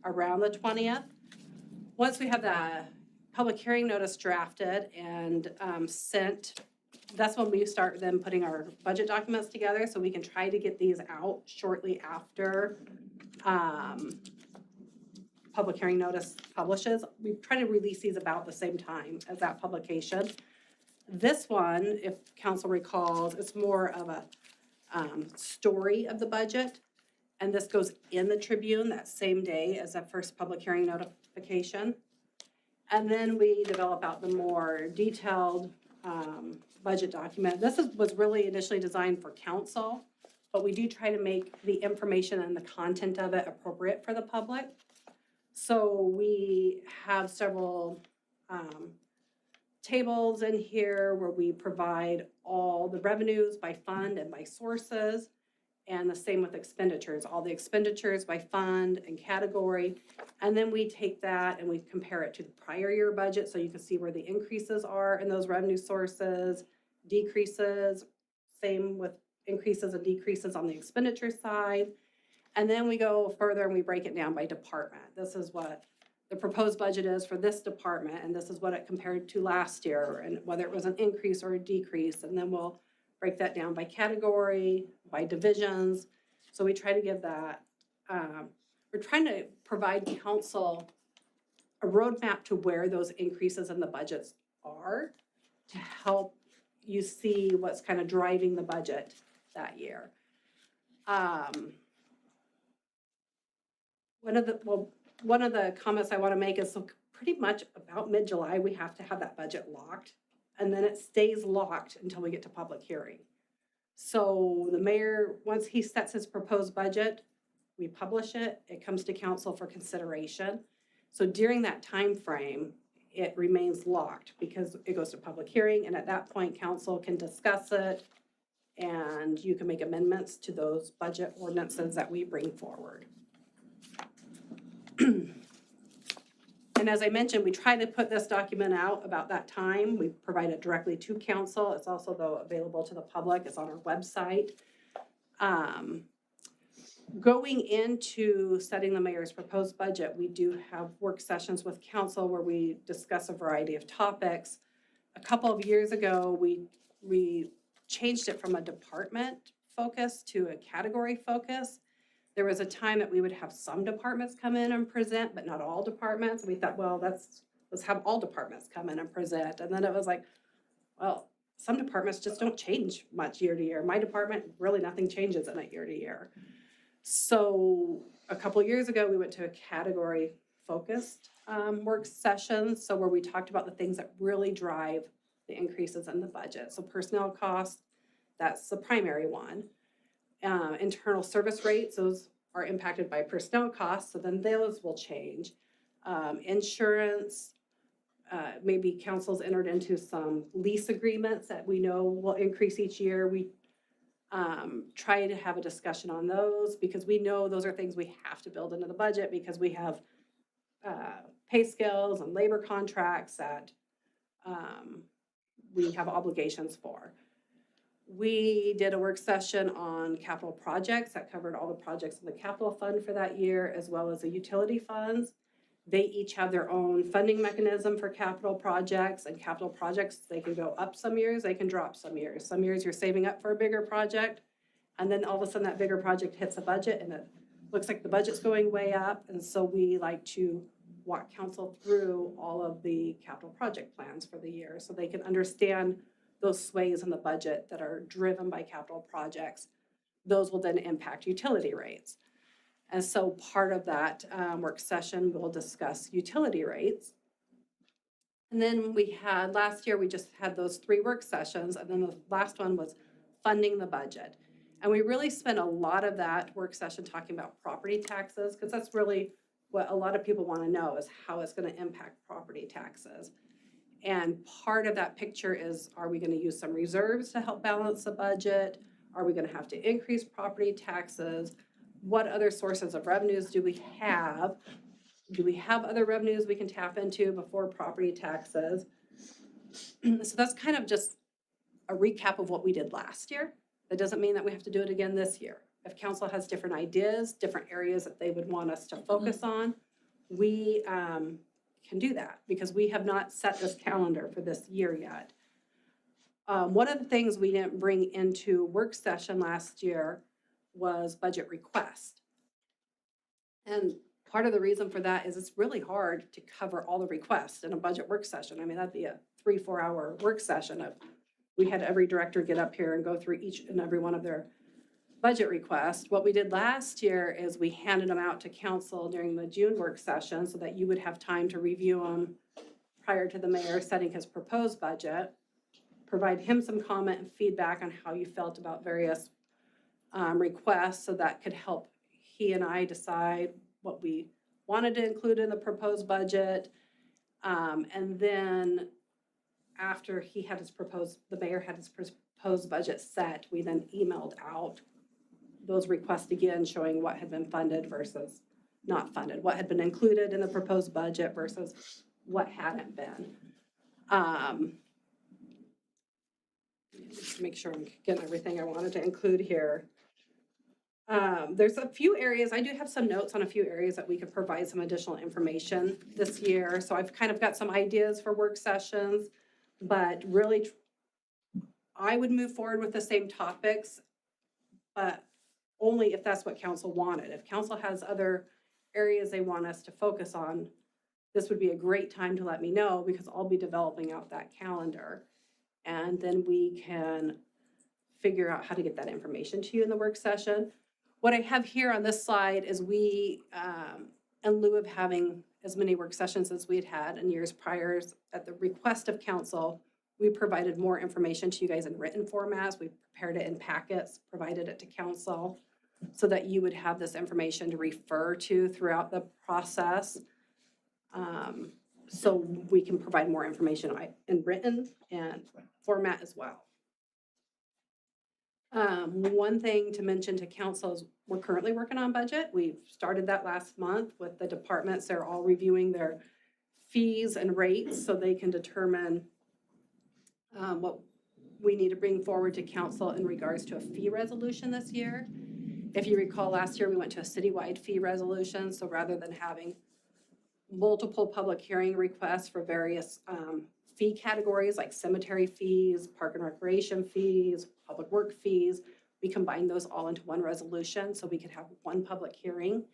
around the 20th. Once we have the public hearing notice drafted and sent, that's when we start then putting our budget documents together so we can try to get these out shortly after public hearing notice publishes. We try to release these about the same time as that publication. This one, if council recalls, it's more of a story of the budget. And this goes in the Tribune that same day as that first public hearing notification. And then we develop out the more detailed budget document. Was really initially designed for council, but we do try to make the information and the content of it appropriate for the public. So we have several tables in here where we provide all the revenues by fund and by sources, and the same with expenditures, all the expenditures by fund and category. And then we take that and we compare it to the prior year budget, so you can see where the increases are in those revenue sources, decreases, same with increases and decreases on the expenditure side. And then we go further and we break it down by department. This is what the proposed budget is for this department, and this is what it compared to last year, and whether it was an increase or a decrease. And then we'll break that down by category, by divisions. So we try to give that, we're trying to provide council a roadmap to where those increases in the budgets are to help you see what's kind of driving the budget that year. One of the comments I want to make is, so pretty much about mid-July, we have to have that budget locked, and then it stays locked until we get to public hearing. So the mayor, once he sets his proposed budget, we publish it, it comes to council for consideration. So during that time frame, it remains locked because it goes to public hearing, and at that point, council can discuss it, and you can make amendments to those budget ordinances that we bring forward. And as I mentioned, we try to put this document out about that time. We provide it directly to council. It's also, though, available to the public. It's on our website. Going into setting the mayor's proposed budget, we do have work sessions with council where we discuss a variety of topics. A couple of years ago, we changed it from a department focus to a category focus. There was a time that we would have some departments come in and present, but not all departments. We thought, well, let's have all departments come in and present. And then it was like, well, some departments just don't change much year to year. My department, really nothing changes in it year to year. So a couple of years ago, we went to a category focused work session. So where we talked about the things that really drive the increases in the budget. So personnel costs, that's the primary one. Internal service rates, those are impacted by personnel costs, so then those will change. Insurance, maybe council's entered into some lease agreements that we know will increase each year. We try to have a discussion on those because we know those are things we have to build into the budget because we have pay scales and labor contracts that we have obligations for. We did a work session on capital projects that covered all the projects in the capital fund for that year, as well as the utility funds. They each have their own funding mechanism for capital projects, and capital projects, they can go up some years, they can drop some years. Some years you're saving up for a bigger project, and then all of a sudden that bigger project hits a budget and it looks like the budget's going way up. And so we like to walk council through all of the capital project plans for the year so they can understand those sways in the budget that are driven by capital projects. Those will then impact utility rates. And so part of that work session, we'll discuss utility rates. And then last year, we just had those 3 work sessions, and then the last one was funding the budget. And we really spent a lot of that work session talking about property taxes, because that's really what a lot of people want to know is how it's going to impact property taxes. And part of that picture is, are we going to use some reserves to help balance the budget? Are we going to have to increase property taxes? What other sources of revenues do we have? Do we have other revenues we can tap into before property taxes? So that's kind of just a recap of what we did last year. That doesn't mean that we have to do it again this year. If council has different ideas, different areas that they would want us to focus on, we can do that because we have not set this calendar for this year yet. One of the things we didn't bring into work session last year was budget request. And part of the reason for that is it's really hard to cover all the requests in a budget work session. I mean, that'd be a 3-4 hour work session if we had every director get up here and go through each and every one of their budget requests. What we did last year is we handed them out to council during the June work session so that you would have time to review them prior to the mayor setting his proposed budget. provide him some comment and feedback on how you felt about various requests, so that could help he and I decide what we wanted to include in the proposed budget. And then after the mayor had his proposed budget set, we then emailed out those requests again, showing what had been funded versus not funded, what had been included in the proposed budget versus what hadn't been. Just to make sure I'm getting everything I wanted to include here. There's a few areas, I do have some notes on a few areas that we could provide some additional information this year. So I've kind of got some ideas for work sessions, but really I would move forward with the same topics, but only if that's what council wanted. If council has other areas they want us to focus on, this would be a great time to let me know, because I'll be developing out that calendar. And then we can figure out how to get that information to you in the work session. What I have here on this slide is we, in lieu of having as many work sessions as we'd had in years prior, at the request of council, we provided more information to you guys in written formats. We prepared it in packets, provided it to council, so that you would have this information to refer to throughout the process. So we can provide more information in written and format as well. One thing to mention to council is we're currently working on budget. We've started that last month with the departments. They're all reviewing their fees and rates so they can determine what we need to bring forward to council in regards to a fee resolution this year. If you recall, last year we went to a citywide fee resolution. So rather than having multiple public hearing requests for various fee categories like cemetery fees, park and recreation fees, public work fees, we combined those all into one resolution so we could have one public hearing.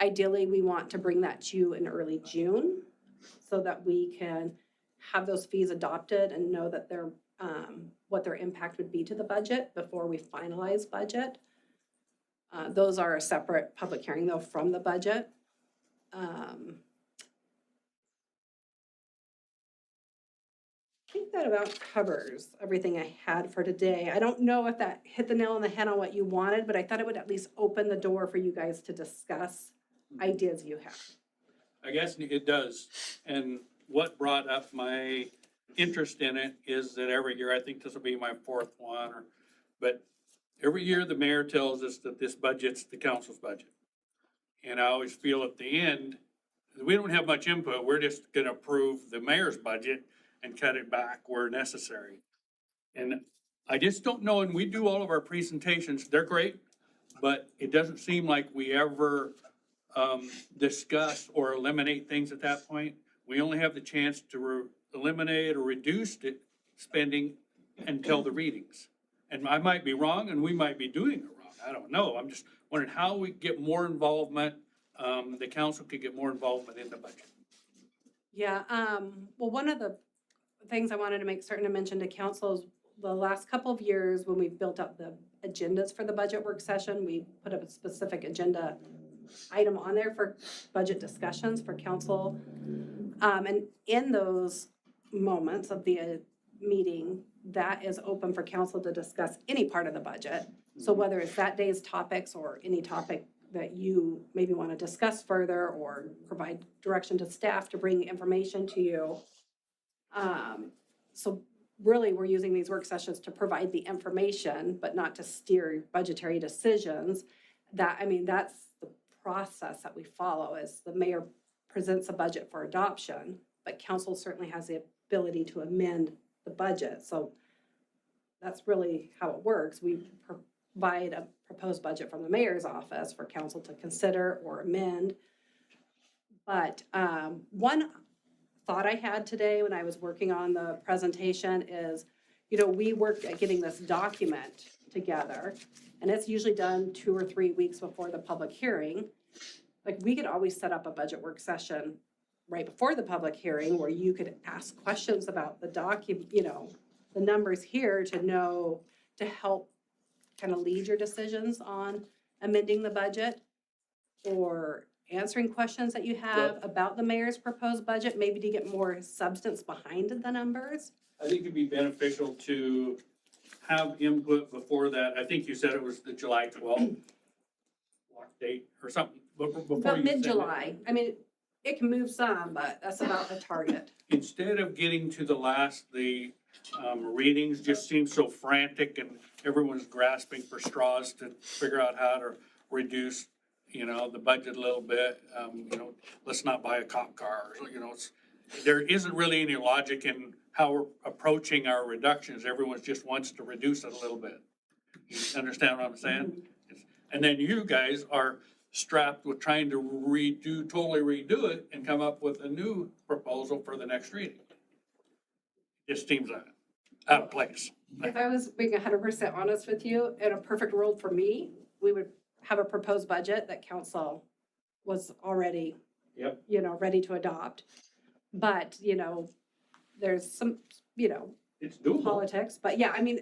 Ideally, we want to bring that to you in early June so that we can have those fees adopted and know that they're what their impact would be to the budget before we finalize budget. Those are a separate public hearing though from the budget. I think that about covers everything I had for today. I don't know if that hit the nail on the head on what you wanted, but I thought it would at least open the door for you guys to discuss ideas you have. I guess it does. And what brought up my interest in it is that every year, I think this will be my fourth one, but every year the mayor tells us that this budget's the council's budget. And I always feel at the end, we don't have much input. We're just gonna approve the mayor's budget and cut it back where necessary. And I just don't know, and we do all of our presentations, they're great, but it doesn't seem like we ever discuss or eliminate things at that point. We only have the chance to eliminate or reduce the spending until the readings. And I might be wrong, and we might be doing it wrong. I don't know. I'm just wondering how we get more involvement, the council could get more involvement in the budget. Yeah, well, one of the things I wanted to make certain to mention to council is the last couple of years when we've built up the agendas for the budget work session, we put up a specific agenda item on there for budget discussions for council. And in those moments of the meeting, that is open for council to discuss any part of the budget. So whether it's that day's topics or any topic that you maybe want to discuss further or provide direction to staff to bring information to you. So really, we're using these work sessions to provide the information, but not to steer budgetary decisions. That's the process that we follow, is the mayor presents a budget for adoption, but council certainly has the ability to amend the budget. So that's really how it works. We provide a proposed budget from the mayor's office for council to consider or amend. But one thought I had today when I was working on the presentation is, we worked at getting this document together, and it's usually done 2 or 3 weeks before the public hearing. Like, we could always set up a budget work session right before the public hearing where you could ask questions about the document, the numbers here to help kind of lead your decisions on amending the budget or answering questions that you have about the mayor's proposed budget, maybe to get more substance behind the numbers. I think it'd be beneficial to have input before that. I think you said it was the July 12th block date or something, before About you send it. mid-July. I mean, it can move some, but that's about the target. Instead of getting to the last, the readings just seem so frantic and everyone's grasping for straws to figure out how to reduce, the budget a little bit. Let's not buy a cop car, there isn't really any logic in how we're approaching our reductions. Everyone just wants to reduce it a little bit. You understand what I'm saying? And then you guys are strapped with trying to totally redo it and come up with a new proposal for the next reading. Just seems out of place. If I was being 100% honest with you, in a perfect world for me, we would have a proposed budget that council was already, Yep. Ready to adopt. But, there's some, It's doable. politics, but yeah, I mean,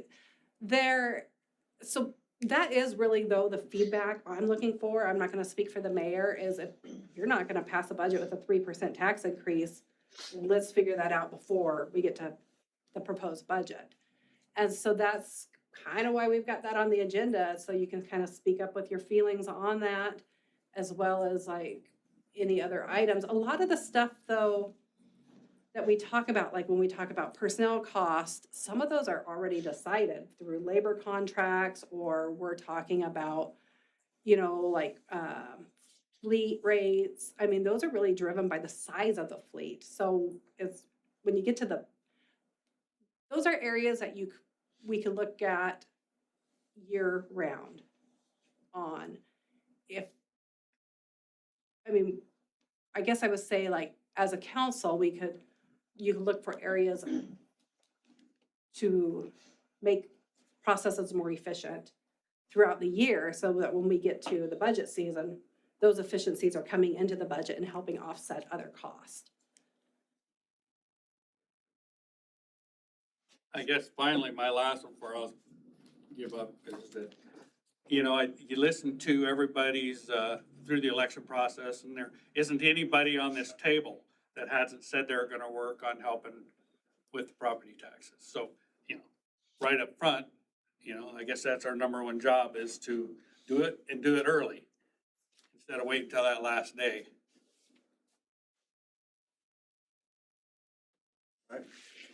so that is really though the feedback I'm looking for. I'm not gonna speak for the mayor, is if you're not gonna pass a budget with a 3% tax increase, let's figure that out before we get to the proposed budget. And so that's kind of why we've got that on the agenda, so you can kind of speak up with your feelings on that, as well as like any other items. A lot of the stuff though, that we talk about, like when we talk about personnel costs, some of those are already decided through labor contracts, or we're talking about, fleet rates. I mean, those are really driven by the size of the fleet. So it's, when you get to those are areas that we could look at year round on. I guess I would say, like, as a council, you could look for areas to make processes more efficient throughout the year, so that when we get to the budget season, those efficiencies are coming into the budget and helping offset other costs. I guess finally, my last one before I'll give up is that, you listen to everybody's, through the election process, and there isn't anybody on this table that hasn't said they're gonna work on helping with property taxes. So, right up front, I guess that's our number one job, is to do it and do it early, instead of waiting till that last day.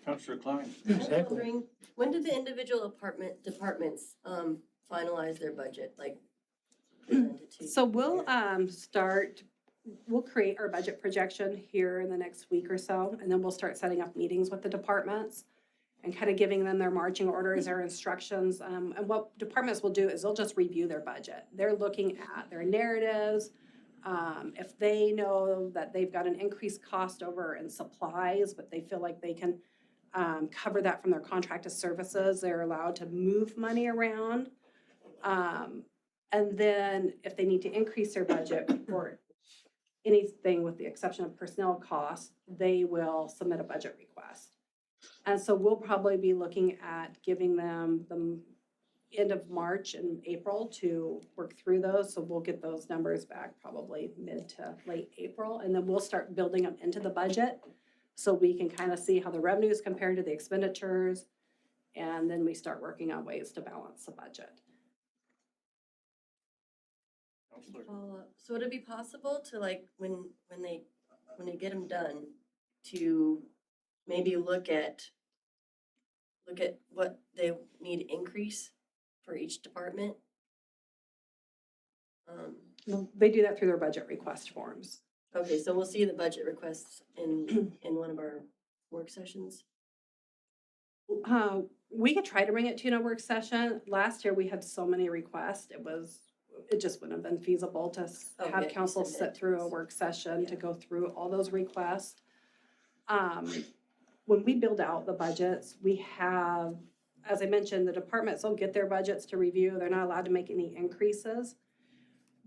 Councilor Klein. I was wondering, when did the individual departments finalize their budget, like present it to you? So we'll create our budget projection here in the next week or so, and then we'll start setting up meetings with the departments and kind of giving them their marching orders, their instructions. And what departments will do is they'll just review their budget. They're looking at their narratives. If they know that they've got an increased cost over in supplies, but they feel like they can cover that from their contracted services, they're allowed to move money around. And then if they need to increase their budget for anything with the exception of personnel costs, they will submit a budget request. And so we'll probably be looking at giving them the end of March and April to work through those. So we'll get those numbers back probably mid to late April, and then we'll start building them into the budget so we can kind of see how the revenues compare to the expenditures. And then we start working on ways to balance the budget. Follow-up. So would it be possible to, like, when they get them done, to maybe look at what they need increase for each department? They do that through their budget request forms. Okay, so we'll see the budget requests in one of our work sessions. We could try to bring it to you in a work session. Last year, we had so many requests, it just wouldn't have been feasible to have Okay, council send it sit to through a us. work session to go through all those requests. When we build out the budgets, we have, as I mentioned, the departments will get their budgets to review. They're not allowed to make any increases.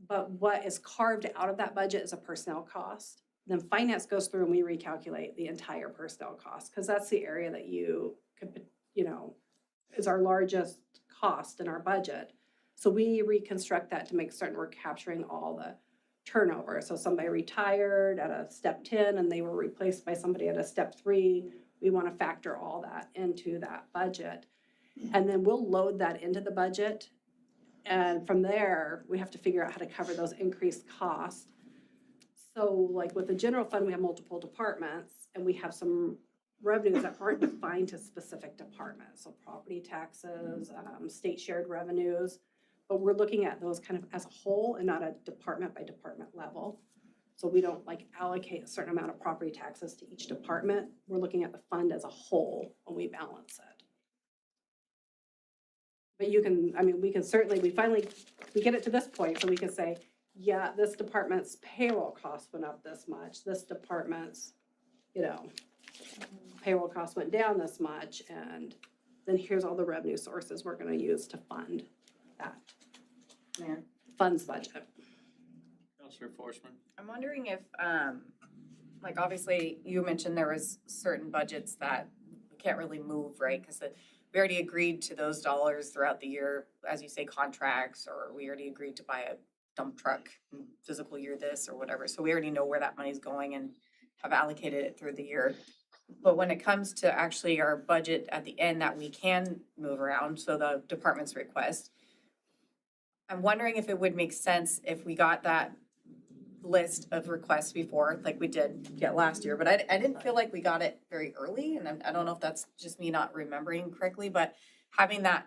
But what is carved out of that budget is a personnel cost. Then finance goes through and we recalculate the entire personnel cost, because that's the area that is our largest cost in our budget. So we reconstruct that to make certain we're capturing all the turnover. So somebody retired at a step 10 and they were replaced by somebody at a step 3, We want to factor all that into that budget. And then we'll load that into the budget. And from there, we have to figure out how to cover those increased costs. So like with the general fund, we have multiple departments and we have some revenues that aren't defined to specific departments. So property taxes, state shared revenues. But we're looking at those kind of as a whole and not a department by department level. So we don't like allocate a certain amount of property taxes to each department. We're looking at the fund as a whole when we balance it. But you can, I mean, we can certainly, we get it to this point, so we can say, yeah, this department's payroll costs went up this much. This department's, you know, payroll costs went down this much. And then here's all the revenue sources we're gonna use to fund that. Mayor? Funds budget. Counselor Forsman? I'm wondering if, like, obviously, you mentioned there was certain budgets that we can't really move, right? Because we already agreed to those dollars throughout the year, as you say, contracts, or we already agreed to buy a dump truck in physical year this or whatever. So we already know where that money's going and have allocated it through the year. But when it comes to actually our budget at the end that we can move around, so the department's request, I'm wondering if it would make sense if we got that list of requests before, like we did get last year, but I didn't feel like we got it very early, and I don't know if that's just me not remembering correctly, but having that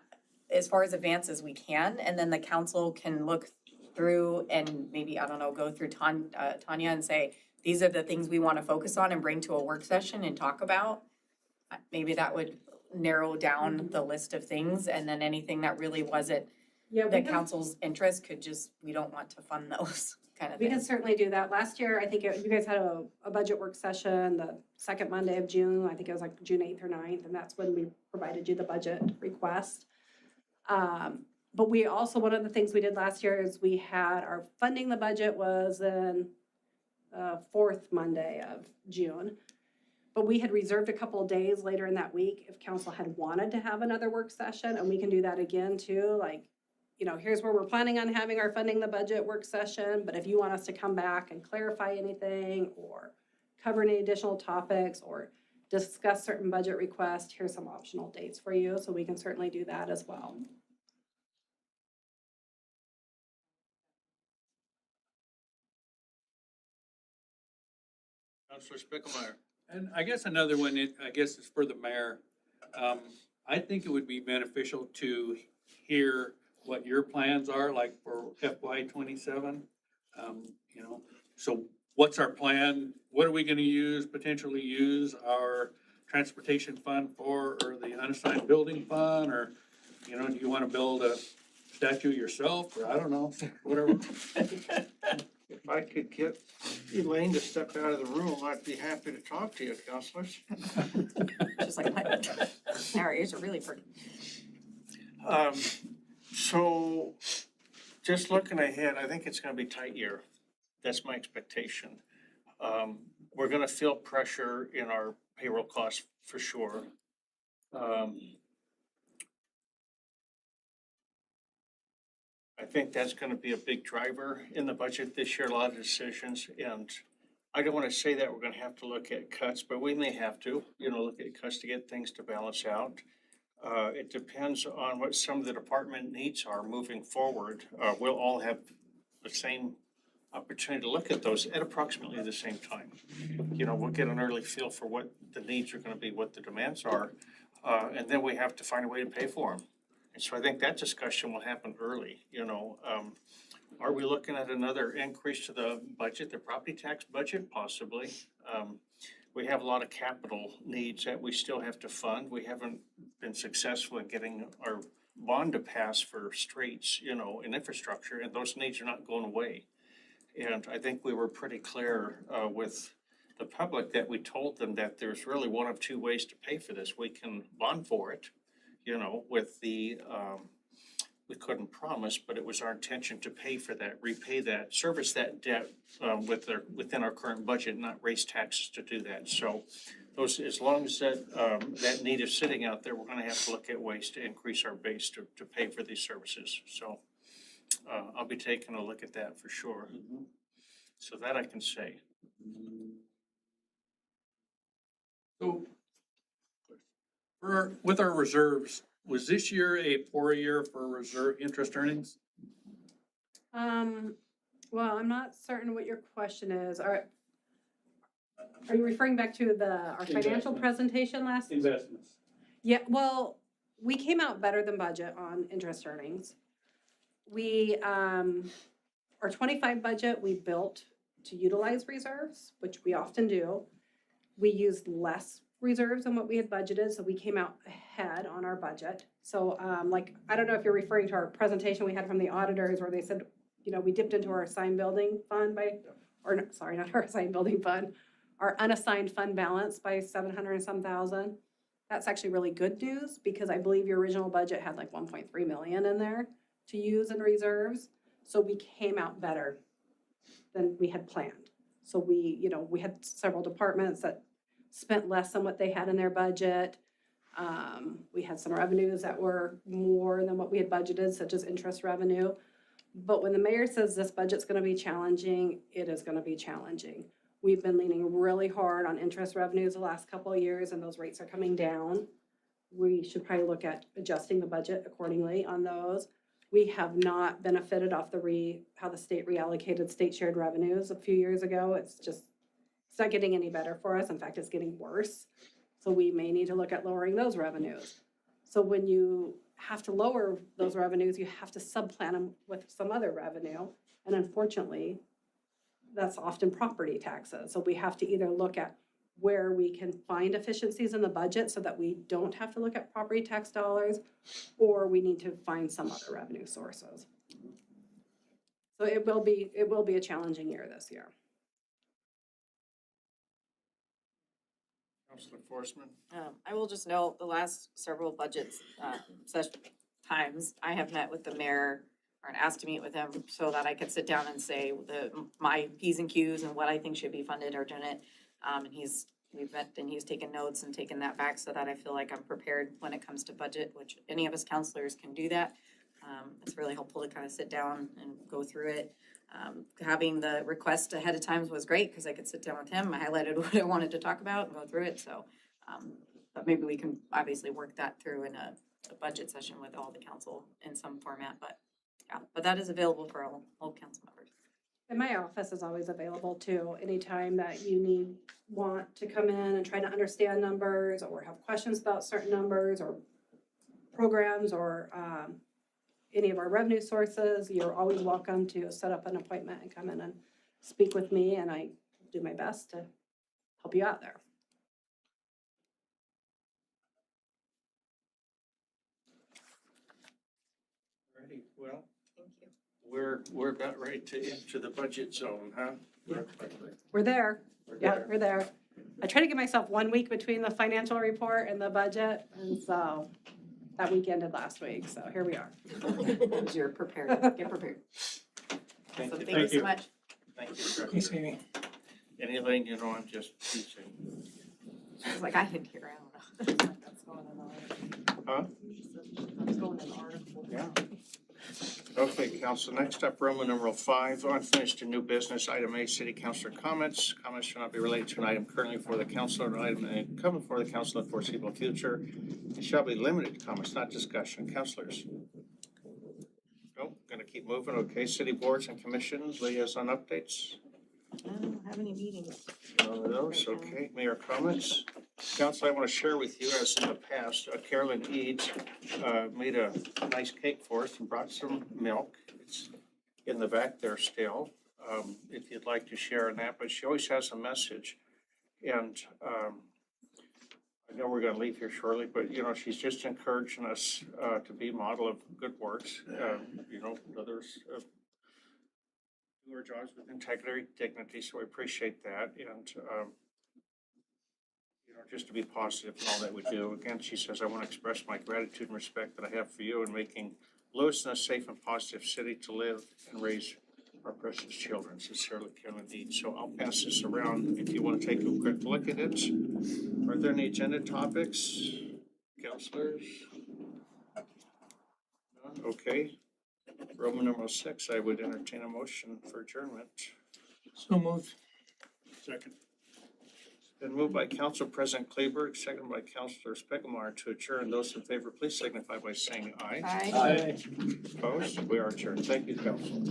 as far as advance as we can, and then the council can look through and maybe, I don't know, go through Tanya and say, these are the things we want to focus on and bring to a work session and talk about. Maybe that would narrow down the list of things, and then anything that really wasn't the council's interest could just, we don't want to fund those kind of We thing. can certainly do that. Last year, I think you guys had a budget work session, the second Monday of June. I think it was like June 8th or 9th, and that's when we provided you the budget request. But we also, one of the things we did last year is we had our funding the budget was in fourth Monday of June. But we had reserved a couple of days later in that week if council had wanted to have another work session, and we can do that again too. Like, you know, here's where we're planning on having our funding the budget work session, but if you want us to come back and clarify anything or cover any additional topics or discuss certain budget requests, here's some optional dates for you, so we can certainly do that as well. Counselor Spicklemeyer? And I guess another one, I guess is for the mayor. I think it would be beneficial to hear what your plans are, like for FY '27. You know, so what's our plan? What are we gonna potentially use our transportation fund for, or the unassigned building fund, or, you know, do you wanna build a statue yourself, or I don't know, whatever. If I could get Elaine to step out of the room, I'd be happy to talk to you, counselors. Just like, our ears are really pretty. So, just looking ahead, I think it's gonna be a tight year. That's my expectation. We're gonna feel pressure in our payroll costs for sure. I think that's gonna be a big driver in the budget this year, a lot of decisions, and I don't wanna say that we're gonna have to look at cuts, but we may have to, you know, look at cuts to get things to balance out. It depends on what some of the department needs are moving forward. We'll all have the same opportunity to look at those at approximately the same time. You know, we'll get an early feel for what the needs are gonna be, what the demands are, and then we have to find a way to pay for them. And so I think that discussion will happen early, you know. Are we looking at another increase to the budget, the property tax budget? Possibly. We have a lot of capital needs that we still have to fund. We haven't been successful in getting our bond to pass for streets, you know, and infrastructure, and those needs are not going away. And I think we were pretty clear with the public that we told them that there's really one of two ways to pay for this. We can bond for it, you know, with the, we couldn't promise, but it was our intention to pay for that, repay that, service that debt within our current budget, not raise taxes to do that. So those, as long as that need is sitting out there, we're gonna have to look at ways to increase our base to pay for these services. So I'll be taking a look at that for sure. So that I can say. So With our reserves, was this year a poor year for reserve interest earnings? Well, I'm not certain what your question is. Are you referring back to our financial Investment. presentation last? Investments. Yeah, well, we came out better than budget on interest earnings. We, our 25 budget, we built to utilize reserves, which we often do. We used less reserves than what we had budgeted, so we came out ahead on our budget. So, like, I don't know if you're referring to our presentation we had from the auditors where they said, you know, we dipped into our assigned building fund sorry, not our assigned building fund, our unassigned fund balance by 700 and some thousand. That's actually really good news because I believe your original budget had like 1.3 million in there to use in reserves. So we came out better than we had planned. So we had several departments that spent less than what they had in their budget. We had some revenues that were more than what we had budgeted, such as interest revenue. But when the mayor says this budget's gonna be challenging, it is gonna be challenging. We've been leaning really hard on interest revenues the last couple of years and those rates are coming down. We should probably look at adjusting the budget accordingly on those. We have not benefited off how the state reallocated state shared revenues a few years ago. It's not getting any better for us. In fact, it's getting worse. So we may need to look at lowering those revenues. So when you have to lower those revenues, you have to subplan them with some other revenue. And unfortunately, that's often property taxes. So we have to either look at where we can find efficiencies in the budget so that we don't have to look at property tax dollars, or we need to find some other revenue sources. So it will be a challenging year this year. Councilor Forsman? I will just note, the last several budgets, times, I have met with the mayor or asked to meet with him so that I could sit down and say my P's and Q's and what I think should be funded or done it. And we've met and he's taken notes and taken that back so that I feel like I'm prepared when it comes to budget, which any of us counselors can do that. It's really helpful to kind of sit down and go through it. Having the request ahead of time was great because I could sit down with him. I highlighted what I wanted to talk about and go through it. So, but maybe we can obviously work that through in a budget session with all the council in some format. But yeah, but that is available for all council members. And my office is always available too. Anytime that you want to come in and try to understand numbers or have questions about certain numbers or programs or any of our revenue sources, you're always welcome to set up an appointment and come in and speak with me, and I do my best to help you out there. Ready, well, we're about ready to enter the budget zone, huh? We're there. Yeah, we're there. I try to give myself 1 week between the financial report and the budget, and so that week ended last week, so here we are. You're prepared. Get prepared. Thank So you. thank you so much. Thank you. Thanks, Amy. Anything, I'm just teaching. I was like, I didn't hear, I don't know. That's going in Huh? That's going in the article. Yeah. Okay, council, next up, Roman numeral 5, unfinished and new business, item A, city councilor comments. Comments shall not be related to an item currently for the council or an item coming for the council in the foreseeable future. It shall be limited to comments, not discussion. Councilors? Nope, gonna keep moving. Okay, city boards and commissions, liaison updates. I don't have any meetings. None of those, okay. Mayor comments. Council, I want to share with you, as in the past, Carolyn Eads made a nice cake for us and brought some milk. It's in the back there still, if you'd like to share in that, but she always has a message. And I know we're going to leave here shortly, but, she's just encouraging us to be a model of good works. Others do our jobs with integrity, dignity, so we appreciate that. And, just to be positive in all that we do. Again, she says, I want to express my gratitude and respect that I have for you in making Lewiston a safe and positive city to live and raise our precious children. Sincerely, Carolyn Deeds. So I'll pass this around if you want to take a quick look at it. Are there any agenda topics, councilors? None? Okay. Roman numeral 6, I would entertain a motion for adjournment. So moved. Second. Been moved by Council President Kleber, seconded by Councilor Speckelmeyer to adjourn. Those in favor, please signify by saying aye. Aye. Opposed? We are adjourned. Thank you, council.